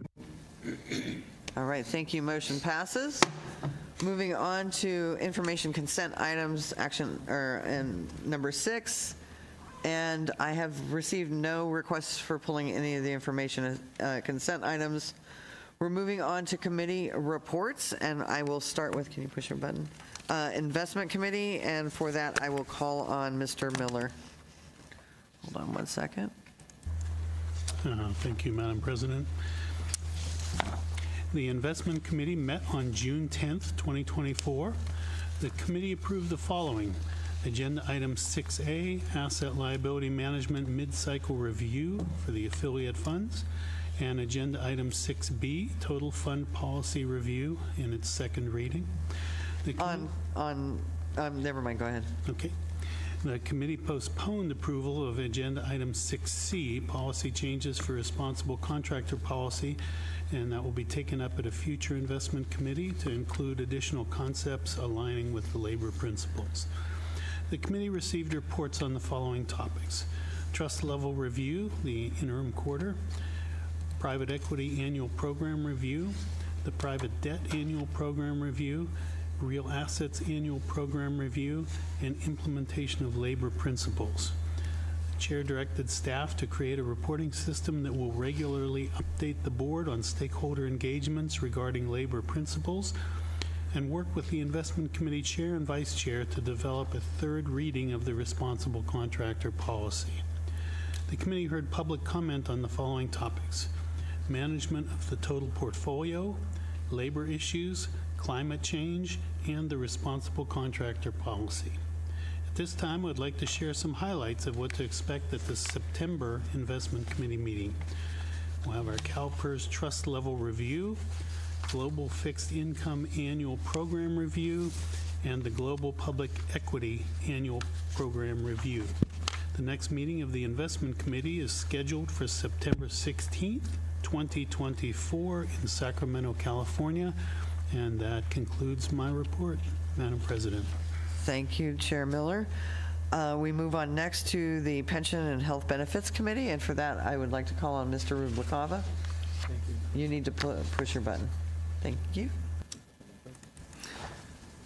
All right, thank you. Motion passes. Moving on to information consent items, and number 6. And I have received no requests for pulling any of the information consent items. We're moving on to committee reports, and I will start with, can you push your button? Investment Committee, and for that, I will call on Mr. Miller. Hold on one second. Thank you, Madam President. The Investment Committee met on June 10th, 2024. The committee approved the following. Agenda item 6A, Asset Liability Management Mid-Cycle Review for the affiliate funds, and agenda item 6B, Total Fund Policy Review in its second reading. Never mind, go ahead. Okay. The committee postponed approval of agenda item 6C, Policy Changes for Responsible Contractor Policy, and that will be taken up at a future investment committee to include additional concepts aligning with the labor principles. The committee received reports on the following topics: trust level review, the interim quarter, private equity annual program review, the private debt annual program review, real assets annual program review, and implementation of labor principles. The chair directed staff to create a reporting system that will regularly update the board on stakeholder engagements regarding labor principles, and work with the investment committee chair and vice chair to develop a third reading of the responsible contractor policy. The committee heard public comment on the following topics: management of the total portfolio, labor issues, climate change, and the responsible contractor policy. At this time, I'd like to share some highlights of what to expect at the September Investment Committee meeting. We'll have our CalPERS Trust Level Review, Global Fixed Income Annual Program Review, and the Global Public Equity Annual Program Review. The next meeting of the Investment Committee is scheduled for September 16th, 2024 in Sacramento, California. And that concludes my report, Madam President. Thank you, Chair Miller. We move on next to the Pension and Health Benefits Committee, and for that, I would like to call on Mr. Rubalcava. Thank you. You need to push your button. Thank you.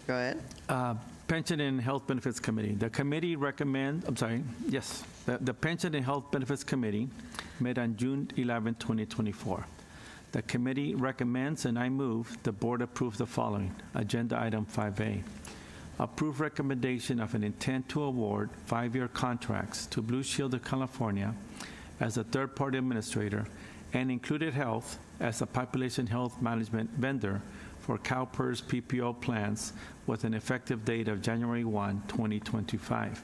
Go ahead. Pension and Health Benefits Committee. The committee recommend, the Pension and Health Benefits Committee met on June 11, 2024. The committee recommends, and I move, the board approve the following. Agenda item 5A. Approve recommendation of an intent to award 5-year contracts to Blue Shield of California as a third-party administrator and Included Health as a population health management vendor for CalPERS PPO plans with an effective date of January 1, 2025.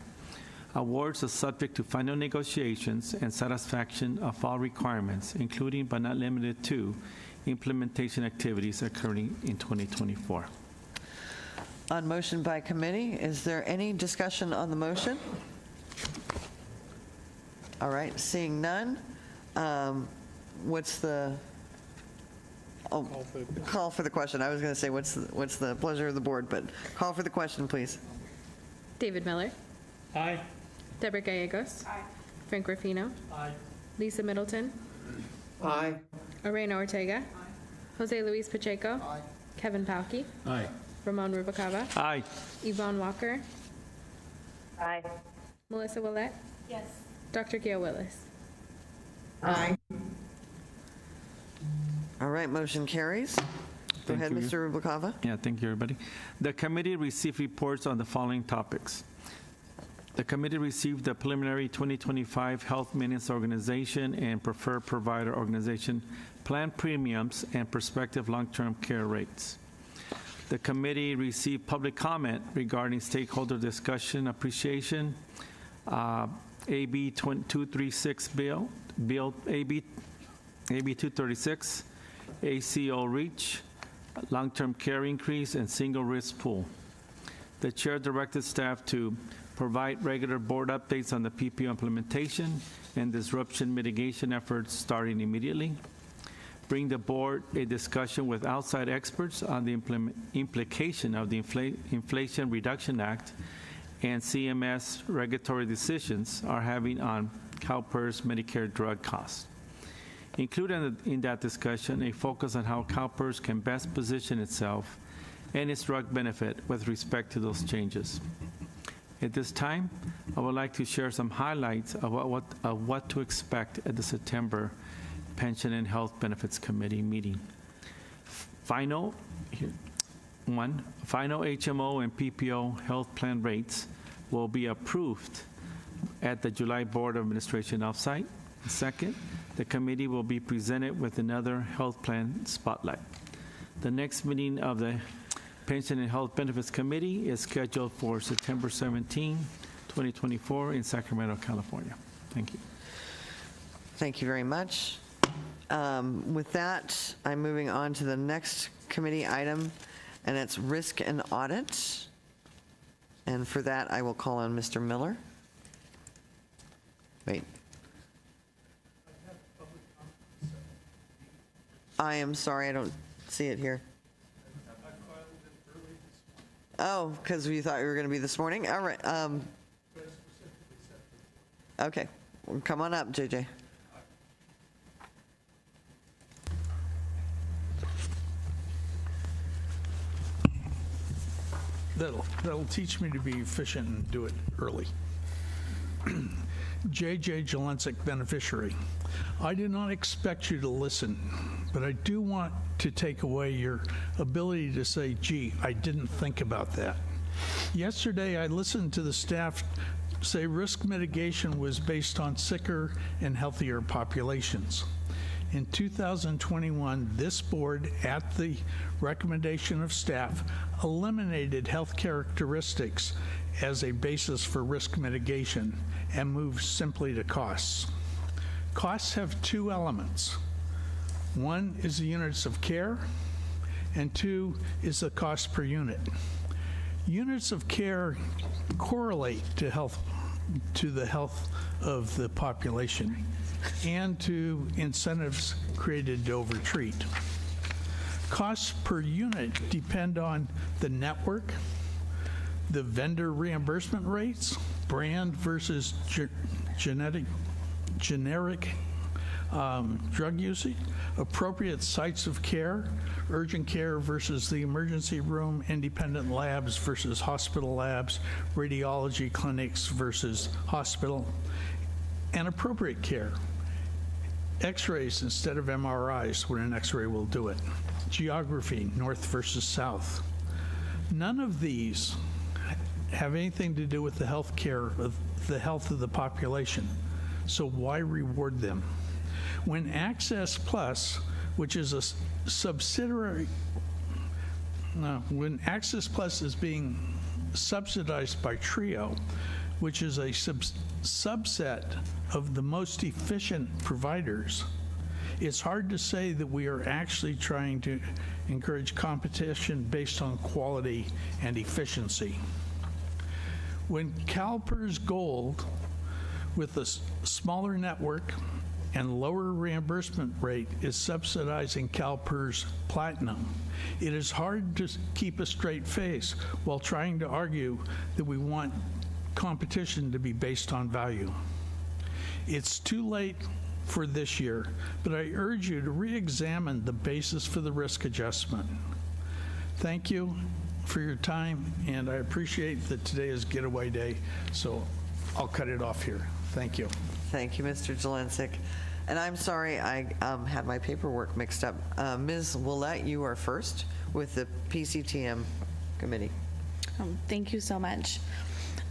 Awards are subject to final negotiations and satisfaction of all requirements, including but not limited to implementation activities occurring in 2024. On motion by committee, is there any discussion on the motion? All right, seeing none, what's the, call for the question. I was going to say, what's the pleasure of the board, but call for the question, please. David Miller. Aye. Deborah Gallegos. Aye. Frank Ruffino. Aye. Lisa Middleton. Aye. Arena Ortega. Aye. Jose Luis Pacheco. Aye. Kevin Palkey. Aye. Ramon Rubalcava. Aye. Yvonne Walker. Aye. Melissa Willett. Yes. Dr. Gail Willis. Aye. All right, motion carries. Go ahead, Mr. Rubalcava. Yeah, thank you, everybody. The committee received reports on the following topics. The committee received the preliminary 2025 Health Maintenance Organization and Preferred Provider Organization plan premiums and prospective long-term care rates. The committee received public comment regarding stakeholder discussion appreciation, AB 236 bill, AB 236, ACO REACH, long-term care increase, and single risk pool. The chair directed staff to provide regular board updates on the PPO implementation and disruption mitigation efforts starting immediately. Bring the board a discussion with outside experts on the implication of the Inflation Reduction Act and CMS regulatory decisions are having on CalPERS Medicare drug costs. Included in that discussion, a focus on how CalPERS can best position itself and its drug benefit with respect to those changes. At this time, I would like to share some highlights of what to expect at the September Pension and Health Benefits Committee meeting. Final HMO and PPO health plan rates will be approved at the July Board of Administration offsite. Second, the committee will be presented with another health plan spotlight. The next meeting of the Pension and Health Benefits Committee is scheduled for September 17, 2024 in Sacramento, California. Thank you. Thank you very much. With that, I'm moving on to the next committee item, and it's risk and audit. And for that, I will call on Mr. Miller. Wait. I am sorry, I don't see it here. Oh, because we thought we were going to be this morning? All right. Okay. Well, come on up, JJ. That'll teach me to be efficient and do it early. J.J. Jelensik, beneficiary. I did not expect you to listen, but I do want to take away your ability to say, gee, I didn't think about that. Yesterday, I listened to the staff say risk mitigation was based on sicker and healthier populations. In 2021, this board, at the recommendation of staff, eliminated health characteristics as a basis for risk mitigation and moved simply to costs. Costs have two elements. One is the units of care, and two is the cost per unit. Units of care correlate to the health of the population and to incentives created to overtreat. Costs per unit depend on the network, the vendor reimbursement rates, brand versus generic drug usage, appropriate sites of care, urgent care versus the emergency room, independent labs versus hospital labs, radiology clinics versus hospital, and appropriate care. X-rays instead of MRIs when an X-ray will do it. Geography, north versus south. None of these have anything to do with the health care of the health of the population. So why reward them? When Access Plus, which is a subsidiary, when Access Plus is being subsidized by TRIO, which is a subset of the most efficient providers, it's hard to say that we are actually trying to encourage competition based on quality and efficiency. When CalPERS Gold, with a smaller network and lower reimbursement rate, is subsidizing CalPERS Platinum, it is hard to keep a straight face while trying to argue that we want competition to be based on value. It's too late for this year, but I urge you to re-examine the basis for the risk adjustment. Thank you for your time, and I appreciate that today is getaway day, so I'll cut it off here. Thank you. Thank you, Mr. Jelensik. And I'm sorry, I had my paperwork mixed up. Ms. Willette, you are first with the PCTM committee. Thank you so much.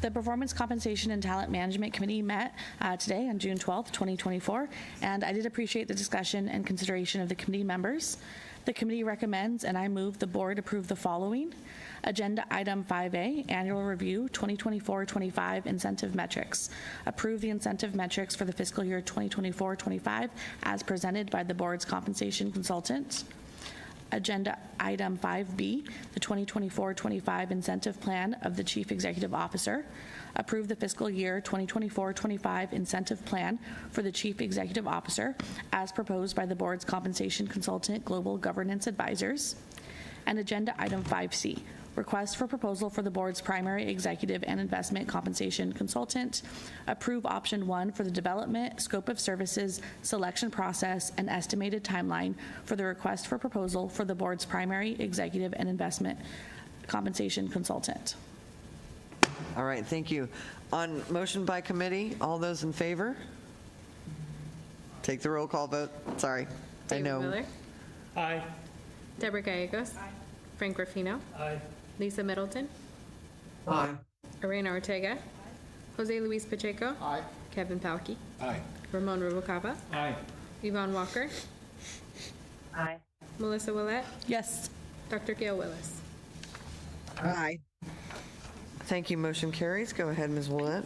The Performance Compensation and Talent Management Committee met today on June 12th, 2024, and I did appreciate the discussion and consideration of the committee members. The committee recommends, and I move the board approve the following. Agenda item 5A, annual review 2024-25 incentive metrics. Approve the incentive metrics for the fiscal year 2024-25 as presented by the board's compensation consultant. Agenda item 5B, the 2024-25 incentive plan of the Chief Executive Officer. Approve the fiscal year 2024-25 incentive plan for the Chief Executive Officer as proposed by the board's compensation consultant, Global Governance Advisors. And agenda item 5C, request for proposal for the board's primary executive and investment compensation consultant. Approve option 1 for the development, scope of services, selection process, and estimated timeline for the request for proposal for the board's primary executive and investment compensation consultant. All right, thank you. On motion by committee, all those in favor? Take the roll call vote. Sorry. David I know. Miller. Aye. Deborah Gallegos. Aye. Frank Ruffino. Aye. Lisa Middleton. Aye. Arena Ortega. Jose Luis Pacheco. Aye. Kevin Palkey. Aye. Ramon Rubalcaba. Aye. Yvonne Walker. Aye. Melissa Willett. Yes. Dr. Gail Willis. Aye. Thank you. Motion carries. Go ahead, Ms. Willett.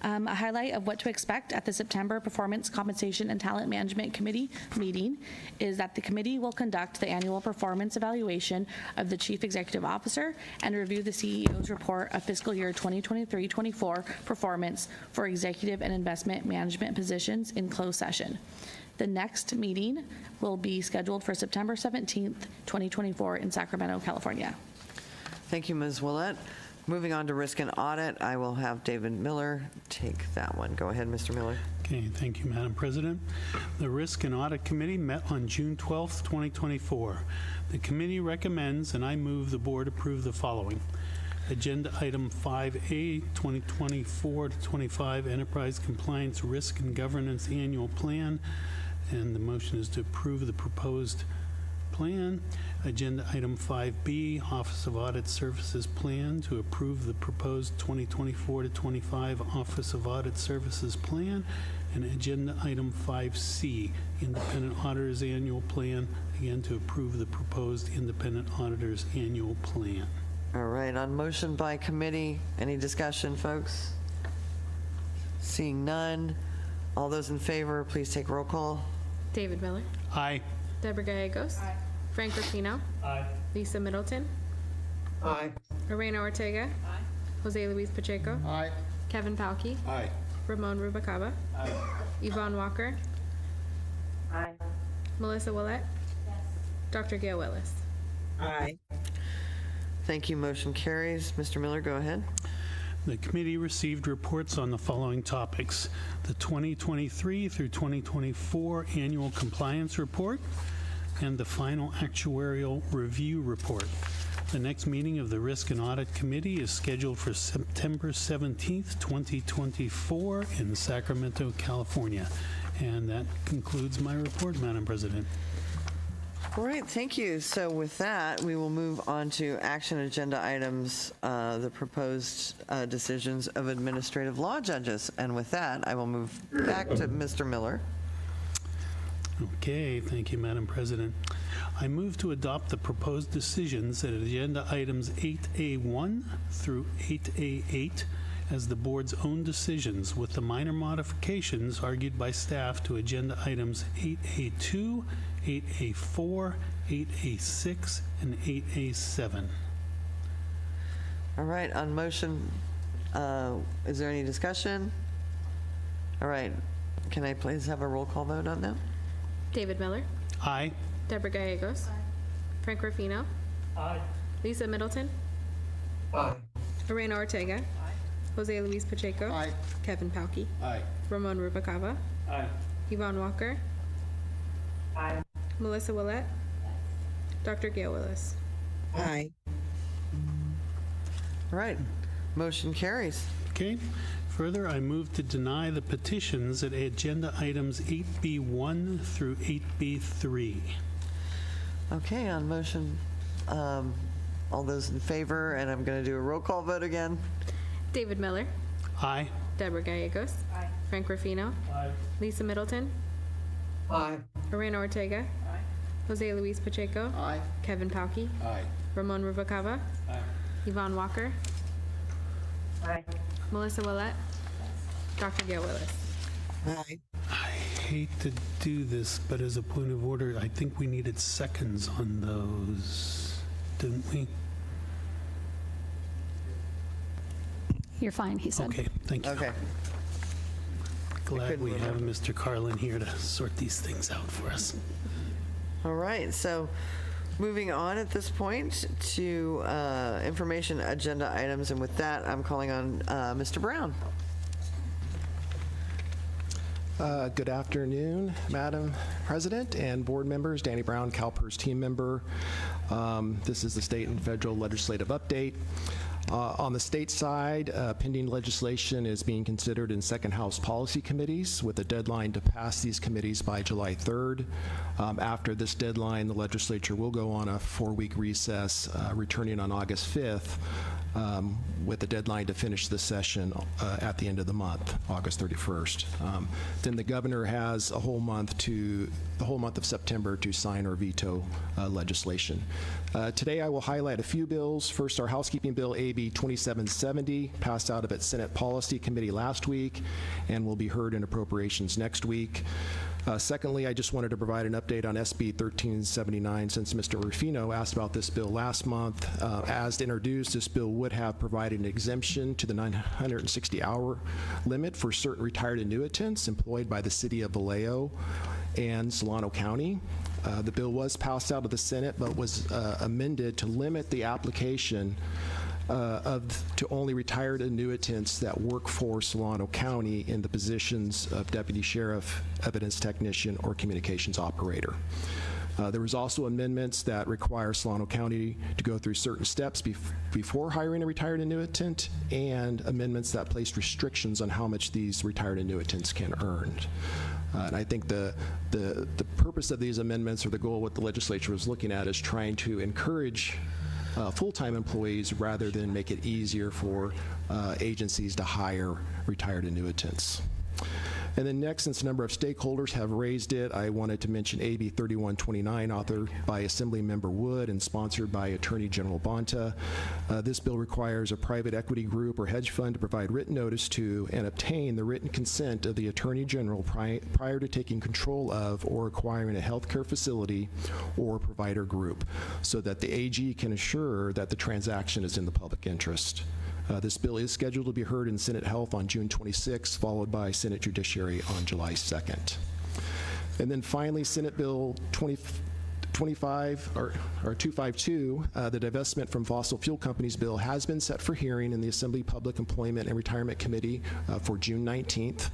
A highlight of what to expect at the September Performance, Compensation, and Talent Management Committee meeting is that the committee will conduct the annual performance evaluation of the Chief Executive Officer and review the CEO's report of fiscal year 2023-24 performance for executive and investment management positions in closed session. The next meeting will be scheduled for September 17th, 2024 in Sacramento, California. Thank you, Ms. Willett. Moving on to risk and audit, I will have David Miller take that one. Go ahead, Mr. Miller. Okay, thank you, Madam President. The Risk and Audit Committee met on June 12th, 2024. The committee recommends, and I move the board approve the following. Agenda item 5A, 2024-25 Enterprise Compliance Risk and Governance Annual Plan, and the motion is to approve the proposed plan. Agenda item 5B, Office of Audit Services Plan, to approve the proposed 2024-25 Office of Audit Services Plan. And agenda item 5C, Independent Auditor's Annual Plan, again to approve the proposed Independent Auditor's Annual Plan. All right, on motion by committee, any discussion, folks? Seeing none, all those in favor, please take roll call. David Miller. Aye. Deborah Gallegos. Aye. Frank Ruffino. Aye. Lisa Middleton. Aye. Arena Ortega. Aye. Jose Luis Pacheco. Aye. Kevin Palkey. Aye. Ramon Rubalcaba. Aye. Yvonne Walker. Aye. Melissa Willett. Yes. Dr. Gail Willis. Aye. Thank you. Motion carries. Mr. Miller, go ahead. The committee received reports on the following topics: the 2023 through 2024 Annual Compliance Report and the final actuarial review report. The next meeting of the Risk and Audit Committee is scheduled for September 17th, 2024 in Sacramento, California. And that concludes my report, Madam President. All right, thank you. So with that, we will move on to action agenda items, the proposed decisions of administrative law judges. And with that, I will move back to Mr. Miller. Okay, thank you, Madam President. I move to adopt the proposed decisions at agenda items 8A1 through 8A8 as the board's own decisions, with the minor modifications argued by staff to agenda items 8A2, 8A4, 8A6, and 8A7. All right, on motion, is there any discussion? All right, can I please have a roll call vote on that? David Miller. Aye. Deborah Gallegos. Aye. Frank Ruffino. Aye. Lisa Middleton. Aye. Arena Ortega. Aye. Jose Luis Pacheco. Aye. Kevin Palkey. Aye. Ramon Rubalcaba. Aye. Yvonne Walker. Aye. Melissa Willett. Yes. Dr. Gail Willis. Aye. All right, motion carries. Okay. Further, I move to deny the petitions at agenda items 8B1 through 8B3. Okay, on motion, all those in favor, and I'm going to do a roll call vote again. David Miller. Aye. Deborah Gallegos. Aye. Frank Ruffino. Aye. Lisa Middleton. Aye. Arena Ortega. Aye. Jose Luis Pacheco. Aye. Kevin Pauky. Aye. Ramon Rubalcaba. Aye. Yvonne Walker. Aye. Melissa Willett. Dr. Gail Willis. Aye. I hate to do this, but as a point of order, I think we needed seconds on those, didn't we? You're fine, he said. Okay, thank you. Okay. Glad we have Mr. Carlin here to sort these things out for us. All right, so moving on at this point to information agenda items, and with that, I'm calling on Mr. Brown. Good afternoon, Madam President and board members. Danny Brown, CalPERS team member. This is the state and federal legislative update. On the state side, pending legislation is being considered in second house policy committees with a deadline to pass these committees by July 3rd. After this deadline, the legislature will go on a 4-week recess, returning on August 5th, with a deadline to finish the session at the end of the month, August 31st. Then the governor has the whole month of September to sign or veto legislation. Today I will highlight a few bills. First, our housekeeping bill, AB 2770, passed out of its Senate Policy Committee last week and will be heard in appropriations next week. Secondly, I just wanted to provide an update on SB 1379 since Mr. Rufino asked about this bill last month. As introduced, this bill would have provided an exemption to the 960-hour limit for certain retired annuitants employed by the city of Vallejo and Solano County. The bill was passed out of the Senate but was amended to limit the application to only retired annuitants that work for Solano County in the positions of deputy sheriff, evidence technician, or communications operator. There was also amendments that require Solano County to go through certain steps before hiring a retired annuitant, and amendments that placed restrictions on how much these retired annuitants can earn. And I think the purpose of these amendments, or the goal what the legislature was looking at, is trying to encourage full-time employees rather than make it easier for agencies to hire retired annuitants. And then next, since a number of stakeholders have raised it, I wanted to mention AB 3129, authored by Assemblymember Wood and sponsored by Attorney General Bonta. This bill requires a private equity group or hedge fund to provide written notice to and obtain the written consent of the Attorney General prior to taking control of or acquiring a healthcare facility or provider group, so that the AG can assure that the transaction is in the public interest. This bill is scheduled to be heard in Senate Health on June 26, followed by Senate Judiciary on July 2nd. And then finally, Senate Bill 252, the divestment from fossil fuel companies bill, has been set for hearing in the Assembly Public Employment and Retirement Committee for June 19th.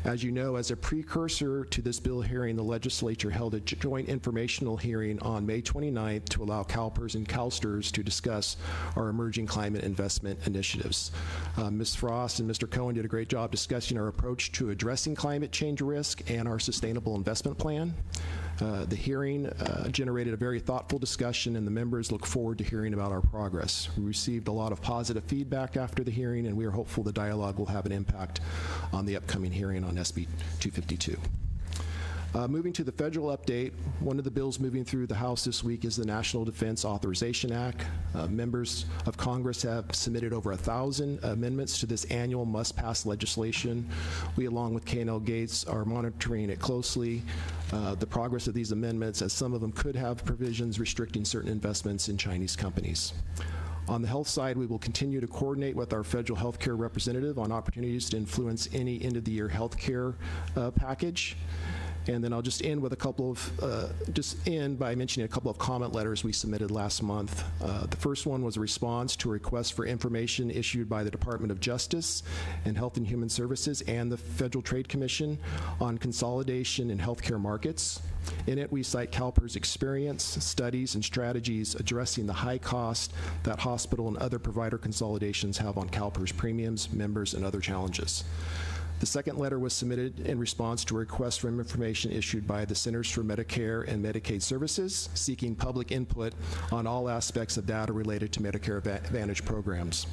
As you know, as a precursor to this bill hearing, the legislature held a joint informational hearing on May 29th to allow CalPERS and CalSTRS to discuss our emerging climate investment initiatives. Ms. Frost and Mr. Cohen did a great job discussing our approach to addressing climate change risk and our sustainable investment plan. The hearing generated a very thoughtful discussion, and the members look forward to hearing about our progress. We received a lot of positive feedback after the hearing, and we are hopeful the dialogue will have an impact on the upcoming hearing on SB 252. Moving to the federal update, one of the bills moving through the House this week is the National Defense Authorization Act. Members of Congress have submitted over 1,000 amendments to this annual must-pass legislation. We, along with K&L Gates, are monitoring it closely, the progress of these amendments, as some of them could have provisions restricting certain investments in Chinese companies. On the health side, we will continue to coordinate with our federal health care representative on opportunities to influence any end-of-the-year health care package. And then I'll just end with a couple of, by mentioning a couple of comment letters we submitted last month. The first one was a response to a request for information issued by the Department of Justice and Health and Human Services and the Federal Trade Commission on consolidation in healthcare markets. In it, we cite CalPERS experience, studies, and strategies addressing the high cost that hospital and other provider consolidations have on CalPERS premiums, members, and other challenges. The second letter was submitted in response to a request for information issued by the Centers for Medicare and Medicaid Services, seeking public input on all aspects of data related to Medicare Advantage programs.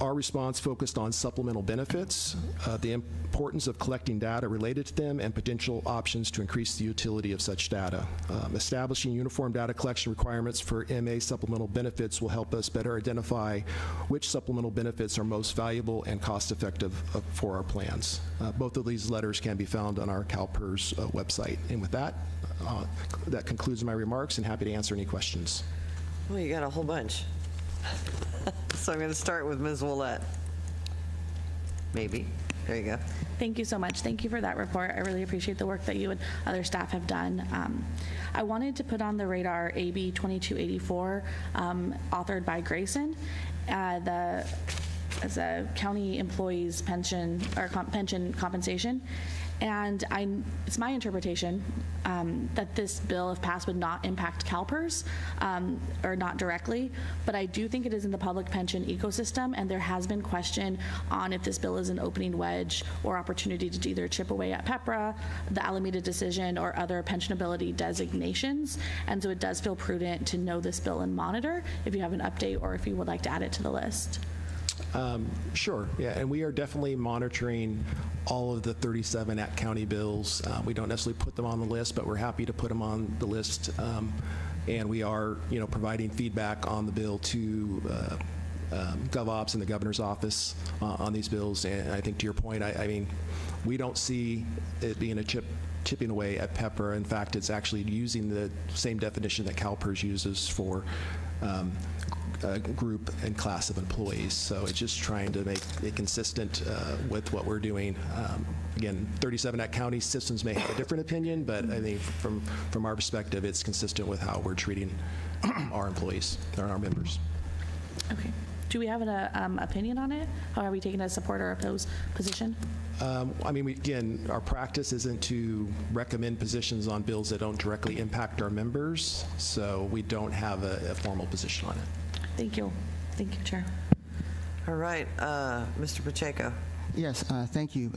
Our response focused on supplemental benefits, the importance of collecting data related to them, and potential options to increase the utility of such data. Establishing uniform data collection requirements for MA supplemental benefits will help us better identify which supplemental benefits are most valuable and cost-effective for our plans. Both of these letters can be found on our CalPERS website. And with that, that concludes my remarks, and happy to answer any questions. Well, you got a whole bunch. So I'm going to start with Ms. Willett. Maybe. There you go. Thank you so much. Thank you for that report. I really appreciate the work that you and other staff have done. I wanted to put on the radar AB 2284, authored by Grayson, as a county employee's pension or pension compensation. And it's my interpretation that this bill, if passed, would not impact CalPERS, or not directly, but I do think it is in the public pension ecosystem, and there has been question on if this bill is an opening wedge or opportunity to either chip away at PEPRA, the Alameda decision, or other pensionability designations. And so it does feel prudent to know this bill and monitor if you have an update or if you would like to add it to the list. Sure, yeah, and we are definitely monitoring all of the 37 at-county bills. We don't necessarily put them on the list, but we're happy to put them on the list, and we are, providing feedback on the bill to GovOps and the governor's office on these bills. And I think to your point, I mean, we don't see it being a chipping away at PEPRA. In fact, it's actually using the same definition that CalPERS uses for group and class of employees. So it's just trying to make it consistent with what we're doing. Again, 37 at-county systems may have a different opinion, but I think from our perspective, it's consistent with how we're treating our employees or our members. Okay. Do we have an opinion on it? How are we taking a support or oppose position? I mean, again, our practice isn't to recommend positions on bills that don't directly impact our members, so we don't have a formal position on it. Thank you. Thank you, Chair. All right, Mr. Pacheco. Yes, thank you,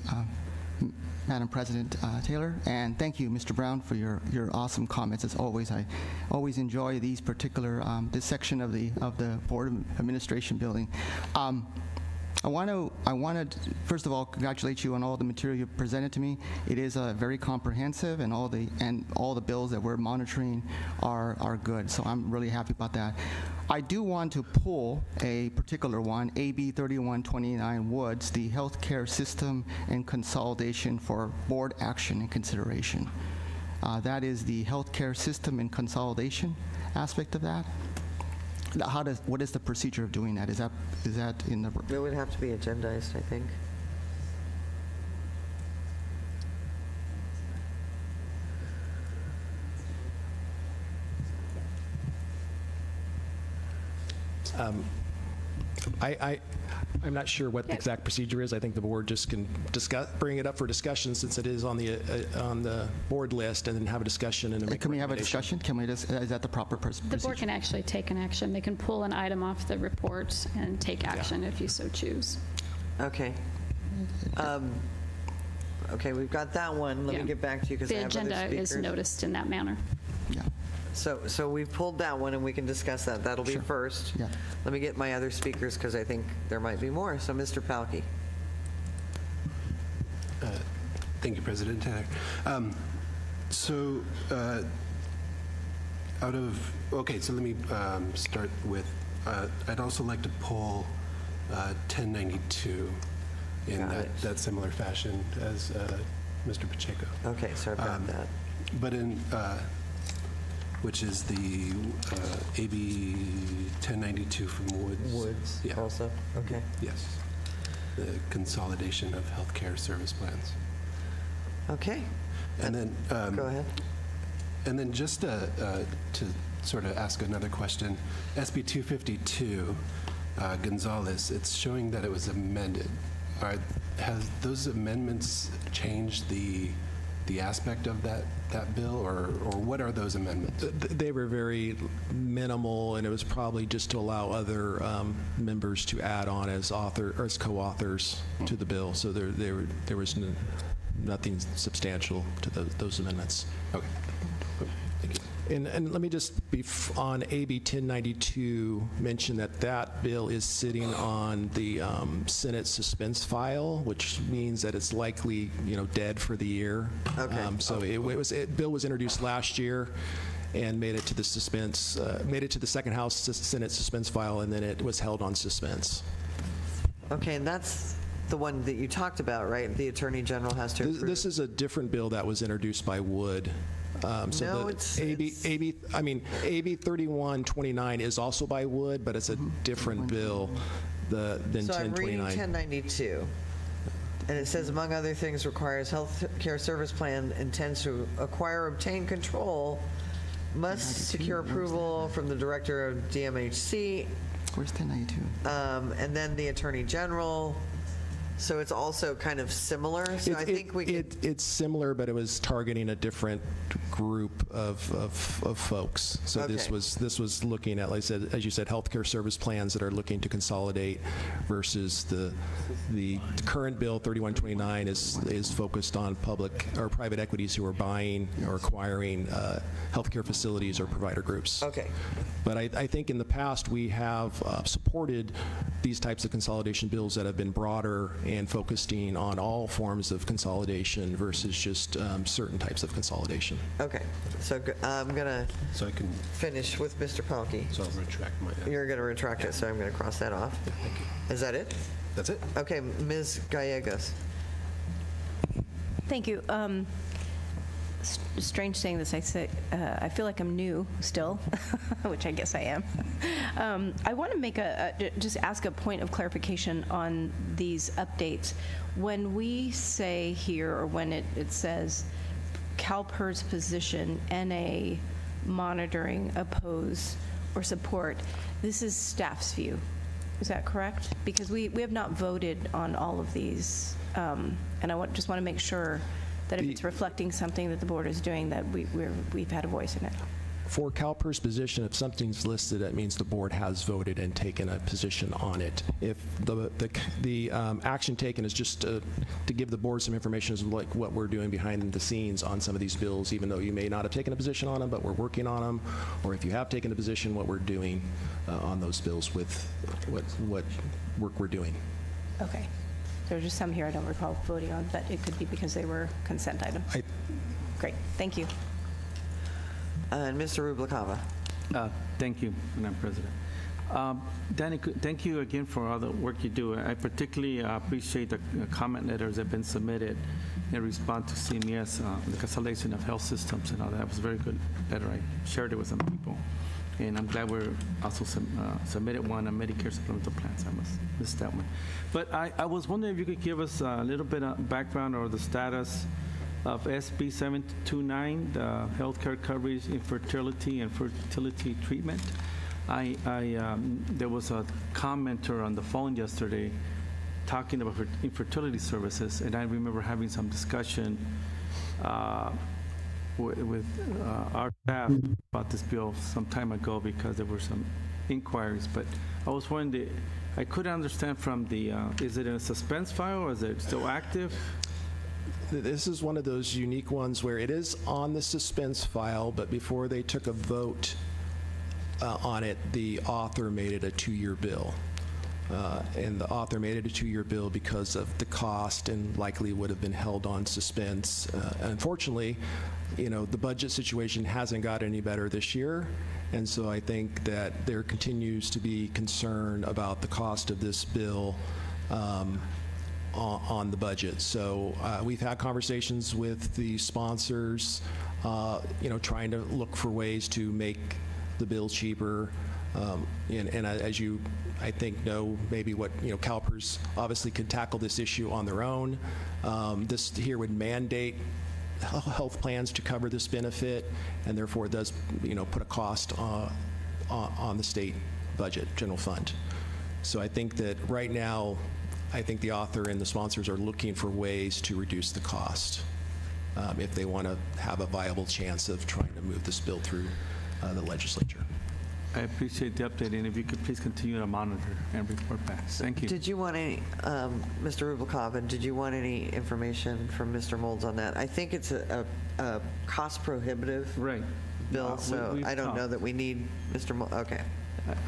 Madam President Taylor, and thank you, Mr. Brown, for your awesome comments. As always, I always enjoy these particular this section of the Board of Administration building. I want to first of all congratulate you on all the material you presented to me. It is very comprehensive, and all the bills that we're monitoring are good. So I'm really happy about that. I do want to pull a particular one, AB 3129 Woods, the healthcare system and consolidation for board action and consideration. That is the healthcare system and consolidation aspect of that. What is the procedure of doing that? Is that in the? It would have to be agendized, I think. I'm not sure what the exact procedure is. I think the board just can bring it up for discussion since it is on the board list, and then have a discussion and Can we have a discussion? Can we just, is that the proper procedure? The board can actually take an action. They can pull an item off the report and take action if you so choose. Okay. Okay, we've got that one. Let me get back to you because I have other speakers. The agenda is noticed in that manner. Yeah. So we've pulled that one, and we can discuss that. That'll be first. Yeah. Let me get my other speakers because I think there might be more. So, Mr. Palkey. Thank you, President Taylor. So let me start with, I'd also like to pull 1092 in that similar fashion as Mr. Pacheco. Okay, sorry about that. But in which is the AB 1092 from Woods. Woods, yeah. Also? Okay. Yes. The consolidation of healthcare service plans. Okay. And then go ahead. And then just to sort of ask another question, SB 252, Gonzalez, it's showing that it was amended. Has those amendments changed the aspect of that bill, or what are those amendments? They were very minimal, and it was probably just to allow other members to add on as co-authors to the bill. So there was nothing substantial to those amendments. Okay. Thank you. And let me just, on AB 1092, mention that that bill is sitting on the Senate suspense file, which means that it's likely, dead for the year. Okay. So bill was introduced last year and made it to the second House Senate suspense file, and then it was held on suspense. Okay, and that's the one that you talked about, right? The Attorney General has to approve. This is a different bill that was introduced by Wood. No, AB 3129 is also by Wood, but it's a different bill than 1029. So I'm reading 1092. And it says, among other things, requires health care service plan intends to acquire or obtain control, must secure approval from the director of DMHC. Where's 1092? And then the Attorney General. So it's also kind of similar. So I think it's similar, but it was targeting a different group of folks. So Okay. this was looking at, like I said, as you said, healthcare service plans that are looking to consolidate versus the current bill 3129 is focused on public or private equities who are buying or acquiring healthcare facilities or provider groups. Okay. But I think in the past we have supported these types of consolidation bills that have been broader and focusing on all forms of consolidation versus just certain types of consolidation. Okay, so I'm going to finish with Mr. Palkey. So I'll retract my... You're going to retract it, so I'm going to cross that off. Thank you. Is that it? That's it. Okay, Ms. Gallegos. Thank you. Strange saying this. I feel like I'm new still, which I guess I am. I want to just ask a point of clarification on these updates. When we say here, or when it says CalPERS position, NA monitoring, oppose, or support, this is staff's view. Is that correct? Because we have not voted on all of these, and I just want to make sure that if it's reflecting something that the board is doing, that we've had a voice in it. For CalPERS position, if something's listed, that means the board has voted and taken a position on it. If the action taken is just to give the board some information as like what we're doing behind the scenes on some of these bills, even though you may not have taken a position on them, but we're working on them, or if you have taken a position, what we're doing on those bills with what work we're doing. Okay. There are just some here I don't recall voting on, but it could be because they were consent items. Great. Thank you. And Mr. Rubalcaba. Thank you, Madam President. Danny, thank you again for all the work you do. I particularly appreciate the comment letters that have been submitted in response to CMS, the consolidation of health systems and all that. It was a very good letter. I shared it with some people. And I'm glad we're also submitted one on Medicare supplemental plans. I missed that one. But I was wondering if you could give us a little bit of background or the status of SB 729, the healthcare coverage, infertility, and fertility treatment. There was a commenter on the phone yesterday talking about infertility services, and I remember having some discussion with our staff about this bill some time ago because there were some inquiries. But I was wondering, I couldn't understand from is it in a suspense file or is it still active? This is one of those unique ones where it is on the suspense file, but before they took a vote on it, the author made it a 2-year bill. And the author made it a 2-year bill because of the cost and likely would have been held on suspense. Unfortunately, the budget situation hasn't got any better this year, and so I think that there continues to be concern about the cost of this bill on the budget. So we've had conversations with the sponsors, trying to look for ways to make the bill cheaper. And as you, I think, know maybe what, CalPERS obviously could tackle this issue on their own. This here would mandate health plans to cover this benefit, and therefore it does, put a cost on the state budget, general fund. So I think that right now, I think the author and the sponsors are looking for ways to reduce the cost if they want to have a viable chance of trying to move this bill through the legislature. I appreciate the update, and if you could please continue to monitor and report back. Thank you. Did you want any, Mr. Rubalcaba, did you want any information from Mr. Molds on that? I think it's a cost prohibitive Bill, so we've I don't know talked. that we need Mr. Okay.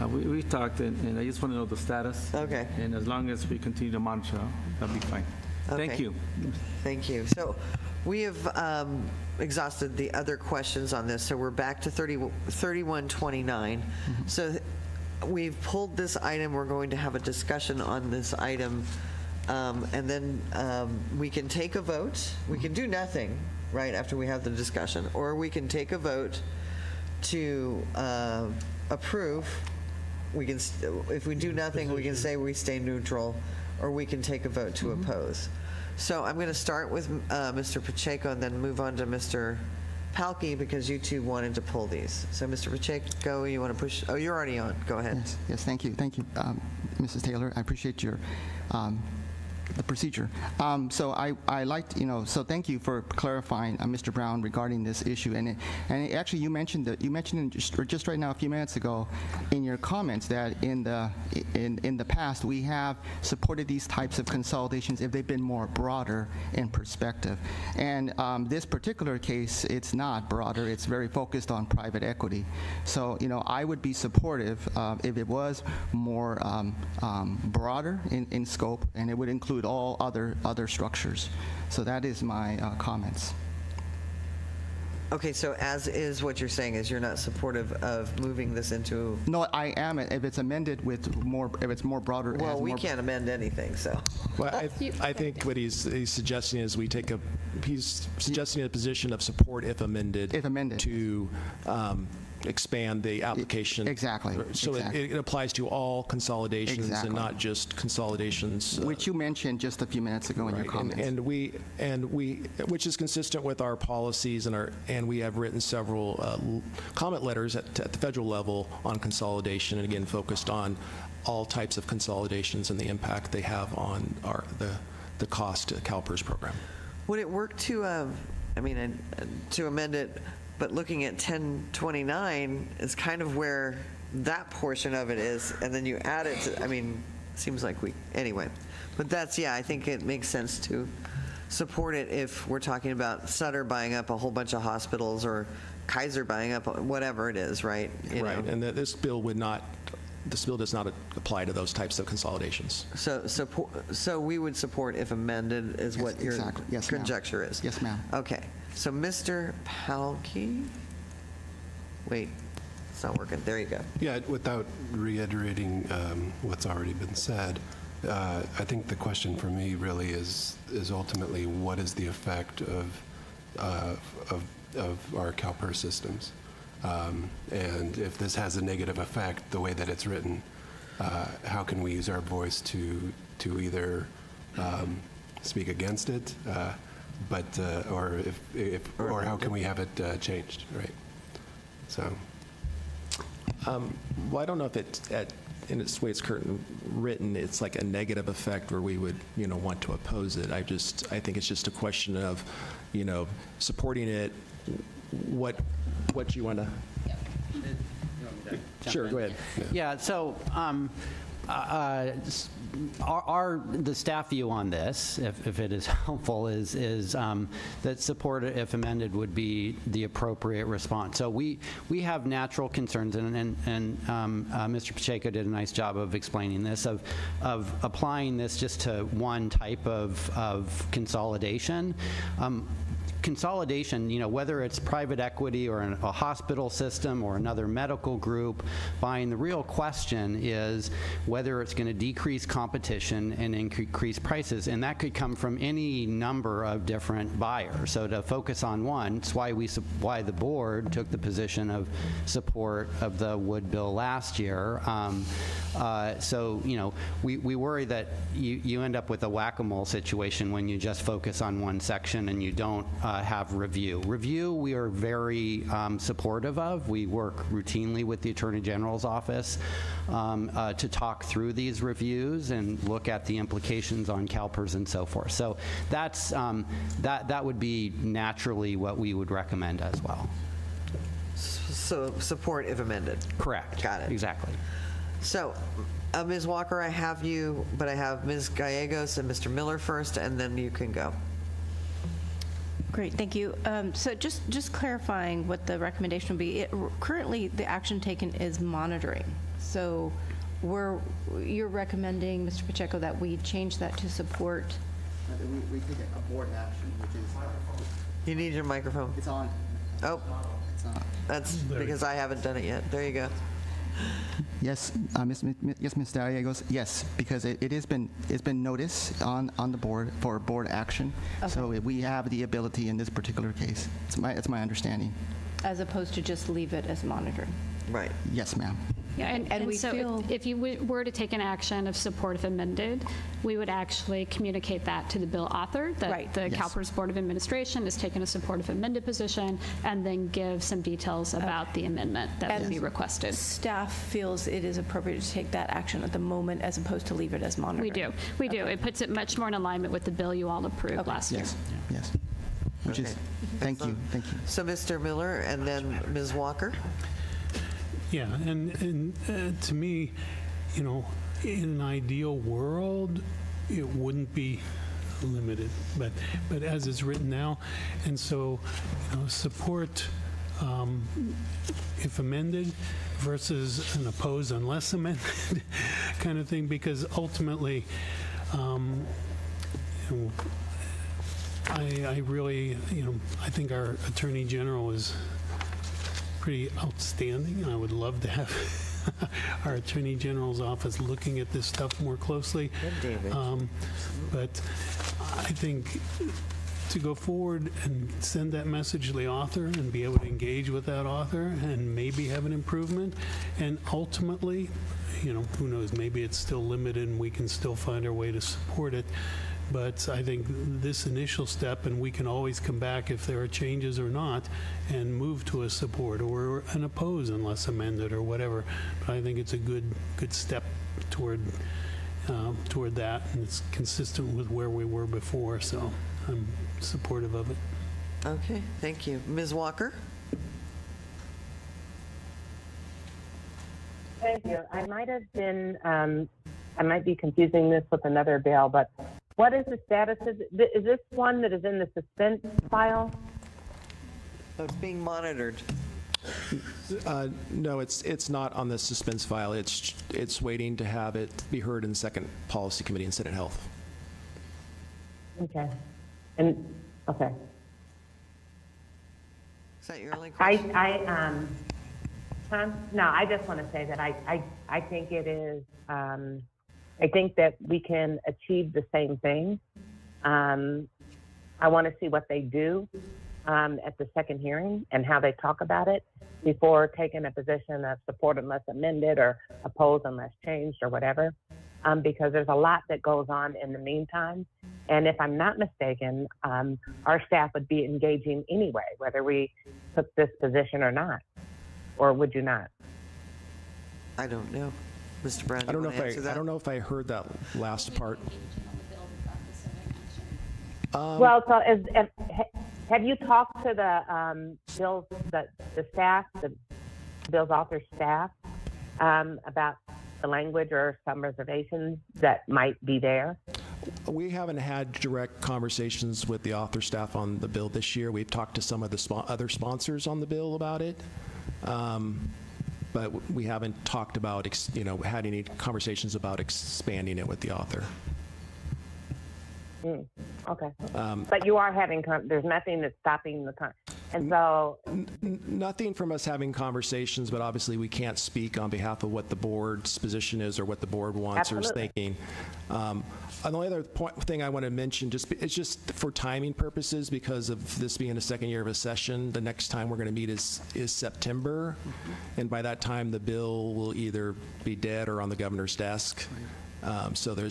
We've talked, and I just want to know the status. Okay. And as long as we continue to monitor, that'll be fine. Thank Okay. you. Thank you. So we have exhausted the other questions on this, so we're back to 3129. So we've pulled this item. We're going to have a discussion on this item, and then we can take a vote. We can do nothing right after we have the discussion, or we can take a vote to approve. We can, if we do nothing, we can say we stay neutral, or we can take a vote to oppose. So I'm going to start with Mr. Pacheco and then move on to Mr. Palkey, because you two wanted to pull these. So Mr. Pacheco, you want to push? Oh, you're already on. Go ahead. Yes, thank you, Mrs. Taylor. I appreciate your the procedure. So I liked, so thank you for clarifying, Mr. Brown, regarding this issue. And actually, you mentioned just right now, a few minutes ago, in your comments that in the past we have supported these types of consolidations if they've been more broader in perspective. And this particular case, it's not broader. It's very focused on private equity. So I would be supportive if it was more broader in scope, and it would include all other structures. So that is my comments. Okay, so as is, what you're saying is you're not supportive of moving this into... No, I am if it's amended with more, if it's more broader. Well, we can't amend anything, so... Well, I think what he's suggesting is we take he's suggesting a position of support if amended. If amended. To expand the application. Exactly. So exactly. It applies to all consolidations Exactly. and not just consolidations. Which you mentioned just a few minutes ago in your comments. And we, which is consistent with our policies and we have written several comment letters at the federal level on consolidation, and again focused on all types of consolidations and the impact they have on the cost to the CalPERS program. Would it work to, to amend it, but looking at 1029 is kind of where that portion of it is, and then you add it to, seems like anyway. But that's, I think it makes sense to support it if we're talking about Sutter buying up a whole bunch of hospitals or Kaiser buying up whatever it is, right? Right, and this bill does not apply to those types of consolidations. So we would support if amended is what your conjecture is? Yes, ma'am. Okay. So Mr. Palkey, wait, it's not working. There you go. Yeah, without reiterating what's already been said, I think the question for me really is ultimately what is the effect of our CalPERS systems, and if this has a negative effect the way that it's written, how can we use our voice to either speak against it? Or how can we have it changed, right? So, well, I don't know if it's in its way it's written, it's like a negative effect where we would, want to oppose it. I think it's just a question of, supporting it. What you want to? Sure, go ahead. Yeah. So. The staff view on this, if it is helpful, is that support, if amended, would be the appropriate response. So we have natural concerns, and Mr. Pacheco did a nice job of explaining this, of applying this just to one type of consolidation. Consolidation, whether it's private equity or a hospital system or another medical group buying, the real question is whether it's going to decrease competition and increase prices, and that could come from any number of different buyers. So to focus on one, it's why the board took the position of support of the Wood bill last year. So we worry that you end up with a whack-a-mole situation when you just focus on one section and you don't have review. Review we are very supportive of. We work routinely with the Attorney General's office to talk through these reviews and look at the implications on CalPERS and so forth. So that's that would be naturally what we would recommend as well. So support if amended. Correct. Got it. Exactly. So, Ms. Walker, I have you, but I have Ms. Gallegos and Mr. Miller first, and then you can go. Great, thank you. So just clarifying what the recommendation would be. Currently, the action taken is monitoring. So you're recommending, Mr. Pacheco, that we change that to support? We take a board action, which is... You need your microphone. It's on. Oh, it's on. That's because I haven't done it yet. There you go. Yes, Ms. Gallegos, yes, because it's been noticed on the board for board action. Okay. So we have the ability in this particular case. It's my understanding. As opposed to just leave it as monitoring? Right. Yes, ma'am. Yeah, and we so feel- if you were to take an action of support if amended, we would actually communicate that to the bill author, that Right. the Yes. CalPERS Board of Administration has taken a support if amended position, and then give some details about the amendment that would be requested. Staff feels it is appropriate to take that action at the moment as opposed to leave it as monitoring? We do. It puts it much more in alignment with the bill you all approved last year. Yes, yes. Which is, thank you. So Mr. Miller and then Ms. Walker. Yeah, and to me, you know, in an ideal world, it wouldn't be limited, but as it's written now, and so, you know, support if amended versus an oppose unless amended kind of thing, because ultimately, you know, I really, you know, I think our Attorney General is pretty outstanding, and I would love to have our Attorney General's office looking at this stuff more closely. But I think to go forward and send that message to the author and be able to engage with that author and maybe have an improvement, and ultimately, you know, who knows, maybe it's still limited and we can still find our way to support it. But I think this initial step, and we can always come back if there are changes or not, and move to a support or an oppose unless amended or whatever. But I think it's a good step toward that, and it's consistent with where we were before. So I'm supportive of it. Okay, thank you. Ms. Walker? Thank you. I might have been, I might be confusing this with another bill, but what is the status of, is this one that is in the suspense file? So it's being monitored. No, it's not on the suspense file. It's waiting to have it be heard in the second policy committee in Senate Health. Okay. Okay. Is that your only question? No, I just want to say that I think it is, I think that we can achieve the same thing. I want to see what they do at the second hearing and how they talk about it before taking a position of support unless amended or oppose unless changed or whatever, because there's a lot that goes on in the meantime. And if I'm not mistaken, our staff would be engaging anyway, whether we took this position or not. Or would you not? I don't know. Mr. Brown, I don't know if I heard that last part. Well, so have you talked to the staff, the bill's author staff, about the language or some reservations that might be there? We haven't had direct conversations with the author staff on the bill this year. We've talked to some of the other sponsors on the bill about it. But we haven't talked about, had any conversations about expanding it with the author. Okay. But you are having, there's nothing that's stopping the, and so. Nothing from us having conversations, but obviously we can't speak on behalf of what the board's position is or what the board wants or is thinking. And the only other thing I want to mention, it's just for timing purposes, because of this being the second year of a session, the next time we're going to meet is September. And by that time, the bill will either be dead or on the governor's desk. So there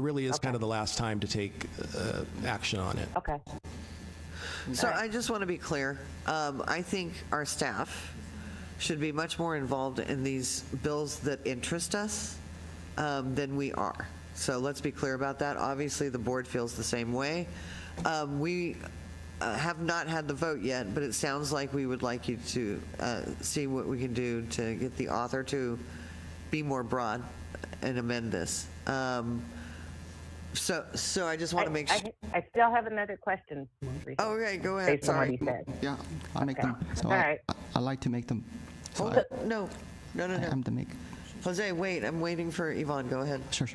really is kind of the last time to take action on it. Okay. So I just want to be clear. I think our staff should be much more involved in these bills that interest us than we are. So let's be clear about that. Obviously, the board feels the same way. We have not had the vote yet, but it sounds like we would like you to see what we can do to get the author to be more broad and amend this. So I just want to make sure. I still have another question. Oh, okay, go ahead. Based on what he said. Yeah, I'll make them. So All right. I like to make them. So Hold it. No. I'm the make. Jose, wait. I'm waiting for Yvonne. Go ahead. Sure.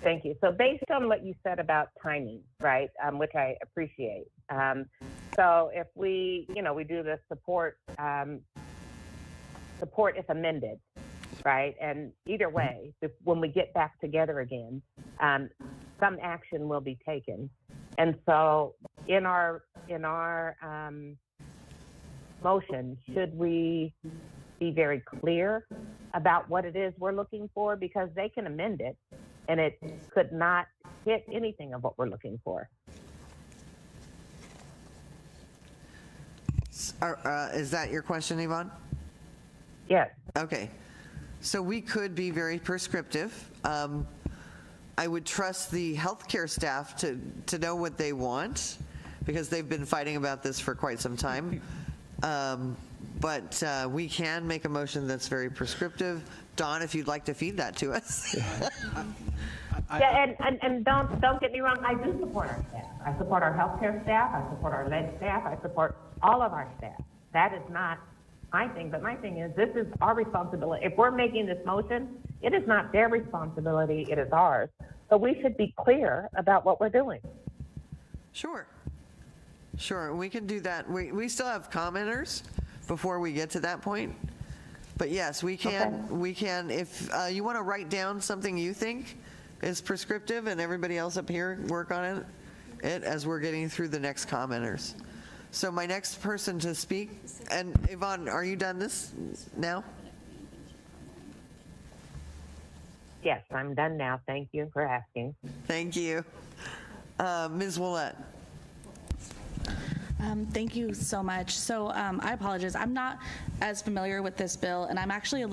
Thank you. So based on what you said about timing, right, which I appreciate. So if we do the support if amended, right, and either way, when we get back together again, some action will be taken. And so in our motion, should we be very clear about what it is we're looking for? Because they can amend it, and it could not hit anything of what we're looking for. Is that your question, Yvonne? Yes. Okay. So we could be very prescriptive. I would trust the healthcare staff to know what they want, because they've been fighting about this for quite some time. But we can make a motion that's very prescriptive. Dawn, if you'd like to feed that to us. Yeah, and don't get me wrong, I do support our staff. I support our healthcare staff, I support our lead staff, I support all of our staff. That is not my thing, but my thing is this is our responsibility. If we're making this motion, it is not their responsibility, it is ours. So we should be clear about what we're doing. Sure, we can do that. We still have commenters before we get to that point. But yes, we can. Okay. We can. If you want to write down something you think is prescriptive, and everybody else up here work on it as we're getting through the next commenters. So my next person to speak, and Yvonne, are you done this now? Yes, I'm done now. Thank you for asking. Thank you. Ms. Willett. Thank you so much. So I apologize. I'm not as familiar with this bill, and I'm actually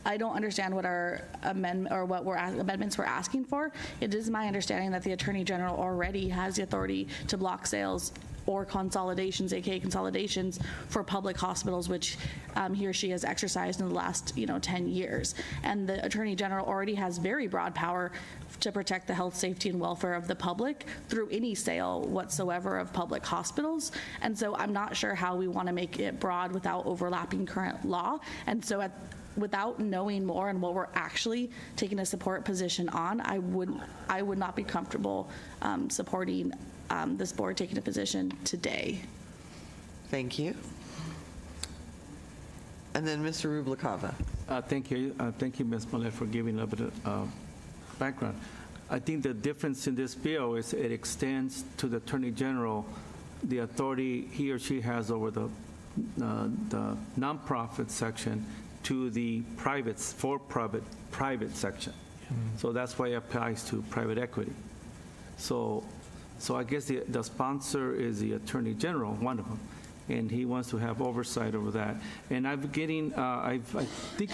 I don't understand what our amendments we're asking for. It is my understanding that the Attorney General already has the authority to block sales or consolidations, aka consolidations, for public hospitals, which he or she has exercised in the last 10 years. And the Attorney General already has very broad power to protect the health, safety, and welfare of the public through any sale whatsoever of public hospitals. And so I'm not sure how we want to make it broad without overlapping current law. And so without knowing more and what we're actually taking a support position on, I would not be comfortable supporting this board taking a position today. Thank you. And then Mr. Rublikova. Thank you, Ms. Millett, for giving a bit of background. I think the difference in this bill is it extends to the Attorney General the authority he or she has over the nonprofit section to the private section. So that's why it applies to private equity. So I guess the sponsor is the Attorney General, one of them, and he wants to have oversight over that. And I think I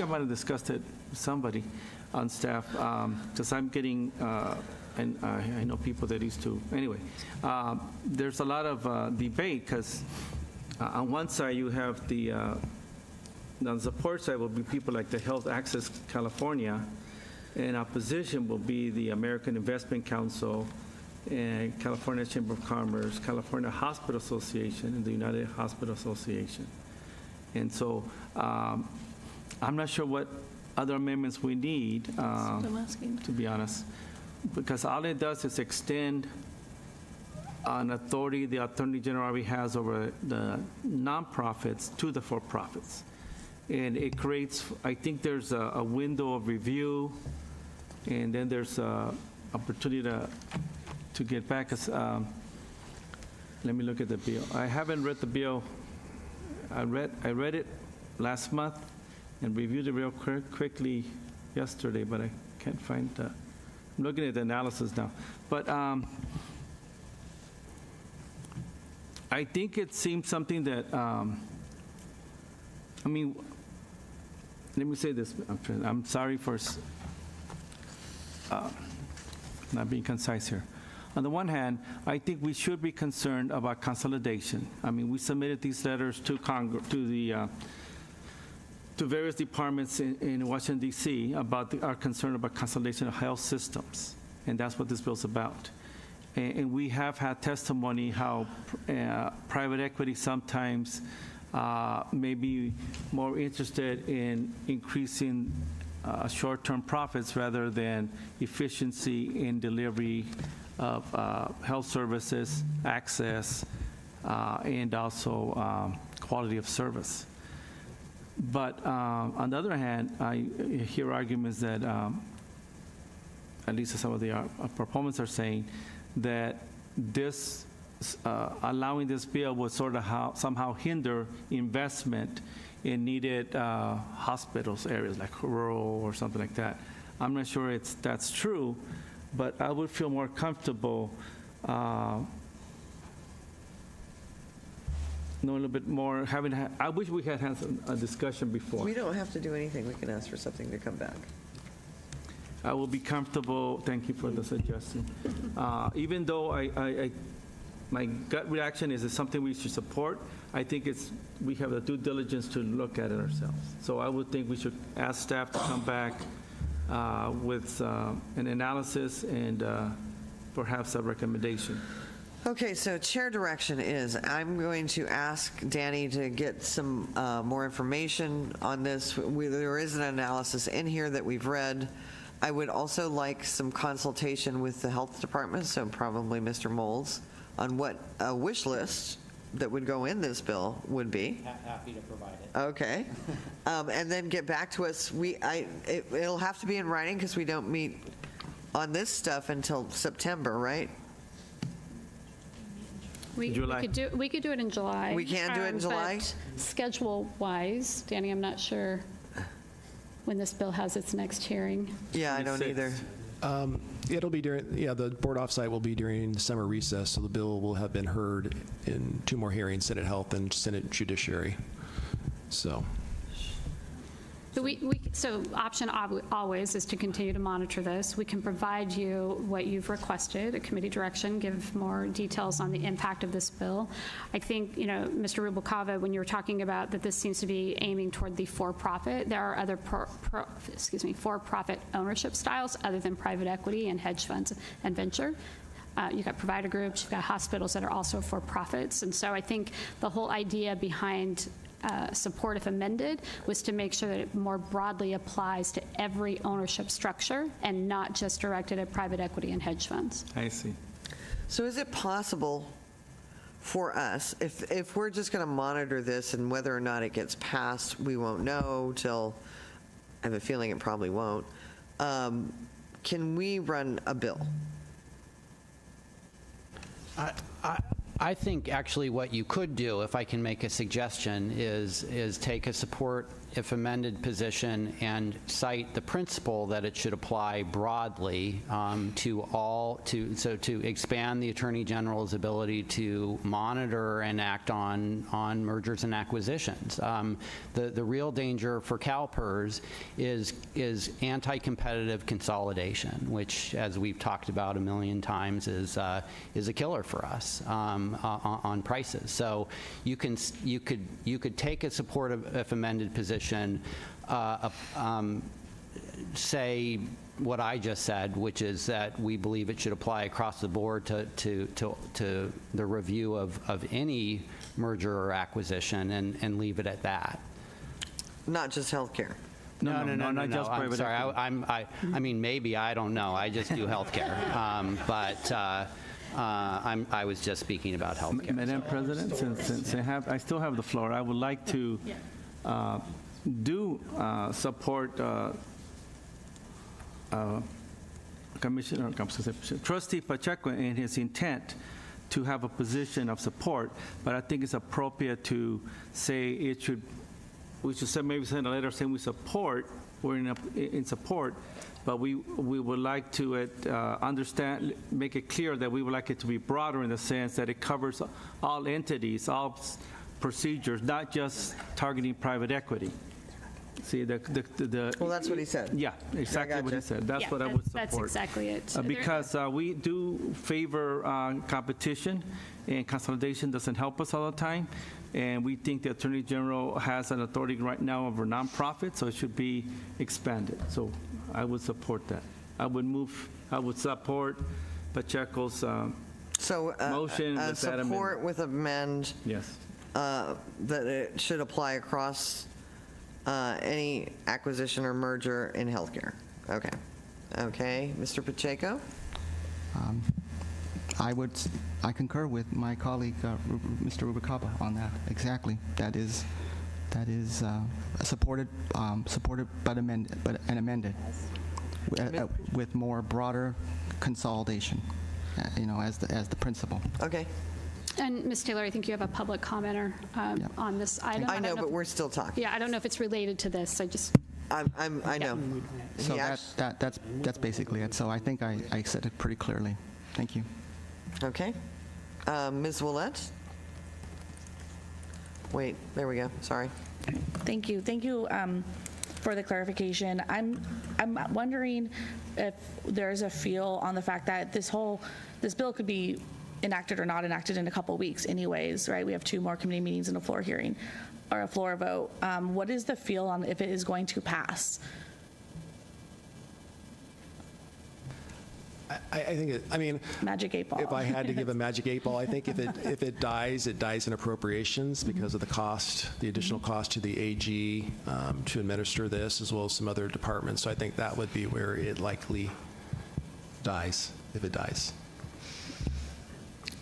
might have discussed it with somebody on staff, because I'm getting, and I know people that used to. Anyway, there's a lot of debate, because on one side you have on the support side will be people like the Health Access California, and opposition will be the American Investment Council, and California Chamber of Commerce, California Hospital Association, and the United Hospital Association. And so I'm not sure what other amendments we need, to be honest, because all it does is extend an authority the Attorney General already has over the nonprofits to the for-profits. And it creates, I think there's a window of review, and then there's an opportunity to get back. Let me look at the bill. I haven't read the bill. I read it last month and reviewed it real quickly yesterday, but I can't find I'm looking at the analysis now. But I think it seems something that, I mean, let me say this. I'm sorry for not being concise here. On the one hand, I think we should be concerned about consolidation. I mean, we submitted these letters to Congress, to various departments in Washington, D.C. about our concern about consolidation of health systems. and that's what this bill's about. And we have had testimony how private equity sometimes may be more interested in increasing short-term profits rather than efficiency in delivery of health services, access, and also quality of service. But on the other hand, I hear arguments that, at least some of the proponents are saying, that this allowing this bill would sort of somehow hinder investment in needed hospitals areas like rural or something like that. I'm not sure that's true, but I would feel more comfortable knowing a little bit more. I wish we had had a discussion before. We don't have to do anything. We can ask for something to come back. I will be comfortable. Thank you for the suggestion. Even though my gut reaction is it's something we should support, I think we have the due diligence to look at it ourselves. So I would think we should ask staff to come back with an analysis and perhaps a recommendation. Okay, so chair direction is I'm going to ask Danny to get some more information on this. There is an analysis in here that we've read. I would also like some consultation with the health department, so probably Mr. Moles, on what a wish list that would go in this bill would be. Happy to provide it. Okay. And then get back to us. It'll have to be in writing because we don't meet on this stuff until September, right? We could do it in July. We can do it in July? But schedule-wise, Danny, I'm not sure when this bill has its next hearing. Yeah, I don't either. It'll be during, the board offsite will be during the summer recess, so the bill will have been heard in 2 more hearings, Senate Health and Senate Judiciary. So. So option always is to continue to monitor this. We can provide you what you've requested, a committee direction, give more details on the impact of this bill. I think, Mr. Rubalcava, when you were talking about that this seems to be aiming toward the for-profit, there are other for-profit ownership styles other than private equity and hedge funds and venture. You've got provider groups, you've got hospitals that are also for-profits. And so I think the whole idea behind support, if amended, was to make sure that it more broadly applies to every ownership structure and not just directed at private equity and hedge funds. I see. So is it possible for us, if we're just going to monitor this and whether or not it gets passed, we won't know till, I have a feeling it probably won't, can we run a bill? I think actually what you could do, if I can make a suggestion, is take a support, if amended, position and cite the principle that it should apply broadly to expand the Attorney General's ability to monitor and act on mergers and acquisitions. The real danger for CalPERS is anti-competitive consolidation, which, as we've talked about a million times, is a killer for us on prices. So you could take a supportive, if amended, position, say what I just said, which is that we believe it should apply across the board to the review of any merger or acquisition, and leave it at that. Not just healthcare. No, not just private I'm sorry. equity. I mean, maybe, I don't know. I just do healthcare. But I was just speaking about healthcare. Madam President, since I still have the floor, I would like to support Trustee Pacheco in his intent to have a position of support, but I think it's appropriate to say we should maybe send a letter saying we're in support, but we would like to make it clear that we would like it to be broader in the sense that it covers all entities, all procedures, not just targeting private equity. See, well, that's what he said. Yeah, exactly what he said. That's what I would support. That's exactly it. Because we do favor competition, and consolidation doesn't help us all the time. And we think the Attorney General has an authority right now over nonprofits, so it should be expanded. So I would support that. I would move I would support Pacheco's motion with that amendment. Support with amend. Yes. That it should apply across any acquisition or merger in healthcare. Okay. Okay, Mr. Pacheco? I concur with my colleague, Mr. Rubalcaba, on that. Exactly. That is supported but amended with more broader consolidation, as the principle. Okay. And Ms. Taylor, I think you have a public commenter on this item. I know, but we're still talking. Yeah, I don't know if it's related to this. I know. So that's basically it. So I think I said it pretty clearly. Thank you. Okay. Ms. Willett? Wait, there we go. Sorry. Thank you. Thank you for the clarification. I'm wondering if there's a feel on the fact that this bill could be enacted or not enacted in a couple weeks anyways, right? We have 2 more committee meetings and a floor hearing or a floor vote. What is the feel on if it is going to pass? I think magic 8 ball. If I had to give a magic 8 ball, I think if it dies in appropriations because of the cost, the additional cost to the AG to administer this, as well as some other departments. So I think that would be where it likely dies, if it dies.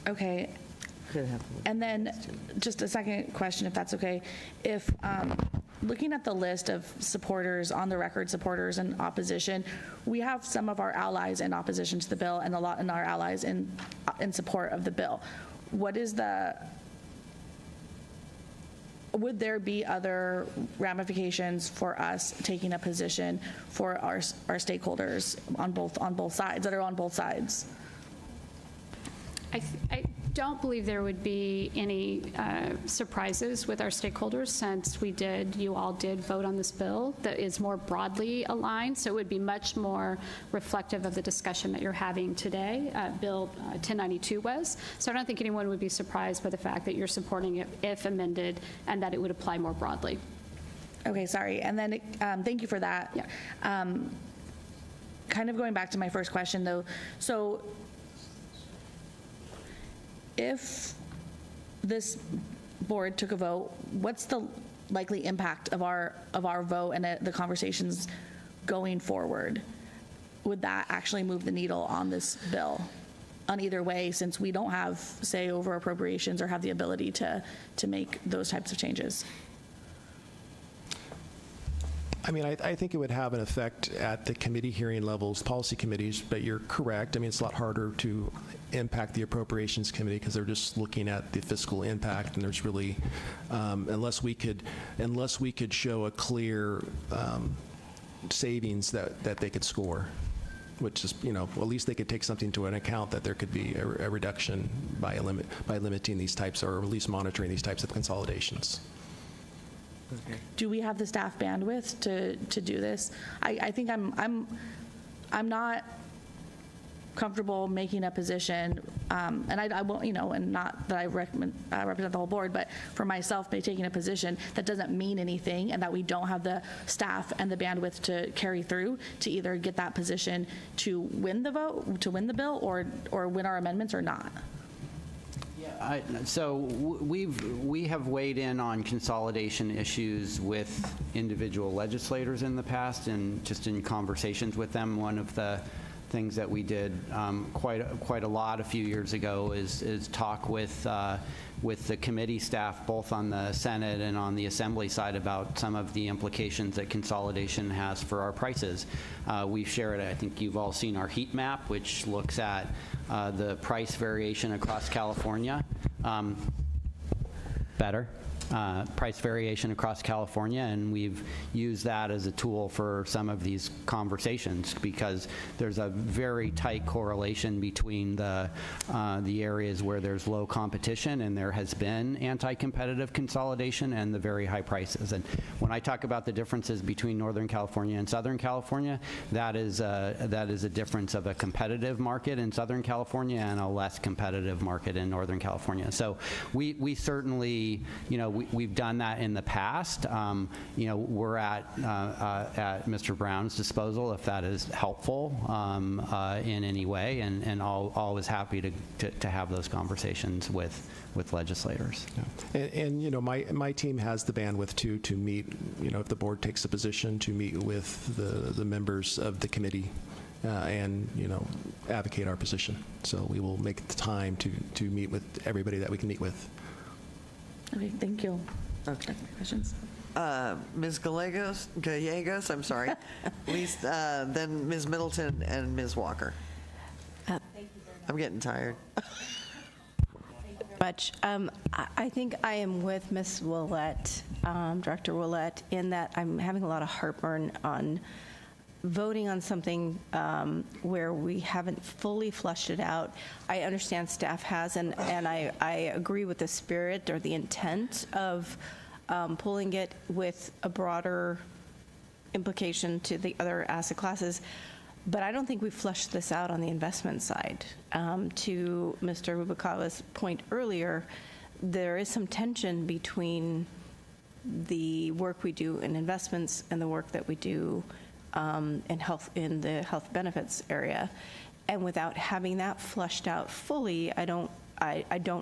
Okay. And then just a second question, if that's okay. If looking at the list of supporters, on the record supporters and opposition, we have some of our allies in opposition to the bill and a lot in our allies in support of the bill. Would there be other ramifications for us taking a position for our stakeholders on both sides, that are on both sides? I don't believe there would be any surprises with our stakeholders, since you all did vote on this bill that is more broadly aligned. So it would be much more reflective of the discussion that you're having today. Bill 1092 was. So I don't think anyone would be surprised by the fact that you're supporting it if amended and that it would apply more broadly. Okay, sorry. And then thank you for that. Yeah. Kind of going back to my first question though. So if this board took a vote, what's the likely impact of our vote and the conversations going forward? Would that actually move the needle on this bill on either way, since we don't have say over appropriations or have the ability to make those types of changes? I think it would have an effect at the committee hearing levels, policy committees, but you're correct. It's a lot harder to impact the appropriations committee because they're just looking at the fiscal impact, and there's really, unless we could show a clear savings that they could score, which is, at least they could take something to an account that there could be a reduction by limiting these types, or at least monitoring these types of consolidations. Okay. Do we have the staff bandwidth to do this? I think I'm not comfortable making a position, and I won't, and not that I represent the whole board, but for myself, by taking a position that doesn't mean anything, and that we don't have the staff and the bandwidth to carry through to either get that position to win the vote, to win the bill, or win our amendments or not. So we have weighed in on consolidation issues with individual legislators in the past, and just in conversations with them. One of the things that we did quite a lot a few years ago is talk with the committee staff, both on the Senate and on the Assembly side, about some of the implications that consolidation has for our prices. We've shared, I think you've all seen our heat map, which looks at the price variation across California. Price variation across California, and we've used that as a tool for some of these conversations, because there's a very tight correlation between the areas where there's low competition and there has been anti-competitive consolidation, and the very high prices. And when I talk about the differences between Northern California and Southern California, that is a difference of a competitive market in Southern California and a less competitive market in Northern California. So we certainly certainly, we've done that in the past. We're at Mr. Brown's disposal if that is helpful in any way, and always happy to have those conversations with legislators. Yeah. And my team has the bandwidth to meet, if the board takes a position, to meet with the members of the committee and advocate our position. So we will make the time to meet with everybody that we can meet with. Okay, thank you. Okay. Questions? Ms. Gallegos, I'm sorry. Then Ms. Middleton and Ms. Walker. I'm getting tired. Much. I think I am with Ms. Willett, Director Willett, in that I'm having a lot of heartburn on voting on something where we haven't fully flushed it out. I understand staff has, and I agree with the spirit or the intent of pulling it with a broader implication to the other asset classes. But I don't think we've flushed this out on the investment side. To Mr. Rubalcaba's point earlier, there is some tension between the work we do in investments and the work that we do in the health benefits area. And without having that flushed out fully, I don't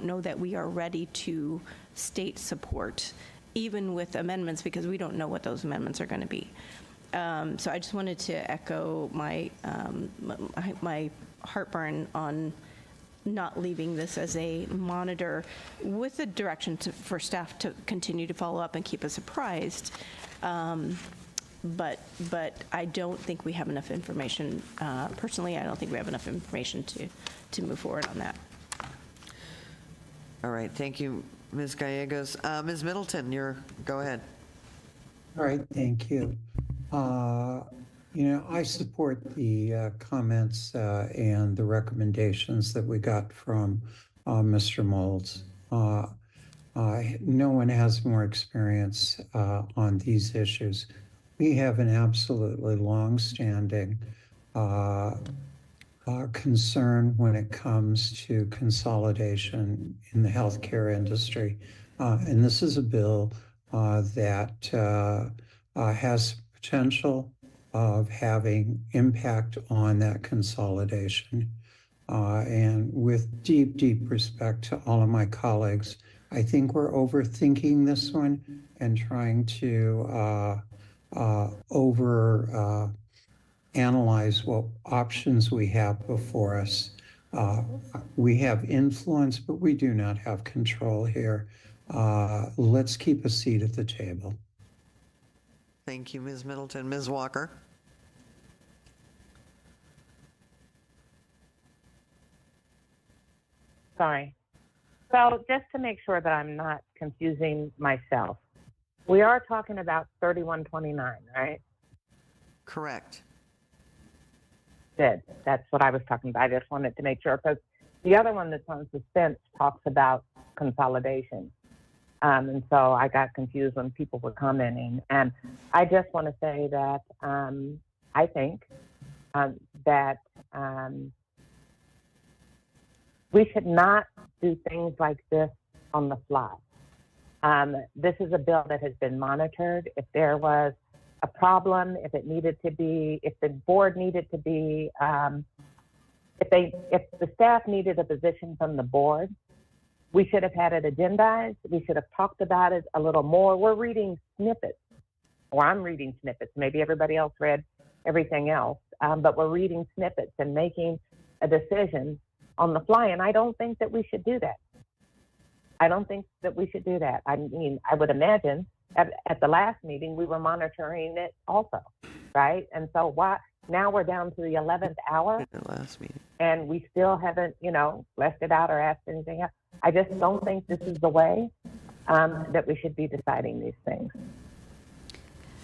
know that we are ready to state support, even with amendments, because we don't know what those amendments are going to be. So I just wanted to echo my heartburn on not leaving this as a monitor with the direction for staff to continue to follow up and keep us apprised. But I don't think we have enough information. Personally, I don't think we have enough information to move forward on that. All right, thank you, Ms. Gallegos. Ms. Middleton, go ahead. All right, thank you. I support the comments and the recommendations that we got from Mr. Molds. No one has more experience on these issues. We have an absolutely long-standing concern when it comes to consolidation in the healthcare industry. And this is a bill that has potential of having impact on that consolidation. And with deep, deep respect to all of my colleagues, I think we're overthinking this one and trying to analyze what options we have before us. We have influence, but we do not have control here. Let's keep a seat at the table. Thank you, Ms. Middleton. Ms. Walker? Sorry. So just to make sure that I'm not confusing myself, we are talking about 3129, right? Correct. Good. That's what I was talking about. I just wanted to make sure, because the other one that's on suspense talks about consolidation. And so I got confused when people were commenting. And I just want to say that I think that we should not do things like this on the fly. This is a bill that has been monitored. If there was a problem, if the board needed to be, if the staff needed a position from the board, we should have had it agendized. We should have talked about it a little more. We're reading snippets, or I'm reading snippets. Maybe everybody else read everything else, but we're reading snippets and making a decision on the fly, and I don't think that we should do that. I don't think that we should do that. I mean, I would imagine at the last meeting, we were monitoring it also, right? And so now we're down to the 11th hour, The last meeting. and we still haven't, fleshed it out or asked anything else. I just don't think this is the way that we should be deciding these things.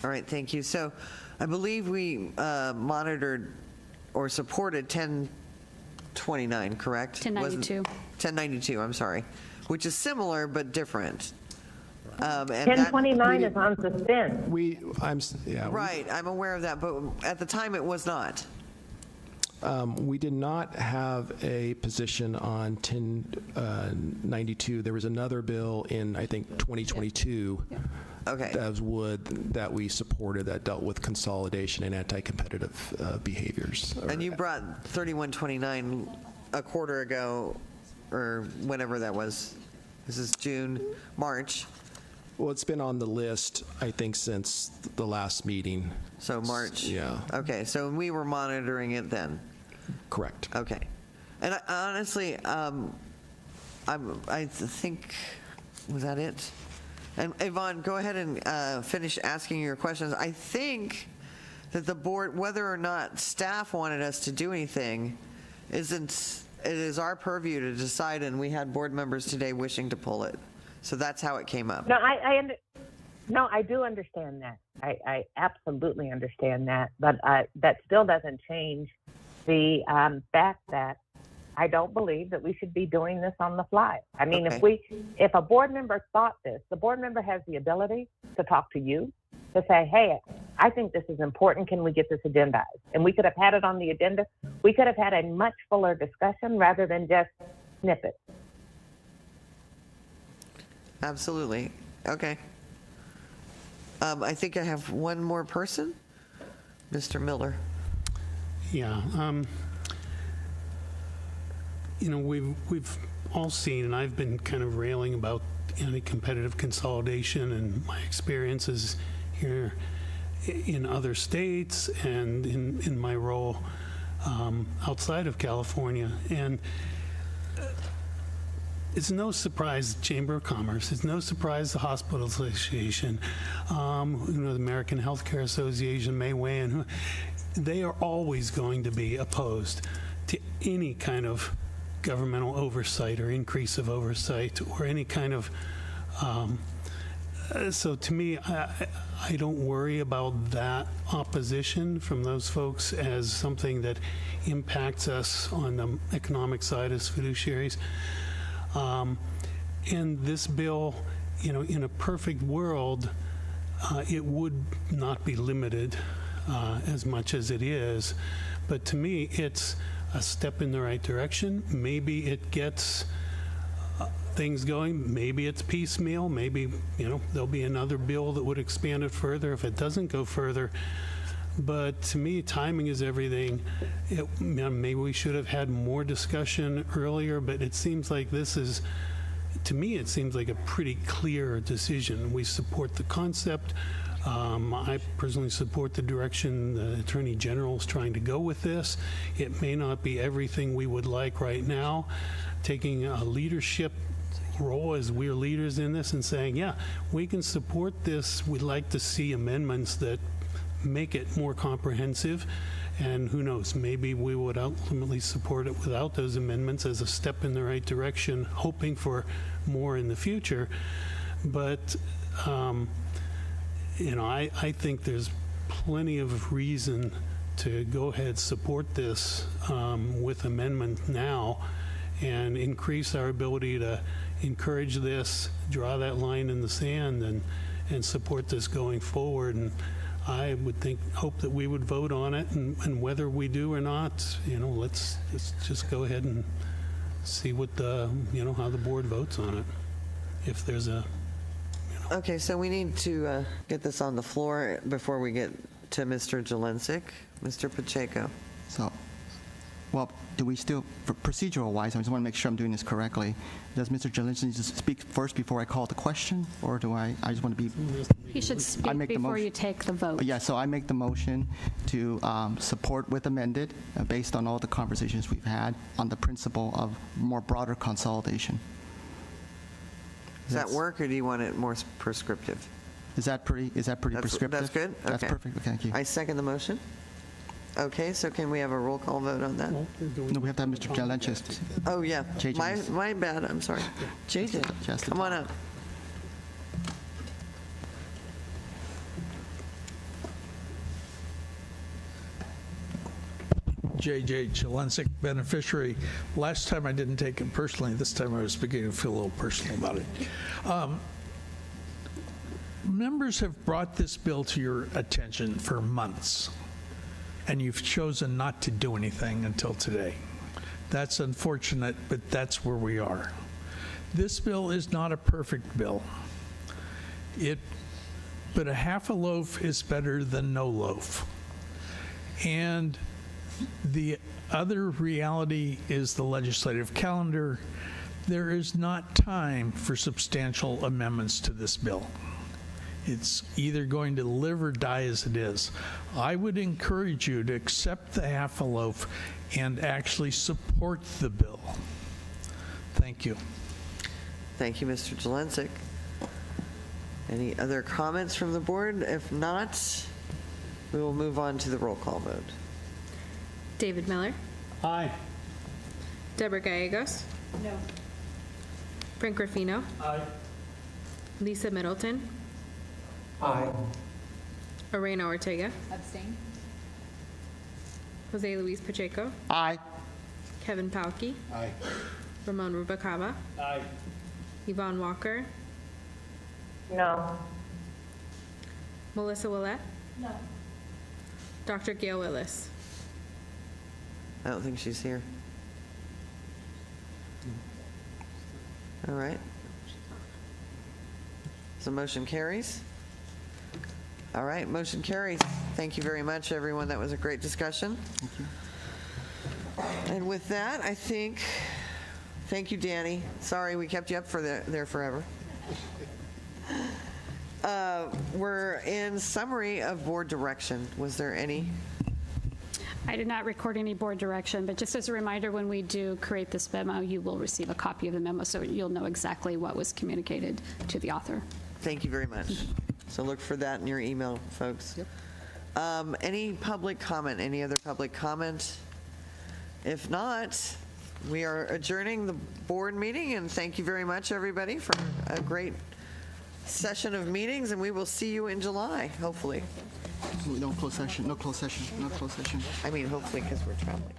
All right, thank you. So I believe we monitored or supported 1029, correct? 1092. 1092, I'm sorry, which is similar but different. And 1029 is on suspense. Right, I'm aware of that, but at the time it was not. We did not have a position on 1092. There was another bill in, I think, 2022. Okay. As would that we supported that dealt with consolidation and anti-competitive behaviors. And you brought 3129 a quarter ago, or whenever that was. This is June, March. Well, it's been on the list, I think, since the last meeting. So March. Yeah. Okay, so we were monitoring it then. Correct. Okay. And honestly, I think, was that it? And Yvonne, go ahead and finish asking your questions. I think that the board, whether or not staff wanted us to do anything, it is our purview to decide, and we had board members today wishing to pull it. So that's how it came up. No, I do understand that. I absolutely understand that. But that still doesn't change the fact that I don't believe that we should be doing this on the fly. I mean, Okay. if a board member thought this, the board member has the ability to talk to you, to say, hey, I think this is important. Can we get this agendized? And we could have had it on the agenda. We could have had a much fuller discussion rather than just snippets. Absolutely. Okay. I think I have one more person. Mr. Miller. Yeah. You know, we've all seen, and I've been kind of railing about anti-competitive consolidation and my experiences here in other states and in my role outside of California. And it's no surprise the Chamber of Commerce. It's no surprise the Hospital Association, the American Healthcare Association may weigh in. They are always going to be opposed to any kind of governmental oversight or increase of oversight or any kind of. So to me, I don't worry about that opposition from those folks as something that impacts us on the economic side as fiduciaries. And this bill, in a perfect world, it would not be limited as much as it is. But to me, it's a step in the right direction. Maybe it gets things going. Maybe it's piecemeal. Maybe, there'll be another bill that would expand it further if it doesn't go further. But to me, timing is everything. Maybe we should have had more discussion earlier, but it seems like to me, it seems like a pretty clear decision. We support the concept. I personally support the direction the Attorney General is trying to go with this. It may not be everything we would like right now. Taking a leadership role as we're leaders in this and saying, yeah, we can support this. We'd like to see amendments that make it more comprehensive, and who knows, maybe we would ultimately support it without those amendments as a step in the right direction, hoping for more in the future. But I think there's plenty of reason to go ahead, support this with amendment now and increase our ability to encourage this, draw that line in the sand, and support this going forward. And I would hope that we would vote on it, and whether we do or not, let's just go ahead and see what how the board votes on it. If there's a, Okay, so we need to get this on the floor before we get to Mr. Jelensik. Mr. Pacheco. So, well, do we still, procedural-wise, I just want to make sure I'm doing this correctly. Does Mr. Jelensik need to speak first before I call the question, or do I just want to be? He should speak before you take the vote. Yeah, so I make the motion to support with amended, based on all the conversations we've had on the principle of more broader consolidation. Does that work, or do you want it more prescriptive? Is that pretty prescriptive? That's good? That's Okay. perfect, thank you. I second the motion. Okay, so can we have a roll call vote on that? No, we have to have Mr. Jelensik. Oh, yeah. JJ. My bad, I'm sorry. JJ, come on up. JJ Jelensik, beneficiary. Last time I didn't take it personally. This time I was beginning to feel a little personal about it. Members have brought this bill to your attention for months. and you've chosen not to do anything until today. That's unfortunate, but that's where we are. This bill is not a perfect bill. But a half a loaf is better than no loaf. And the other reality is the legislative calendar. There is not time for substantial amendments to this bill. It's either going to live or die as it is. I would encourage you to accept the half a loaf and actually support the bill. Thank you. Thank you, Mr. Jelensik. Any other comments from the board? If not, we will move on to the roll call vote. David Miller. Aye. Deborah Gallegos. No. Frank Ruffino. Aye. Lisa Middleton. Aye. Lorena Ortega. Abstain. Jose Luis Pacheco. Aye. Kevin Palkey. Aye. Ramon Rubalcaba. Aye. Yvonne Walker. No. Melissa Willett. No. Dr. Gail Willis. I don't think she's here. All right. So motion carries. All right, motion carries. Thank you very much, everyone. That was a great discussion. Thank you. And with that, I think, thank you, Danny. Sorry we kept you up for there forever. We're in summary of board direction. Was there any? I did not record any board direction, but just as a reminder, when we do create this memo, you will receive a copy of the memo, so you'll know exactly what was communicated to the author. Thank you very much. So look for that in your email, folks. Yep. Any public comment? Any other public comment? If not, we are adjourning the board meeting, and thank you very much, everybody, for a great session of meetings, and we will see you in July, hopefully. No closed session, no closed session, no closed session. I mean, hopefully, because we're traveling.